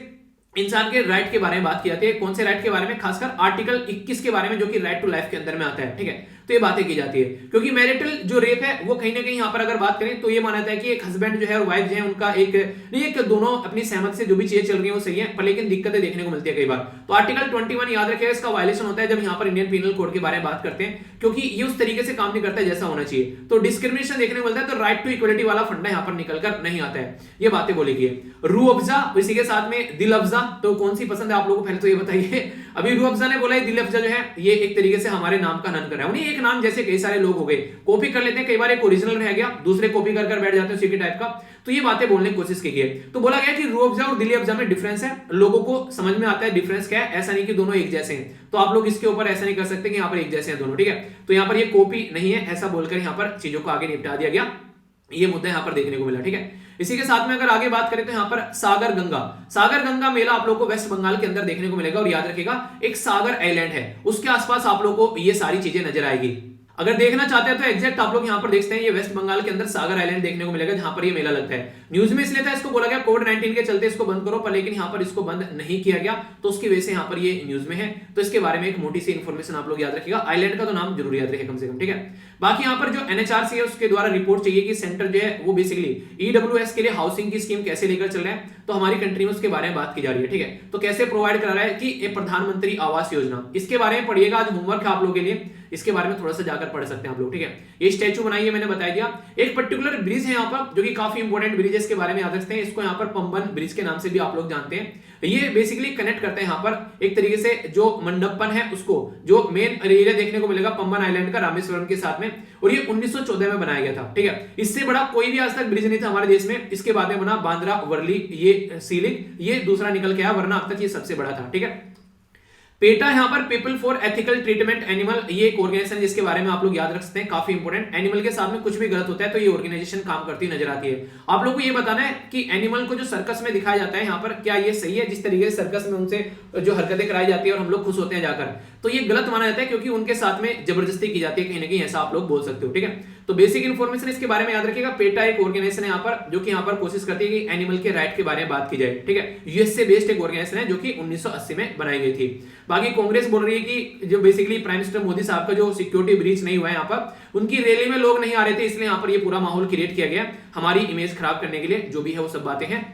[SPEAKER 1] इंसान के राइट के बारे में बात की जाती है। कौन से राइट के बारे में? खासकर आर्टिकल 21 के बारे में, जो कि राइट टू लाइफ के अंदर में आता है, ठीक है। तो ये बातें की जाती है, क्योंकि मैरिटल जो रेप है वो कहीं ना कहीं यहाँ पर अगर बात करें तो ये माना जाता है कि एक हस्बैंड जो है और वाइफ जो है उनका एक नहीं, एक दोनों अपनी सहमति से जो भी चीजें चल रही है वो सही है, पर लेकिन दिक्कतें देखने को मिलती है कई बार। तो आर्टिकल 21 याद रखिएगा, इसका वायलेशन होता है जब यहाँ पर इंडियन पिनल कोड के बारे में बात करते हैं, क्योंकि ये उस तरीके से काम नहीं करता जैसा होना चाहिए। तो डिस्क्रिमिनेशन देखने को मिलता है, तो राइट टू इक्वलिटी वाला फंडा यहाँ पर निकल कर नहीं आता है। ये बातें बोली गई है। रूह अफ़ज़ा, इसी के साथ में दिल अफ़ज़ा, तो कौन सी पसंद है आप लोगों को, पहले तो ये बताइए। अभी रूह अफ़ज़ा ने बोला है, दिल अफ़ज़ा जो है ये एक तरीके से हमारे नाम का हनन कर रहा है। उन्हीं एक नाम जैसे कई सारे लोग हो गए, कॉपी कर लेते हैं, कई बार एक ओरिजिनल रह गया, दूसरे कॉपी कर बैठ जाते हैं उसी के टाइप का। तो ये बातें बोलने की कोशिश की गई है। तो बोला गया कि रूह अफ़ज़ा और दिल अफ़ज़ा में डिफरेंस है, लोगों को समझ में आता है डिफरेंस क्या है, ऐसा नहीं कि दोनों एक जैसे हैं। तो आप लोग इसके ऊपर ऐसा नहीं कर सकते कि यहाँ पर एक जैसे हैं दोनों, ठीक है। तो यहाँ पर ये कॉपी नहीं है ऐसा बोलकर यहाँ पर चीजों को आगे निपटा दिया गया। ये मुद्दा यहाँ पर देखने को मिला, ठीक है। इसी के साथ में अगर आगे बात करें तो यहाँ पर सागर गंगा मेला आप लोग को वेस्ट बंगाल के अंदर देखने को मिलेगा। और याद रखिएगा एक सागर आइलैंड है, उसके आसपास आप लोग को ये सारी चीजें नजर आएगी। अगर देखना चाहते हैं तो एग्जैक्ट आप लोग यहाँ पर देखते हैं, ये वेस्ट बंगाल के अंदर सागर आइलैंड देखने को मिलेगा जहां पर ये मेला लगता है। न्यूज में इसलिए था, इसको बोला गया कोविड-19 के चलते इसको बंद करो, पर लेकिन यहाँ पर इसको बंद नहीं किया गया, तो उसकी वजह से यहाँ पर ये न्यूज में है। तो इसके बारे में एक मोटी सी इन्फॉर्मेशन आप लोग याद रखिएगा, आइलैंड का तो नाम जरूर याद रखिए कम से कम, ठीक है। बाकी यहाँ पर जो एनएचआरसी है उसके द्वारा रिपोर्ट चाहिए कि सेंटर जो है वो बेसिकली ईडब्ल्यूएस के लिए हाउसिंग की स्कीम कैसे लेकर चल रहे हैं, तो हमारी कंट्री में उसके बारे में बात की जा रही है, ठीक है। तो कैसे प्रोवाइड करा रहा है कि ये प्रधानमंत्री आवास योजना, इसके बारे में पढ़िएगा, आज होमवर्क है आप लोगों के लिए। इसके बारे में थोड़ा सा जाकर पढ़ सकते हैं आप लोग, ठीक है। ये स्टैचू बनाई है मैंने बता दिया। एक पर्टिकुलर ब्रिज है यहाँ पर जो कि काफी इंपॉर्टेंट ब्रिज है, इसके बारे में याद रखते हैं, इसको यहाँ पर पंबन ब्रिज के नाम से भी आप लोग जानते हैं। ये बेसिकली कनेक्ट करते हैं यहाँ पर एक तरीके से जो मंडपन है उसको, जो मेन एरिया देखने को मिलेगा पंबन आइलैंड का रामेश्वरम के साथ में, और ये 1914 में बनाया गया था, ठीक है। इससे बड़ा कोई भी आज तक ब्रिज नहीं था हमारे देश में। इसके बाद में बना बांद्रा वर्ली ये सीलिंग, ये दूसरा निकल के आया, वरना अब तक ये सबसे बड़ा था, ठीक है। पेटा यहाँ पर people for ethical treatment animal, ये एक ऑर्गेनाइजेशन जिसके बारे में आप लोग याद रख सकते हैं, काफी इंपोर्टेंट। एनिमल के साथ में कुछ भी गलत होता है तो ये ऑर्गेनाइजेशन काम करती नजर आती है। आप लोग को ये बताना है कि एनिमल को जो सर्कस में दिखाया जाता है यहाँ पर, क्या ये सही है जिस तरीके से सर्कस में उनसे जो हरकतें कराई जाती है और हम लोग खुश होते हैं जाकर, तो ये गलत माना जाता है क्योंकि उनके साथ में जबरदस्ती की जाती है कहीं ना कहीं, ऐसा आप लोग बोल सकते हो, ठीक है। तो बेसिक इन्फॉर्मेशन इसके बारे में याद रखिएगा। पेटा एक ऑर्गेनाइजेशन है यहाँ पर जो कि यहाँ पर कोशिश करती है कि एनिमल के राइट के बारे में बात की जाए, ठीक है। यूएस से बेस्ड एक ऑर्गेनाइजेशन है जो कि 1980 में बनाई गई थी। बाकी कांग्रेस बोल रही है कि जो बेसिकली प्राइम मिनिस्टर मोदी साहब का जो सिक्योरिटी ब्रीच नहीं हुआ है यहाँ पर, उनकी रैली में लोग नहीं आ रहे थे, इसलिए यहाँ पर ये पूरा माहौल क्रिएट किया गया हमारी इमेज खराब करने के लिए, जो भी है वो सब बातें हैं।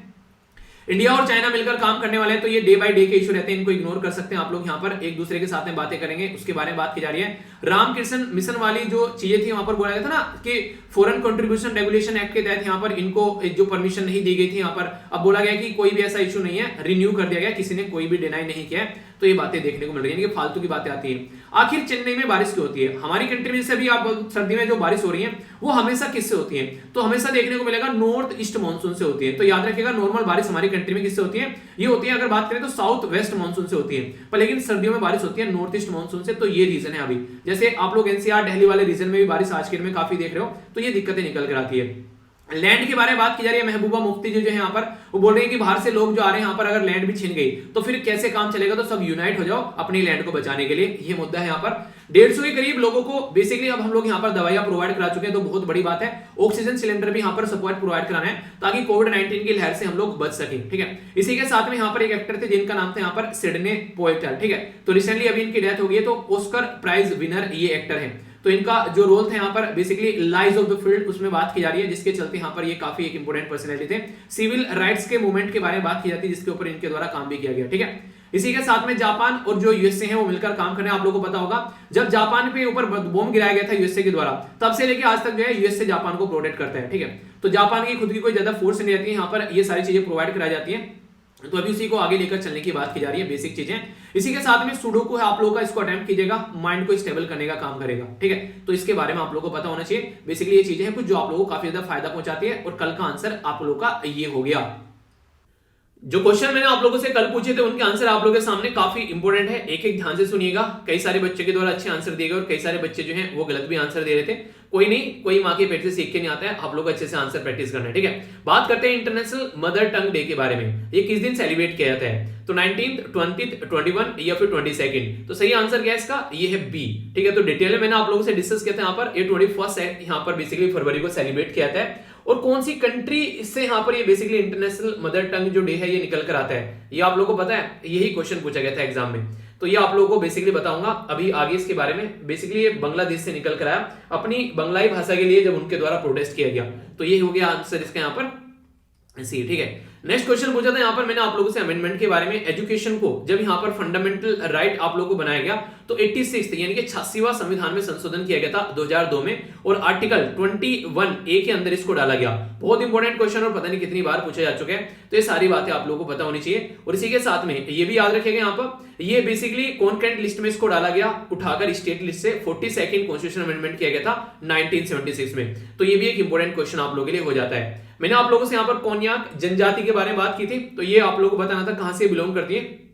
[SPEAKER 1] इंडिया और चाइना मिलकर काम करने वाले हैं, तो ये डे बाय डे के इशू रहते हैं, इनको इग्नोर कर सकते हैं आप लोग। यहाँ पर एक दूसरे के साथ में बातें करेंगे, उसके बारे में बात की जा रही है। रामकृष्ण मिशन वाली जो चीजें थी वहां पर बोला गया था ना कि फॉरेन कंट्रीब्यूशन रेगुलेशन एक्ट के तहत यहाँ पर इनको जो परमिशन नहीं दी गई थी, यहाँ पर अब बोला गया कि कोई भी ऐसा इशू नहीं है, रिन्यू कर दिया गया, किसी ने कोई भी डिनाई नहीं किया है। तो ये बातें देखने को मिल रही है कि फालतू की बातें आती है। आखिर चेन्नई में बारिश क्यों होती है? हमारी कंट्री में जैसे भी आप सर्दी में जो बारिश हो रही है वो हमेशा किससे होती है? तो हमेशा देखने को मिलेगा नॉर्थ ईस्ट मानसून से होती है। तो याद रखिएगा नॉर्मल बारिश हमारी कंट्री में किससे होती है? ये होती है, अगर बात करें तो साउथ वेस्ट मानसून से होती है, पर लेकिन सर्दियों में बारिश होती है नॉर्थ ईस्ट मानसून से। तो ये रीजन है। अभी जैसे आप लोग एनसीआर दिल्ली वाले रीजन में भी बारिश आज के दिन में काफी देख रहे हो, तो ये दिक्कतें निकल कर आती है। लैंड के बारे में बात की जा रही है। महबूबा मुफ्ती जो है यहाँ पर वो बोल रहे हैं कि बाहर से लोग जो आ रहे हैं यहाँ पर, अगर लैंड भी छीन गई तो फिर कैसे काम चलेगा, तो सब यूनाइट हो जाओ अपनी लैंड को बचाने के लिए, ये मुद्दा है यहाँ पर। 150 के करीब लोगों को बेसिकली अब हम लोग यहाँ पर दवाइयां प्रोवाइड करा चुके हैं, तो बहुत बड़ी बात है। ऑक्सीजन सिलेंडर भी यहाँ पर सपोर्ट प्रोवाइड कराना है ताकि कोविड-19 की लहर से हम लोग बच सके, ठीक है। इसी के साथ में यहाँ पर एक एक्टर थे जिनका नाम था यहाँ पर सिडने पोइटर, ठीक है। तो रिसेंटली अभी इनकी डेथ हो गई है, तो ऑस्कर प्राइज विनर ये एक्टर है। तो इनका जो रोल था यहाँ पर basically lies of the field, उसमें बात की जा रही है, जिसके चलते यहाँ पर ये काफी एक इंपोर्टेंट पर्सनैलिटी थे। सिविल राइट्स के मूवमेंट के बारे में बात की जाती है, जिसके ऊपर इनके द्वारा काम भी किया गया, ठीक है। इसी के साथ में जापान और जो यूएसए है वो मिलकर काम कर रहे हैं। आप लोगों को पता होगा जब जापान पे ऊपर बॉम्ब गिराया गया था यूएसए के द्वारा, तब से लेके आज तक जो है यूएसए जापान को प्रोटेक्ट करता है, ठीक है। तो जापान की खुद की कोई ज्यादा फोर्स नहीं रहती है, यहाँ पर ये सारी चीजें प्रोवाइड कराई जाती है। तो अभी उसी को आगे लेकर चलने की बात की जा रही है, बेसिक चीजें। इसी के साथ में सुडोकू है आप लोगों का, इसको अटेम्प्ट कीजिएगा, माइंड को स्टेबल करने का काम करेगा, ठीक है। तो इसके बारे में आप लोगों को पता होना चाहिए। बेसिकली ये चीजें हैं कुछ जो आप लोगों को काफी ज्यादा फायदा पहुंचाती है। और कल का आंसर आप लोगों का ये हो गया। जो क्वेश्चन मैंने आप लोगों से कल पूछे थे उनके आंसर आप लोगों के सामने काफी इंपोर्टेंट है, एक एक ध्यान से सुनिएगा। कई सारे बच्चे के द्वारा अच्छे आंसर दिए गए और कई सारे बच्चे जो हैं वो गलत भी आंसर दे रहे थे। कोई नहीं, कोई माँ के पेट से सीख के नहीं आता है, आप लोग अच्छे से आंसर प्रैक्टिस करना है, ठीक है। बात करते हैं इंटरनेशनल मदर टंग डे के बारे में। ये किस दिन सेलिब्रेट किया जाता है? तो 19th, 20th, 21 या फिर 22nd। तो सही आंसर क्या है इसका? ये है बी, ठीक है। तो डिटेल में मैंने आप लोगों से डिस्कस किया था यहाँ पर। ये 21 है, यहाँ पर बेसिकली फरवरी को सेलिब्रेट किया जाता है। और कौन सी कंट्री इससे यहाँ पर ये बेसिकली इंटरनेशनल मदर टंग जो डे है ये निकल कर आता है, ये आप लोगों को पता है? यही क्वेश्चन पूछा गया था एग्जाम में, तो ये आप लोगों को बेसिकली बताऊंगा अभी आगे इसके बारे में। बेसिकली ये बांग्लादेश से निकल कर आया अपनी बंगलाई भाषा के लिए, जब उनके द्वारा प्रोटेस्ट किया गया। तो ये हो गया आंसर इसका यहाँ पर सी, ठीक है। नेक्स्ट क्वेश्चन पूछा था यहाँ पर मैंने आप लोगों से अमेंडमेंट के बारे में। एजुकेशन को जब यहाँ पर फंडामेंटल राइट आप लोगों को बनाया गया तो 86 यानी कि 86वां संविधान में संशोधन किया गया था 2002 में, और आर्टिकल 21A के अंदर इसको डाला गया। बहुत इंपॉर्टेंट क्वेश्चन और पता नहीं कितनी बार पूछा जा चुका है, तो ये सारी बातें आप लोगों को पता होनी चाहिए। और इसी के साथ में ये भी याद रखिएगा यहाँ पर ये बेसिकली कॉन्करेंट लिस्ट में इसको डाला गया, उठाकर स्टेट लिस्ट से 42nd कॉन्स्टिट्यूशन अमेंडमेंट किया गया था 1976 में। तो ये भी एक इंपॉर्टेंट क्वेश्चन आप लोगों के लिए हो जाता है। मैंने आप लोगों से यहाँ पर कोन्याक जनजाति के बारे में बात की थी, तो ये आप लोगों को बताना था कहां से बिलोंग करती है।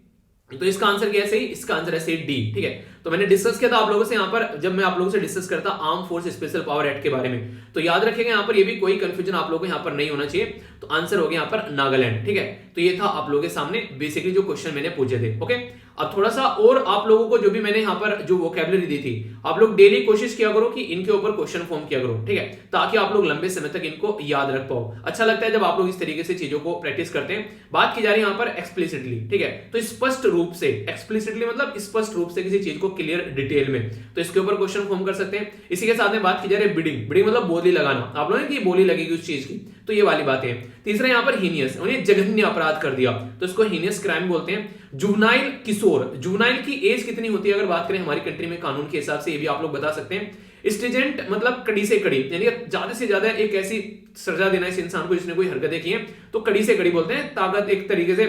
[SPEAKER 1] तो इसका आंसर क्या है सही? इसका आंसर है सही डी, ठीक है। तो मैंने डिस्कस किया था आप लोगों से यहाँ पर, जब मैं आप लोगों से डिस्कस करता arm force special power act के बारे में, तो याद रखिएगा यहाँ पर ये भी कोई कंफ्यूजन आप लोगों को यहाँ पर नहीं होना चाहिए। तो आंसर हो गया यहाँ पर नागालैंड, ठीक है। तो ये था आप लोगों के सामने बेसिकली जो क्वेश्चन मैंने पूछे थे, ओके। अब थोड़ा सा और आप लोगों को जो भी मैंने यहाँ पर जो वोकैबुलरी दी थी, आप लोग डेली कोशिश किया करो कि इनके ऊपर क्वेश्चन फॉर्म किया करो, ठीक है, ताकि आप लोग लंबे समय तक इनको याद रख पाओ। अच्छा लगता है जब आप लोग इस तरीके से चीजों को प्रैक्टिस करते हैं। बात की जा रही है यहाँ पर एक्सप्लिसिटली, ठीक है। तो स्पष्ट रूप से, एक्सप्लिसिटली मतलब स्पष्ट रूप से किसी चीज को क्लियर डिटेल में, तो इसके ऊपर क्वेश्चन फॉर्म कर सकते हैं। इसी के साथ में बात की जा रही है बिडिंग। बिडिंग मतलब बोली लगाना। आप लोगों ने कि बोली लगेगी उस चीज की, तो ये वाली बातें हैं। तीसरा यहाँ पर हीनियस, उन्हें जघन्य अपराध कर दिया, तो इसको हीनियस क्राइम बोलते हैं। जुवनाइल किशोर, जुवनाइल की एज कितनी होती है अगर बात करें हमारी कंट्री में कानून के हिसाब से, ये भी आप लोग बता सकते हैं। स्ट्रिजेंट मतलब कड़ी से कड़ी, यानी ज्यादा से ज्यादा एक ऐसी सजा देना इस इंसान को जिसने कोई हरकतें की हैं, तो कड़ी से कड़ी बोलते हैं। ताकत, एक तरीके से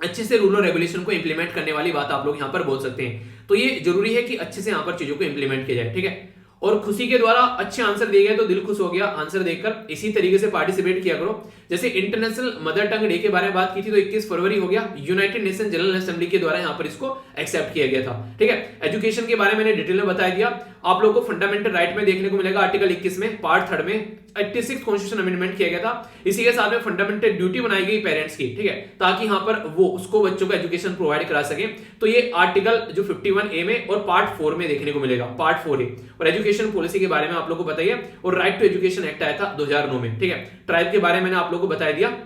[SPEAKER 1] अच्छे से रूल और रेगुलेशन को इंप्लीमेंट करने वाली बात आप लोग यहां पर बोल सकते हैं। तो ये जरूरी है कि अच्छे से यहां पर चीजों को इंप्लीमेंट किया जाए, ठीक है। और खुशी के द्वारा अच्छे आंसर दिए गए तो दिल खुश हो गया आंसर देखकर। इसी तरीके से पार्टिसिपेट किया करो। जैसे इंटरनेशनल मदर टंग डे के बारे में बात की थी तो 21 फरवरी हो गया, यूनाइटेड नेशन जनरल असेंबली के द्वारा यहां पर इसको एक्सेप्ट किया गया था, ठीक है। एजुकेशन के बारे में मैंने डिटेल में बता दिया। आप लोगों को फंडामेंटल राइट में देखने को मिलेगा आर्टिकल 21 में पार्ट 3 में 86 कॉन्स्टिट्यूशन अमेंडमेंट किया गया था। इसी के साथ में फंडामेंटल ड्यूटी बनाई गई पेरेंट्स की, ठीक है, ताकि यहां पर वो उसको बच्चों को एजुकेशन प्रोवाइड करा सके। तो ये आर्टिकल जो 51A में और पार्ट 4 में देखने को मिलेगा, पार्ट 4A। और एजुकेशन पॉलिसी के बारे में आप लोगों को बताइए। और राइट टू एजुकेशन एक्ट आया था 2009 में, ठीक है। ट्राइब के बारे में मैंने आप लोगों को बता दिया।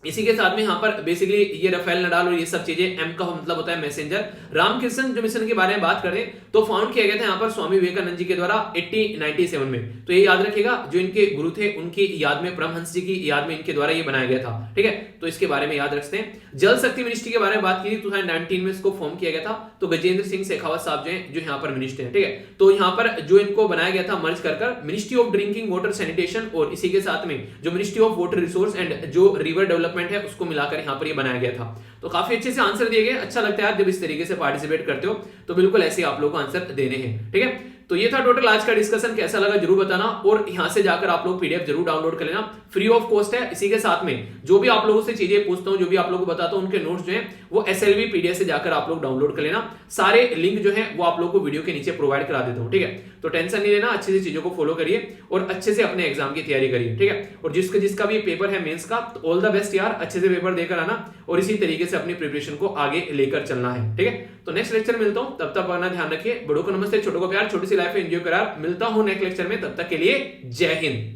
[SPEAKER 1] इसी के साथ में यहां पर बेसिकली ये राफेल नडाल और ये सब चीजें, एम का मतलब होता है मैसेंजर। रामकृष्ण जो मिशन के बारे में बात करें तो फाउंड किया गया था यहां पर स्वामी विवेकानंद जी के द्वारा 1897 में। तो ये याद रखिएगा, जो इनके गुरु थे उनकी याद में, परमहंस जी की याद में इनके द्वारा ये बनाया गया था, ठीक है। तो इसके बारे में याद रखते हैं। जल शक्ति मिनिस्ट्री के बारे में बात की थी, 2019 में इसको फॉर्म किया गया था। तो गजेंद्र सिंह शेखावत साहब जो हैं, जो यहाँ पर मिनिस्टर हैं, ठीक है। तो यहाँ पर जो इनको बनाया गया था मर्ज कर ministry of drinking water sanitation और इसी के साथ में जो ministry of water resource and जो रिवर डेवलपमेंट है उसको मिलाकर यहाँ पर ये बनाया गया था। तो काफी अच्छे से आंसर दिए गए। अच्छा लगता है यार जब इस तरीके से पार्टिसिपेट करते हो, तो बिल्कुल ऐसे आप लोगों को आंसर देने हैं, ठीक है। तो ये था टोटल आज का डिस्कशन, कैसा लगा जरूर बताना। और यहां से जाकर आप लोग पीडीएफ जरूर डाउनलोड कर लेना, फ्री ऑफ कॉस्ट है। इसी के साथ में जो भी आप लोगों से चीजें पूछता हूं, जो भी आप लोगों को बताता हूं, उनके नोट्स जो हैं वो SLV पीडीएफ से जाकर आप लोग डाउनलोड कर लेना। सारे लिंक जो है वो आप लोग को वीडियो के नीचे प्रोवाइड करा देता हूं, ठीक है। तो टेंशन नहीं लेना, अच्छे से चीजों को फॉलो करिए और अच्छे से अपने एग्जाम की तैयारी करिए, ठीक है। और जिसका भी पेपर है मेंस का, तो ऑल द बेस्ट यार, अच्छे से पेपर देकर आना और इसी तरीके से अपनी प्रिपरेशन को आगे लेकर चलना है, ठीक है। तो नेक्स्ट लेक्चर मिलता हूं, तब तक अपना ध्यान रखिए। बड़ों को नमस्ते, छोटों को प्यार, छोटी सी लाइफ एंजॉय करा। मिलता हूं नेक्स्ट लेक्चर में, तब तक के लिए जय हिंद।